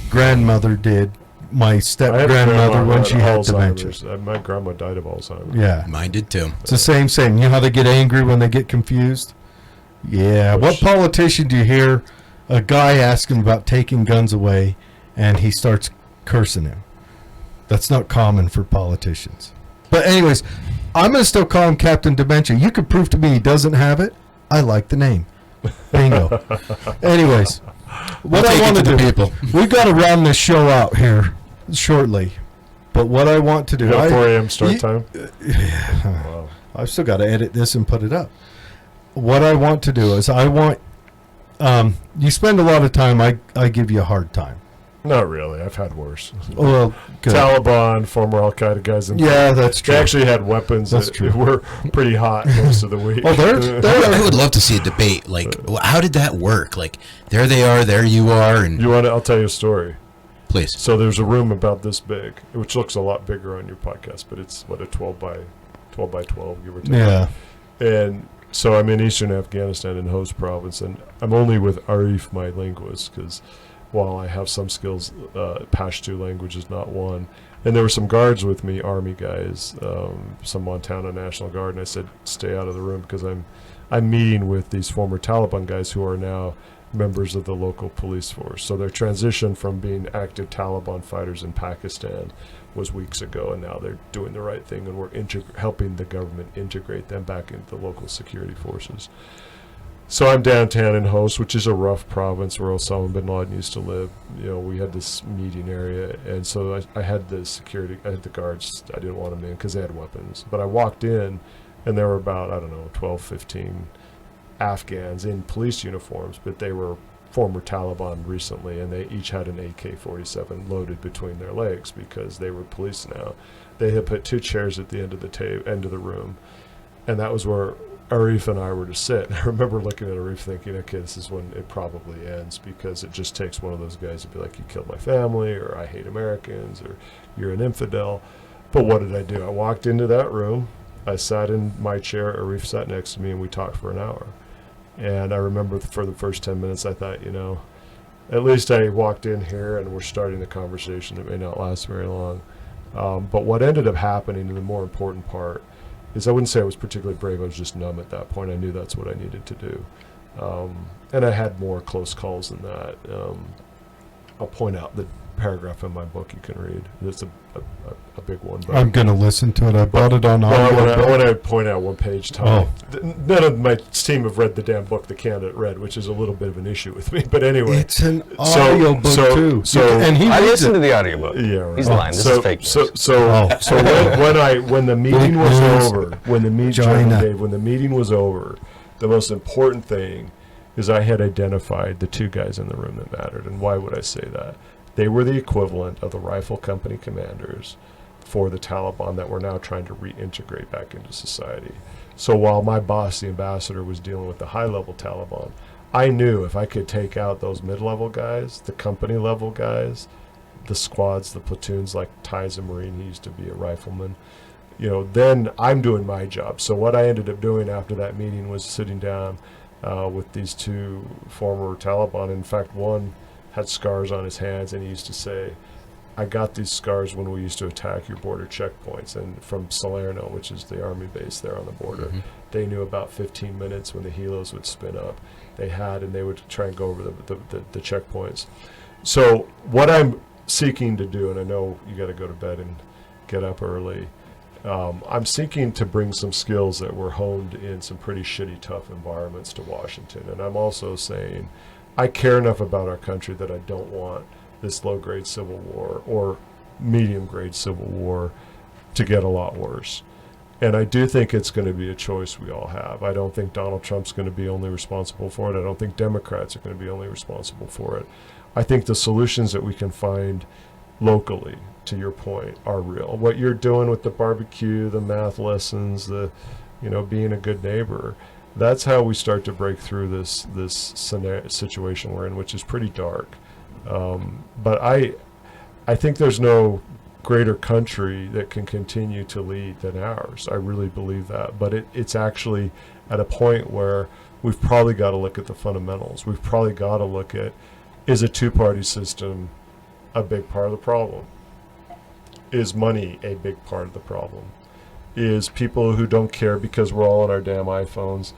grandmother did. My I had a step-grandmother grandma when who she had Alzheimer's. dementia. My grandma died of Alzheimer's. Yeah. Mine did too. It's the same. You know how they get angry when they get confused? Yeah. What politician do you hear a guy ask him about taking guns away and he starts cursing him? That's not common for politicians. But anyways, I'm going to still call him Captain Dementia. You could prove to me he doesn't have it. I like the name. Bingo. Anyways, what We'll I take it want to to the do, people. we've got to round this show out here shortly. But what I want to do, You got a 4 a.m. start Ye- time? Wow. I've still got to edit this and put it up. What I want to do is I want you spend a lot of time. I give you a hard time. Not really. I've had worse. Well, good. Taliban, former Al Qaeda guys. Yeah, that's true. They actually had weapons That's that true. were pretty hot most of the week. Oh, I would love to see a debate. Like, how did that work? Like, there they are, there you are, and You want? I'll tell you a story. please. So there's a room about this big, which looks a lot bigger on your podcast, but it's a 12 by 12, give or take. Yeah. And so I'm in eastern Afghanistan in Host province, and I'm only with Arif, my linguist, because while I have some skills, Pashto language is not one. And there were some guards with me, Army guys, some Montana National Guard, and I said, stay out of the room because I'm meeting with these former Taliban guys who are now members of the local police force. So their transition from being active Taliban fighters in Pakistan was weeks ago, and now they're doing the right thing, and we're helping the government integrate them back into the local security forces. So I'm downtown in Host, which is a rough province where Osama bin Laden used to live. You know, we had this meeting area, and so I had the security, I had the guards. I didn't want them in because they had weapons. But I walked in, and there were about, 12, 15 Afghans in police uniforms, but they were former Taliban recently, and they each had an AK-47 loaded between their legs because they were police now. They had put 2 chairs at the end of the room, and that was where Arif and I were to sit. And I remember looking at Arif thinking, okay, this is when it probably ends, because it just takes one of those guys to be like, you killed my family, or I hate Americans, or you're an infidel. But what did I do? I walked into that room, I sat in my chair, Arif sat next to me, and we talked for an hour. And I remember for the first 10 minutes, I thought, at least I walked in here and we're starting the conversation that may not last very long. But what ended up happening, and the more important part, is I wouldn't say I was particularly brave. I was just numb at that point. I knew that's what I needed to do. And I had more close calls than that. I'll point out the paragraph in my book you can read. It's a big one. But I'm going to listen to it. I bought it on I audio. want to point out one page, Tom. None of my team have read the damn book the candidate read, which is a little bit of an issue with me. But anyway. It's an audio book, too. And he I reads listened it. to the audiobook. Yeah, right. He's lying. This is fake news. So when the meeting was news. over, when the meeting, China. Dave, when the meeting was over, the most important thing is I had identified the 2 guys in the room that mattered. And why would I say that? They were the equivalent of the rifle company commanders for the Taliban that were now trying to reintegrate back into society. So while my boss, the ambassador, was dealing with the high-level Taliban, I knew if I could take out those mid-level guys, the company-level guys, the squads, the platoons, like Ty's a Marine, he used to be a rifleman, then I'm doing my job. So what I ended up doing after that meeting was sitting down with these 2 former Taliban. In fact, one had scars on his hands, and he used to say, I got these scars when we used to attack your border checkpoints. And from Salerno, which is the army base there on the border, they knew about 15 minutes when the helos would spin up. And they would try and go over the checkpoints. So what I'm seeking to do, and I know you got to go to bed and get up early, I'm seeking to bring some skills that were honed in some pretty shitty, tough environments to Washington. And I'm also saying I care enough about our country that I don't want this low-grade civil war or medium-grade civil war to get a lot worse. And I do think it's going to be a choice we all have. I don't think Donald Trump's going to be only responsible for it. I don't think Democrats are going to be only responsible for it. I think the solutions that we can find locally, to your point, are real. What you're doing with the barbecue, the math lessons, the being a good neighbor, that's how we start to break through this situation we're in, which is pretty dark. But I think there's no greater country that can continue to lead than ours. I really believe that. But it's actually at a point where we've probably got to look at the fundamentals. We've probably got to look at, is a 2-party system a big part of the problem? Is money a big part of the problem? Is people who don't care because we're all on our damn iPhones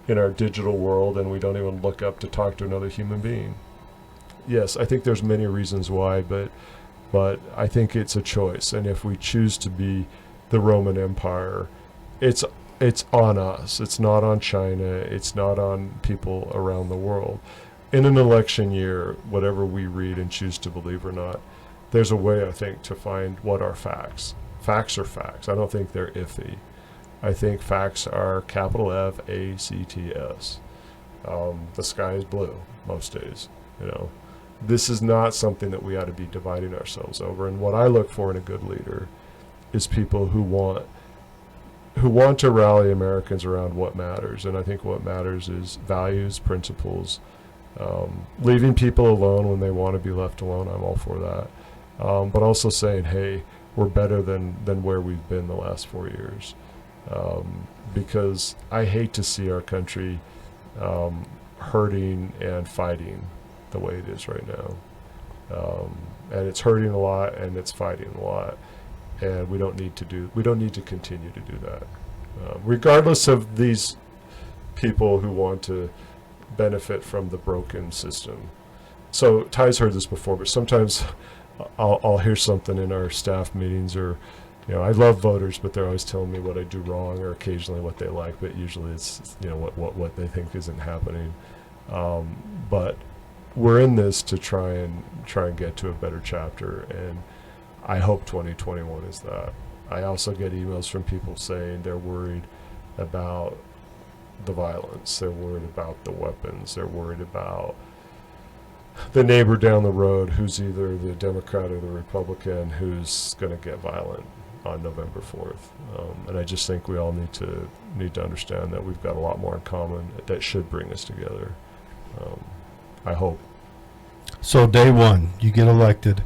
in our digital world and we don't even look up to talk to another human being? Yes, I think there's many reasons why, but I think it's a choice. And if we choose to be the Roman Empire, it's on us. It's not on China. It's not on people around the world. In an election year, whatever we read and choose to believe or not, there's a way, I think, to find what are facts. Facts are facts. I don't think they're iffy. I think facts are capital FACTS. The sky is blue most days. This is not something that we ought to be dividing ourselves over. And what I look for in a good leader is people who want to rally Americans around what matters. And I think what matters is values, principles, leaving people alone when they want to be left alone. I'm all for that. But also saying, hey, we're better than where we've been the last 4 years. Because I hate to see our country hurting and fighting the way it is right now. And it's hurting a lot and it's fighting a lot. And we don't need to continue to do that. Regardless of these people who want to benefit from the broken system. So Ty's heard this before, but sometimes I'll hear something in our staff meetings, or I love voters, but they're always telling me what I do wrong, or occasionally what they like, but usually it's what they think isn't happening. But we're in this to try and get to a better chapter, and I hope 2021 is that. I also get emails from people saying they're worried about the violence, they're worried about the weapons, they're worried about the neighbor down the road who's either the Democrat or the Republican who's going to get violent on November 4th. And I just think we all need to understand that we've got a lot more in common that should bring us together. I hope. So day one, you get elected.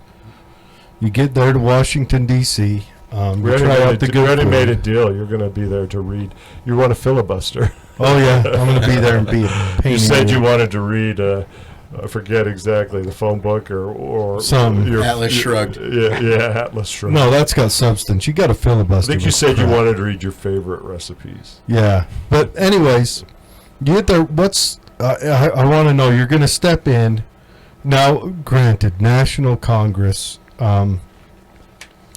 You get there to Washington, D.C. We already made a deal. You're going to be there to read. You want to filibuster. Oh, yeah. I'm going to be there and be a pain. You said you wanted to read, I forget exactly, the phone book or some Atlas Shrugged. Yeah, Atlas Shrugged. No, that's got substance. You got to filibuster. I think you said you wanted to read your favorite recipes. Yeah. But anyways, you get there. I want to know, you're going to step in. Now, granted, National Congress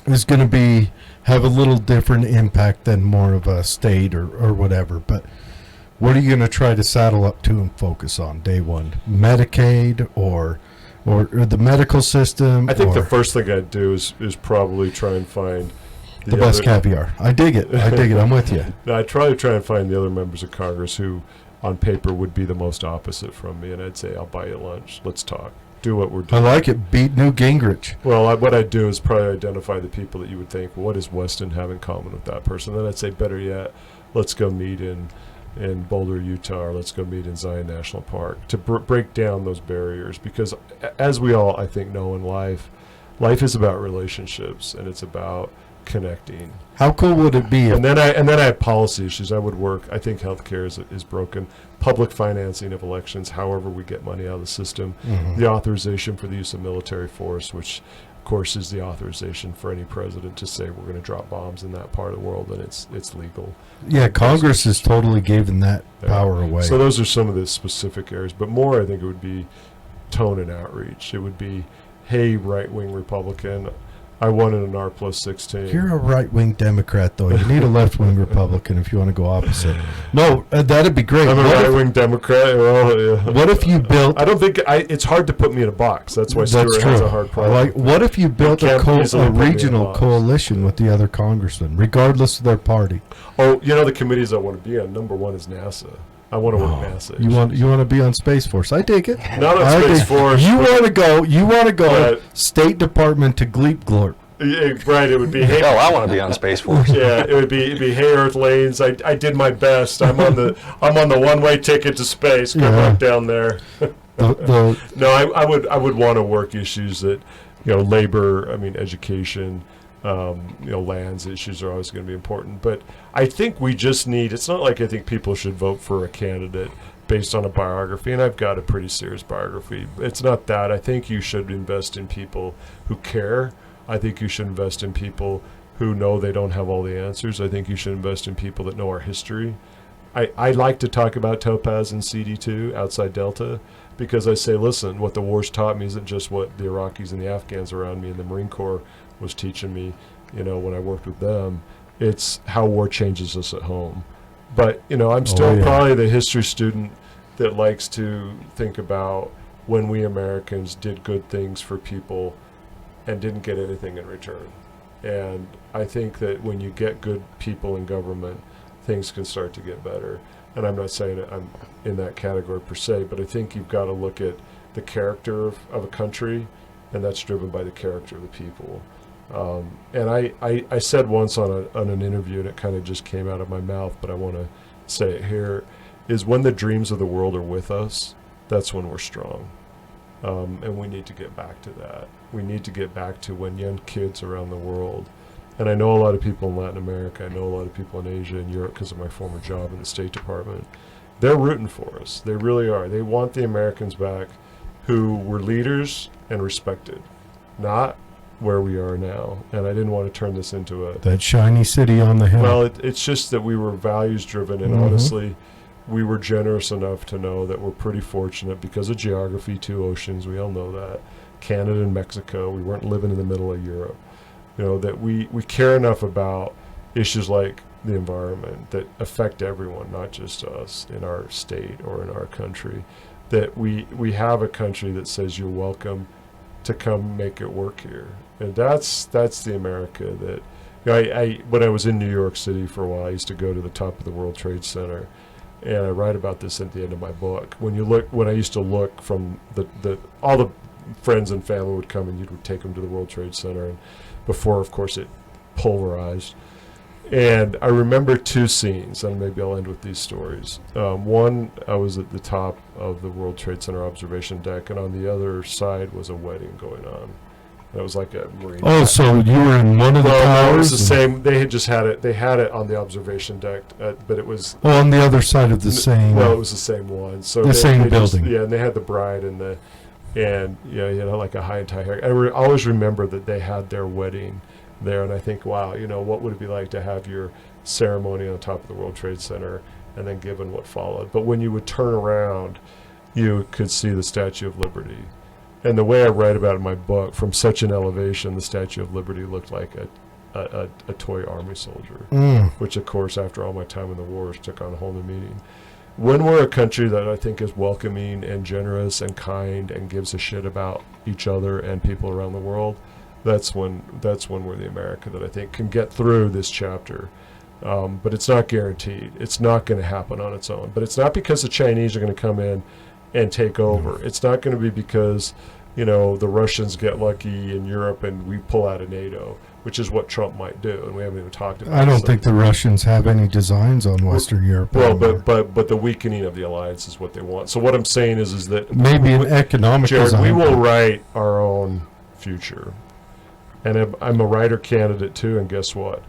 is going to have a little different impact than more of a state or whatever. But what are you going to try to saddle up to and focus on day one? Medicaid or the medical system? I think the first thing I'd do is probably try and find the best caviar. I dig it. I'm with you. No, I'd probably try and find the other members of Congress who, on paper, would be the most opposite from me, and I'd say, I'll buy you lunch. Let's talk. Do what we're doing. I like it. Beat Newt Gingrich. Well, what I'd do is probably identify the people that you would think, what does Weston have in common with that person? Then I'd say, better yet, let's go meet in Boulder, Utah, or let's go meet in Zion National Park to break down those barriers. Because as we all, I think, know in life is about relationships, and it's about connecting. How cool would it be? And then I have policy issues. I would work. I think healthcare is broken. Public financing of elections, however we get money out of the system. Mm-hmm. The authorization for the use of military force, which of course is the authorization for any president to say we're going to drop bombs in that part of the world, and it's legal. Yeah, Congress has totally given that power away. So those are some of the specific areas. But more, I think it would be tone and outreach. It would be, hey, right-wing Republican, I wanted an R+16. You're a right-wing Democrat, though. You need a left-wing Republican if you want to go opposite. No, that'd be great. I'm a right-wing Democrat. Well, yeah. What if you built... I don't think... it's hard to put me in a box. That's why Stuart has a hard problem. What if you built a regional coalition with the other congressmen, regardless of their party? Oh, the committees I want to be on, number one is NASA. I want to work NASA. You want to be on Space Force. I take it. Not on Space Force. You want to go State Department to Gleep Glorp. Right, it would be. Hey, I want to be on Space Force. Yeah, it would be. Hey, Earthlings, I did my best. I'm on the one-way ticket to space. Good luck down there. No, I would want to work issues that, labor. Education. Lands issues are always going to be important. But I think we just need. It's not like I think people should vote for a candidate based on a biography, and I've got a pretty serious biography. It's not that. I think you should invest in people who care. I think you should invest in people who know they don't have all the answers. I think you should invest in people that know our history. I like to talk about Topaz and CD2 outside Delta because I say, listen, what the wars taught me isn't just what the Iraqis and the Afghans around me and the Marine Corps was teaching me, when I worked with them. It's how war changes us at home. But, I'm still probably the history student that likes to think about when we Americans did good things for people and didn't get anything in return. And I think that when you get good people in government, things can start to get better. And I'm not saying that I'm in that category per se, but I think you've got to look at the character of a country, and that's driven by the character of the people. And I said once on an interview, and it kind of just came out of my mouth, but I want to say it here, is when the dreams of the world are with us, that's when we're strong. And we need to get back to that. We need to get back to when young kids around the world, and I know a lot of people in Latin America, I know a lot of people in Asia and Europe because of my former job in the State Department, they're rooting for us. They really are. They want the Americans back who were leaders and respected, not where we are now. And I didn't want to turn this into a... That shiny city on the hill. Well, it's just that we were values-driven, and honestly, we were generous enough to know that we're pretty fortunate because of geography, 2 oceans, we all know that. Canada and Mexico, we weren't living in the middle of Europe. You know, that we care enough about issues like the environment that affect everyone, not just us in our state or in our country, that we have a country that says you're welcome to come make it work here. And that's the America that, you know, I when I was in New York City for a while, I used to go to the top of the World Trade Center, and I write about this at the end of my book. When I used to look from all the friends and family would come and you would take them to the World Trade Center, and before, of course, it pulverized. And I remember 2 scenes, and maybe I'll end with these stories. One, I was at the top of the World Trade Center observation deck, and on the other side was a wedding going on. And it was like a Marine. Oh, so you were in one of the Well, no, it was towers? the same. They had just had it. They had it on the observation deck, but it was... Oh, on the other side of the same... Well, it was the same one. So The same they building. Yeah, and they had the bride and like a high and tie hair. I always remember that they had their wedding there, and I think, wow, what would it be like to have your ceremony on top of the World Trade Center and then given what followed. But when you would turn around, you could see the Statue of Liberty. And the way I write about it in my book, from such an elevation, the Statue of Liberty looked like a toy army soldier, which, of course, after all my time in the wars, took on a whole new meaning. When we're a country that I think is welcoming and generous and kind and gives a shit about each other and people around the world, that's when we're the America that I think can get through this chapter. But it's not guaranteed. It's not going to happen on its own. But it's not because the Chinese are going to come in and take over. It's not going to be because, the Russians get lucky in Europe and we pull out of NATO, which is what Trump might do, and we haven't even talked about it. I don't think the Russians have any designs on Western Europe. Well, anymore. but the weakening of the alliance is what they want. So what I'm saying is that maybe an economic Jared, design. we will write our own future. And I'm a writer candidate too, and guess what?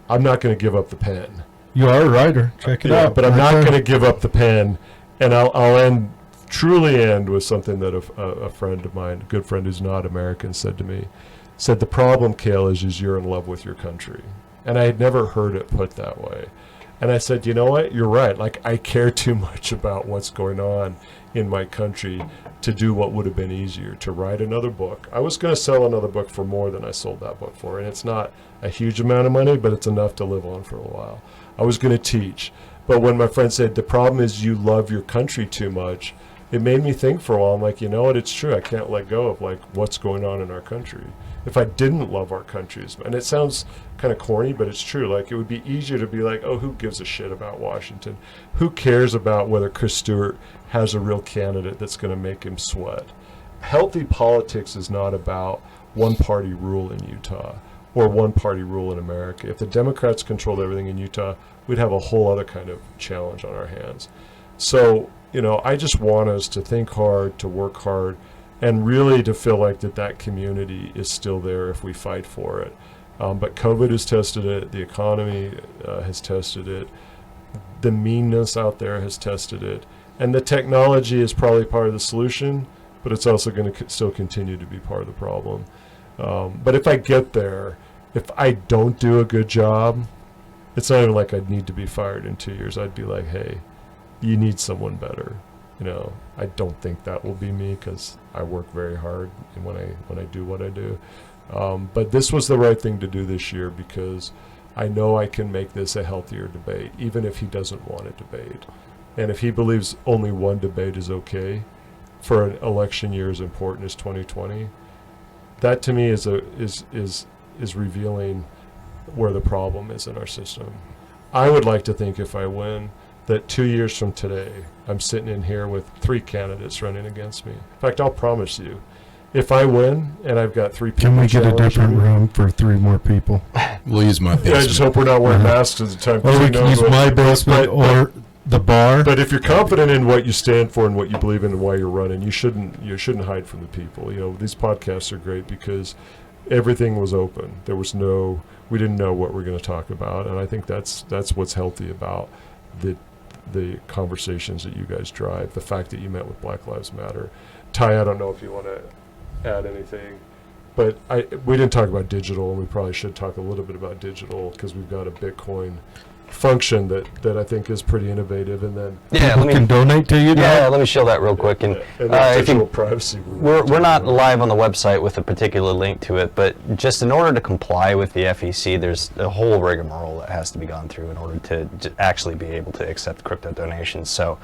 I'm not going to give up the pen. You are a writer. Check it out. But I'm Right not there. going to give up the pen, and I'll truly end with something that a friend of mine, a good friend who's not American, said to me. Said, the problem, Kael, is you're in love with your country. And I had never heard it put that way. And I said, you know what? You're right. Like, I care too much about what's going on in my country to do what would have been easier, to write another book. I was going to sell another book for more than I sold that book for. And it's not a huge amount of money, but it's enough to live on for a while. I was going to teach. But when my friend said, the problem is you love your country too much, it made me think for a while. I'm like, you know what? It's true. I can't let go of, like, what's going on in our country. If I didn't love our countries, and it sounds kind of corny, but it's true. Like, it would be easier to be like, oh, who gives a shit about Washington? Who cares about whether Chris Stewart has a real candidate that's going to make him sweat? Healthy politics is not about one-party rule in Utah or one-party rule in America. If the Democrats controlled everything in Utah, we'd have a whole other kind of challenge on our hands. So, I just want us to think hard, to work hard, and really to feel like that community is still there if we fight for it. But COVID has tested it. The economy has tested it. The meanness out there has tested it. And the technology is probably part of the solution, but it's also going to still continue to be part of the problem. But if I get there, if I don't do a good job, it's not even like I'd need to be fired in 2 years. I'd be like, hey, you need someone better. I don't think that will be me because I work very hard and when I do what I do. But this was the right thing to do this year because I know I can make this a healthier debate, even if he doesn't want a debate. And if he believes only one debate is okay for an election year as important as 2020, that to me is revealing where the problem is in our system. I would like to think if I win that 2 years from today, I'm sitting in here with 3 candidates running against me. In fact, I'll promise you, if I win and I've got 3 people, Can we get a challenging different me- room for 3 more people? We'll use my Yeah, I just basement. hope we're not wearing Uh-huh. masks at the time. 'cause Or we who can knows use what- my basement or the bar. But if you're confident in what you stand for and what you believe in and why you're running, you shouldn't hide from the people. These podcasts are great because everything was open. We didn't know what we're going to talk about, and I think that's what's healthy about the conversations that you guys drive. The fact that you met with Black Lives Matter. Ty, I don't know if you want to add anything, but we didn't talk about digital, and we probably should talk a little bit about digital because we've got a Bitcoin function that I think is pretty innovative, and then Yeah, People can donate to you now? yeah, let me show that real quick. And then if digital you, privacy. we're not live on the website with a particular link to it, but just in order to comply with the FEC, there's a whole rigmarole that has to be gone through in order to actually be able to accept crypto donations. So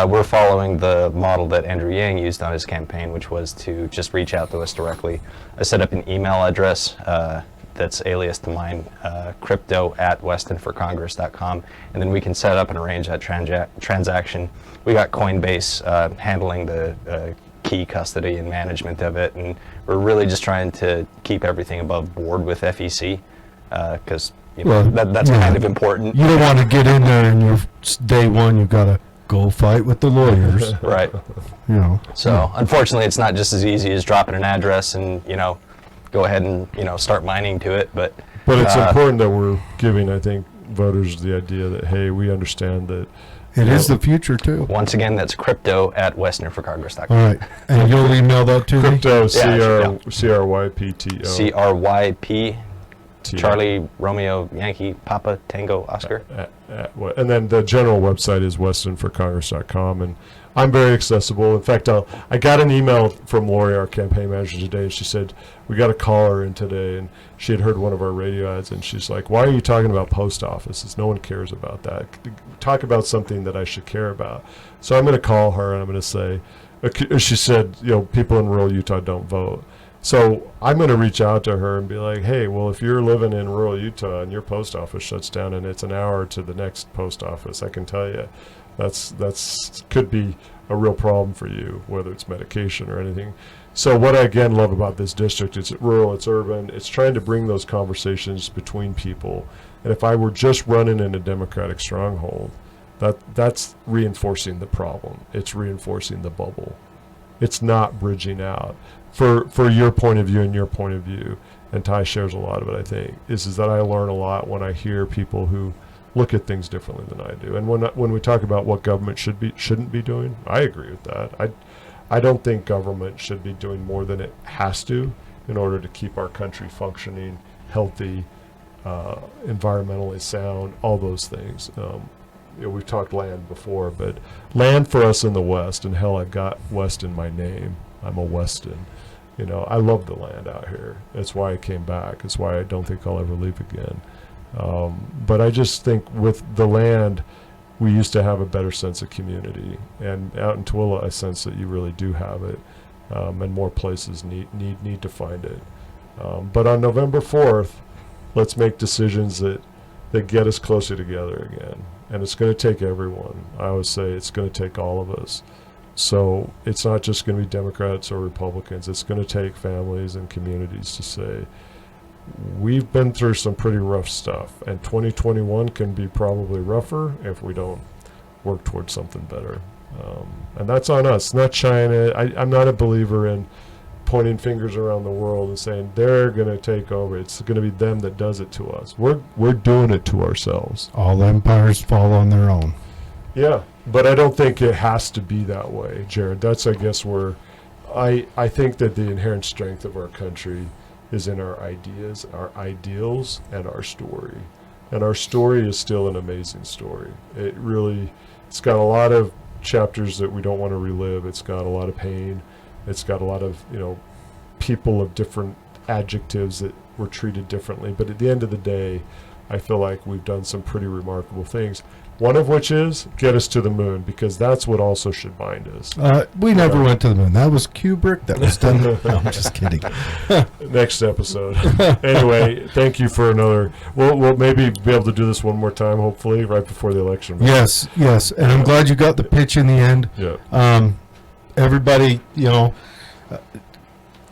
we're following the model that Andrew Yang used on his campaign, which was to just reach out to us directly. I set up an email address that's alias to mine, crypto@westonforcongress.com, and then we can set up and arrange that transaction. We got Coinbase handling the key custody and management of it, and we're really just trying to keep everything above board with FEC because Well, that's yeah. kind of important. You don't want to get in there and day one you've got to go fight with the lawyers. Right. So unfortunately, it's not just as easy as dropping an address and go ahead and start mining to it, but it's important that we're giving, I think, voters the idea that, hey, we understand that. It is the future too. once again, that's crypto@westonforcongress.com. All right, and you'll email that to me. Crypto, Yeah, CRYPTO. CRYP, Charlie, Romeo, Yankee, Papa, Tango, Oscar. And then the general website is westonforcongress.com, and I'm very accessible. In fact, I got an email from Lori, our campaign manager, today, and she said, we got to call her in today, and she had heard one of our radio ads, and she's like, why are you talking about post offices? No one cares about that. Talk about something that I should care about. So I'm going to call her, and I'm going to say, she said, people in rural Utah don't vote. So I'm going to reach out to her and be like, hey, well, if you're living in rural Utah and your post office shuts down and it's an hour to the next post office, I can tell you that's could be a real problem for you, whether it's medication or anything. So what I, again, love about this district, it's rural, it's urban, it's trying to bring those conversations between people. And if I were just running in a Democratic stronghold, that's reinforcing the problem. It's reinforcing the bubble. It's not bridging out. For your point of view and your point of view, and Ty shares a lot of it, I think, is that I learn a lot when I hear people who look at things differently than I do. And when we talk about what government shouldn't be doing, I agree with that. I don't think government should be doing more than it has to in order to keep our country functioning, healthy, environmentally sound, all those things. We've talked land before, but land for us in the West, and hell, I've got West in my name. I'm a Weston. I love the land out here. That's why I came back. That's why I don't think I'll ever leave again. But I just think with the land, we used to have a better sense of community. And out in Tooele, I sense that you really do have it. And more places need to find it. But on November 4th, let's make decisions that get us closer together again. And it's going to take everyone. I always say it's going to take all of us. So it's not just going to be Democrats or Republicans. It's going to take families and communities to say, we've been through some pretty rough stuff, and 2021 can be probably rougher if we don't work towards something better. And that's on us, not China. I'm not a believer in pointing fingers around the world and saying they're going to take over. It's going to be them that does it to us. We're doing it to ourselves. All empires fall on their own. Yeah, but I don't think it has to be that way, Jared. That's, I guess, where I think that the inherent strength of our country is in our ideas, our ideals, and our story. And our story is still an amazing story. It's got a lot of chapters that we don't want to relive. It's got a lot of pain. It's got a lot of, people of different adjectives that were treated differently. But at the end of the day, I feel like we've done some pretty remarkable things. One of which is get us to the moon, because that's what also should bind us. We never went to the moon. That was Kubrick. That was done. No, I'm just kidding. Next episode. Anyway, thank you for another. We'll maybe be able to do this one more time, hopefully, right before the election. Yes, and I'm glad you got the pitch in the end. Yeah. Everybody,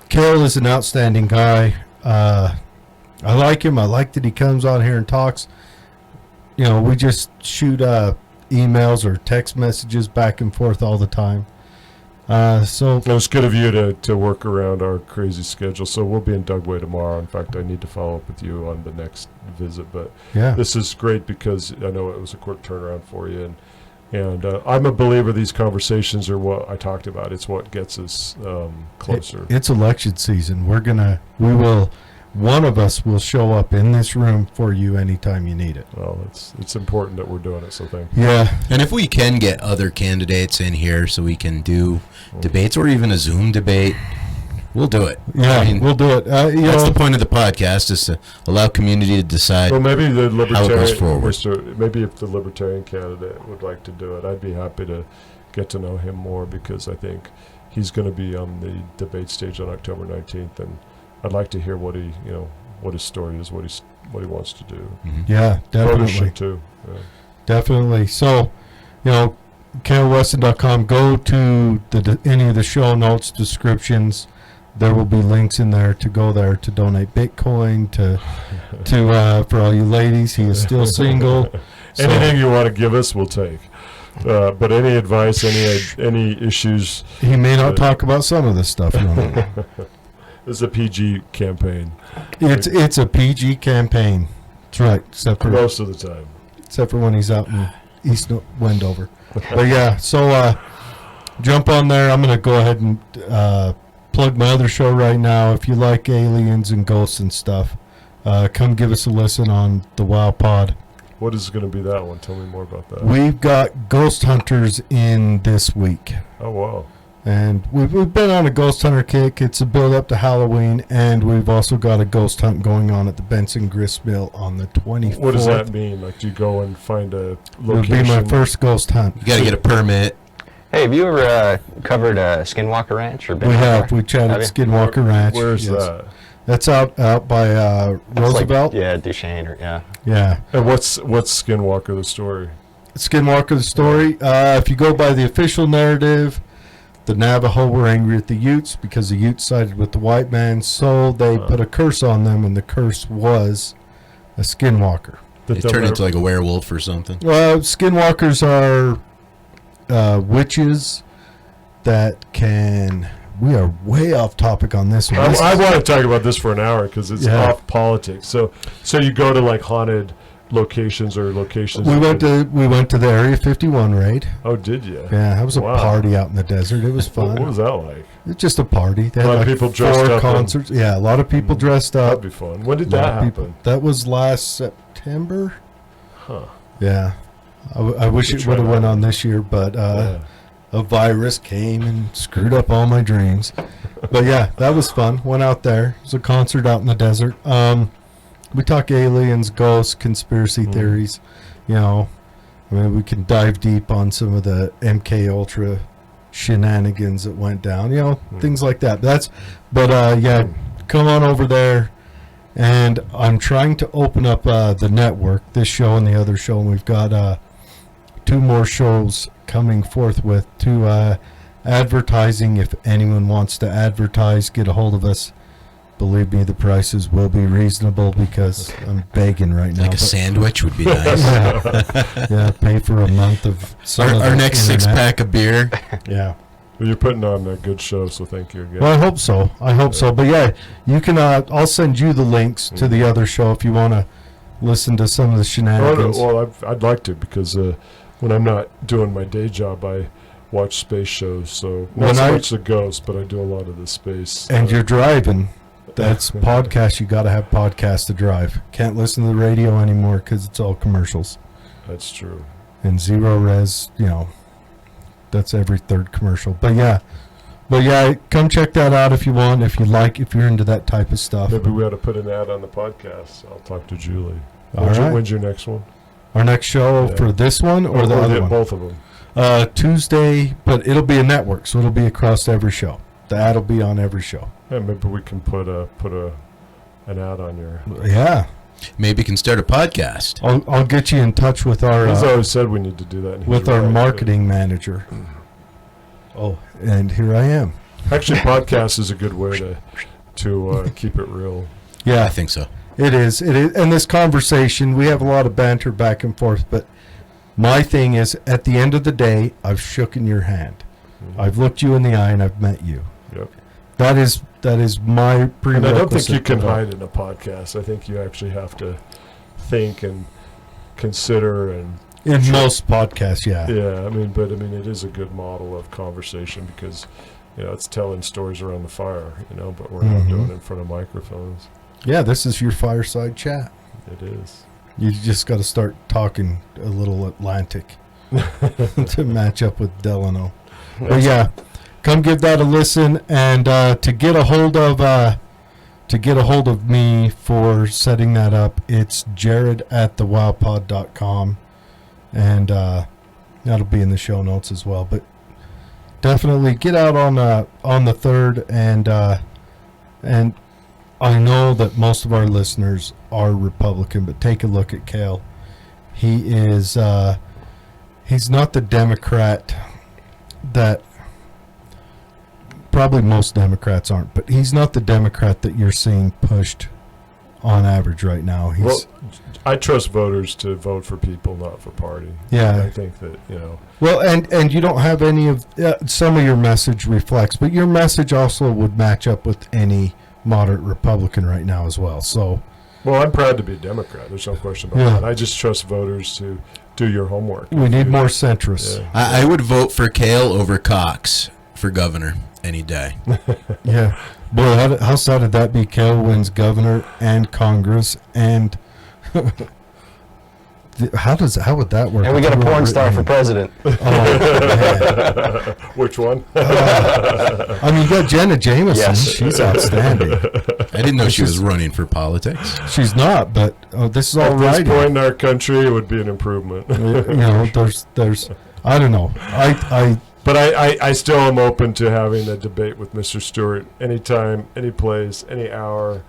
Kael is an outstanding guy. I like him. I like that he comes on here and talks. We just shoot emails or text messages back and forth all the time. So it was good of you to work around our crazy schedule. So we'll be in Dugway tomorrow. In fact, I need to follow up with you on the next visit. But this is great because I know it was a quick turnaround for you. And I'm a believer these conversations are what I talked about. It's what gets us closer. It's election season. One of us will show up in this room for you anytime you need it. Well, it's important that we're doing it, so thank you. Yeah. And if we can get other candidates in here so we can do debates or even a Zoom debate, we'll do it. Yeah, we'll do it. That's the point of the podcast, is to allow community to decide well, maybe the how it goes forward. Maybe if the Libertarian candidate would like to do it, I'd be happy to get to know him more, because I think he's going to be on the debate stage on October 19th, and I'd like to hear what his story is, what he wants to do. Mm-hmm. Yeah, definitely. Should too. Yeah. Definitely. So, KaelWeston.com. Go to any of the show notes, descriptions. There will be links in there to go there to donate Bitcoin to for all you ladies. He is still single. Anything you want to give us, we'll take. But any advice, any issues? He may not talk about some of this stuff. It's a PG campaign. It's a PG campaign. That's right. Except for most of the time. Except for when he's out in East Wendover. But yeah, so jump on there. I'm going to go ahead and plug my other show right now. If you like aliens and ghosts and stuff, come give us a listen on the WoW Pod. What is going to be that one? Tell me more about that. We've got ghost hunters in this week. Oh, wow. And we've been on a ghost hunter kick. It's a build up to Halloween, and we've also got a ghost hunt going on at the Benson Grist Mill on the 24th. What does that mean? Like, do you go and find a location? It'll be my first ghost hunt. You got to get a permit. Hey, have you ever covered Skinwalker Ranch? Or been we out have. there? We chatted Skinwalker Ranch. Where's that? That's out by Roosevelt. Like, Duchesne, or Yeah. And what's Skinwalker the story? Skinwalker the story. If you go by the official narrative, the Navajo were angry at the Utes because the Utes sided with the white man, so they put a curse on them, and the curse was a skinwalker. They turn into like a werewolf or something. Well, skinwalkers are witches that can... We are way off topic on this one. I want to talk about this for an hour because it's off politics. So you go to like haunted locations or locations. We went to the Area 51 raid. Oh, did you? Yeah, that was a party out in the desert. It was fun. What was that like? It's just a party. They a lot of people dressed up. Concerts. Yeah, a lot of people dressed up. That'd be fun. When did that happen? That was last September. Huh. Yeah. I wish it would have went on this year, but a virus came and screwed up all my dreams. But yeah, that was fun. Went out there. It was a concert out in the desert. We talk aliens, ghosts, conspiracy theories. We can dive deep on some of the MK Ultra shenanigans that went down. Things like that. Come on over there. And I'm trying to open up the network, this show and the other show, and we've got 2 more shows coming forthwith to advertising. If anyone wants to advertise, get a hold of us. Believe me, the prices will be reasonable because I'm begging right now. Like a sandwich would be nice. Yeah, pay for a month of our next 6-pack of beer. Yeah. Well, you're putting on a good show, so thank you again. Well, I hope so. But yeah, you can. I'll send you the links to the other show if you want to listen to some of the shenanigans. Well, I'd like to, because when I'm not doing my day job, I watch space shows. So not so much the ghosts, but I do a lot of the space. And you're driving. That's podcast. You got to have podcasts to drive. Can't listen to the radio anymore because it's all commercials. That's true. And zero res, that's every third commercial. But yeah, come check that out if you want. If you're into that type of stuff. Maybe we ought to put an ad on the podcast. I'll talk to Julie. All right. When's your next one? Our next show Yeah. for this one or the other one? Both of them. Tuesday, but it'll be a network, so it'll be across every show. The ad will be on every show. Yeah, maybe we can put an ad on your. Yeah. Maybe you can start a podcast. I'll get you in touch with our He's always said we need to do that. and he's with our right. marketing manager. Oh, and here I am. Actually, podcast is a good way to keep it real. Yeah, I think so. it is. It is. And this conversation, we have a lot of banter back and forth, but my thing is, at the end of the day, I've shooken your hand. Mhm. I've looked you in the eye and I've met you. Yep. That is my prerequisite. And I don't think you can to- hide in a podcast. I think you actually have to think and consider and. In most podcasts, yeah. Yeah, I mean, it is a good model of conversation because, it's telling stories around the fire, but we're not Mhm. doing it in front of microphones. Yeah, this is your fireside chat. It is. You just got to start talking a little Atlantic to match up with Delano. But yeah, come give that a listen, and to get a hold of me for setting that up, it's jared@thewowpod.com, and that'll be in the show notes as well. But definitely get out on the 3rd, and I know that most of our listeners are Republican, but take a look at Kael. He is he's not the Democrat that probably most Democrats aren't, but he's not the Democrat that you're seeing pushed on average right now. Well, I trust voters to vote for people, not for party. Yeah. I think that, Well, and you don't have any of some of your message reflects, but your message also would match up with any moderate Republican right now as well. So, Well, I'm proud to be a Democrat. There's no question about Yeah. that. I just trust voters to do your homework. we need more centrists. Yeah. I would vote for Kael over Cox for governor any day. Yeah. Boy, how sad would that be? Kael wins governor and Congress, and how would that work? And we got a porn star for president. Oh, man. Which one? I mean, you got Jenna Jameson. Yes. She's outstanding. I didn't know she was running for politics. She's not, but this is all At this right. point in our country, it would be an improvement. There's I don't know. But I still am open to having a debate with Mr. Stewart anytime, any place, any hour,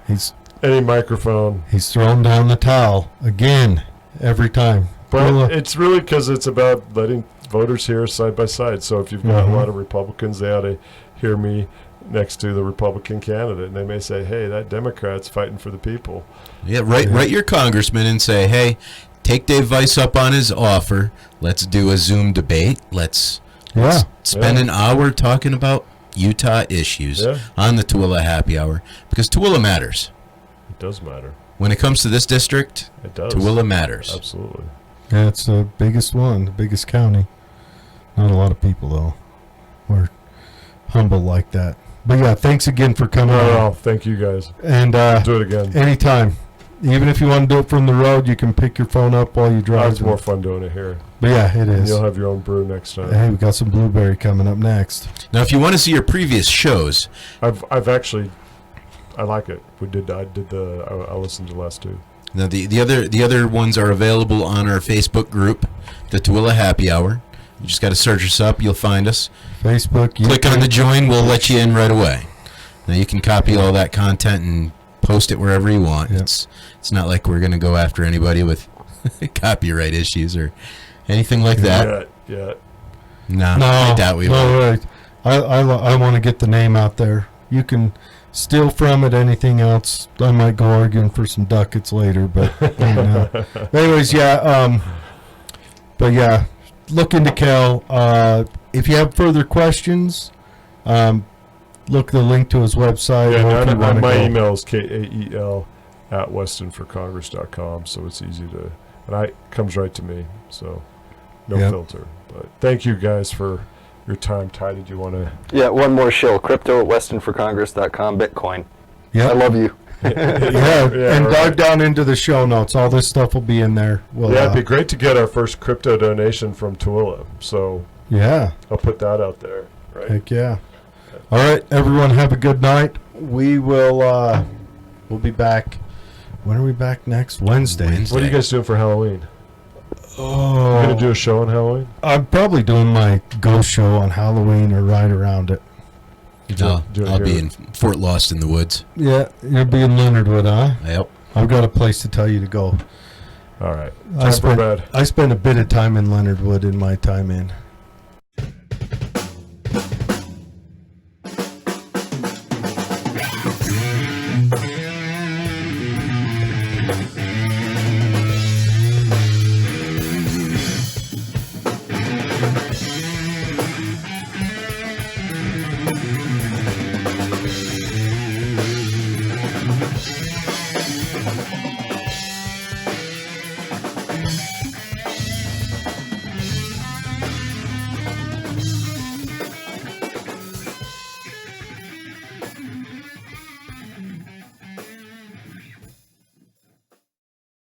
any microphone. He's thrown down the towel again every time. But it's really because it's about letting voters hear side by side. So if you've got a lot of Republicans, they ought to hear me next to the Republican candidate, and they may say, "Hey, that Democrat's fighting for the people." Yeah, write your congressman and say, hey, take Dave Weiss up on his offer. Let's do a Zoom debate. Let's spend an hour talking about Utah issues on the Tooele Happy Hour, because Tooele matters. It does matter. When it comes to this district, It does. Tooele matters. Absolutely. Yeah, it's the biggest one, the biggest county. Not a lot of people though. We're humble like that. But yeah, thanks again for coming on. No, thank you guys. And Do it again. anytime. Even if you want to do it from the road, you can pick your phone up while you drive. It's more fun doing it here. But yeah, it is. You'll have your own brew next time. Hey, we got some blueberry coming up next. Now, if you want to see your previous shows, I've actually, I like it. I listened to the last two. now the other ones are available on our Facebook group, the Tooele Happy Hour. You just got to search us up. You'll find us. Facebook. Click on the join. We'll let you in right away. Now you can copy all that content and post it wherever you want. Yep. It's not like we're going to go after anybody with copyright issues or anything like that. Yeah. No, No, I doubt we will. no, right. I want to get the name out there. You can steal from it. Anything else, I might go arguing for some ducats later. But anyways, yeah. But yeah, look into Kael. If you have further questions, look the link to his website. Yeah, or if you wanna my go- email is kael@westonforcongress.com, so it's easy to, and it comes right to me, so no Yep. filter. But thank you guys for your time. Ty, did you want to? Yeah, one more show. Crypto@westonforcongress.com. Bitcoin. Yeah, I love you. and right. dive down into the show notes. All this stuff will be in there. We'll, Yeah, it'd be great to get our first crypto donation from Tooele, so yeah. I'll put that out there. Right. Heck yeah. All right, everyone, have a good night. We will we'll be back when are we back next? Wednesday. What are you guys doing for Halloween? Oh, You gonna do a show on Halloween? I'm probably doing my ghost show on Halloween or right around it. No, do it I'll be here. in Fort Lost in the woods. Yeah, you'll be in Leonardwood, huh? Yep. I've got a place to tell you to go. All right. I Time for bed. spent a bit of time in Leonardwood in my time in.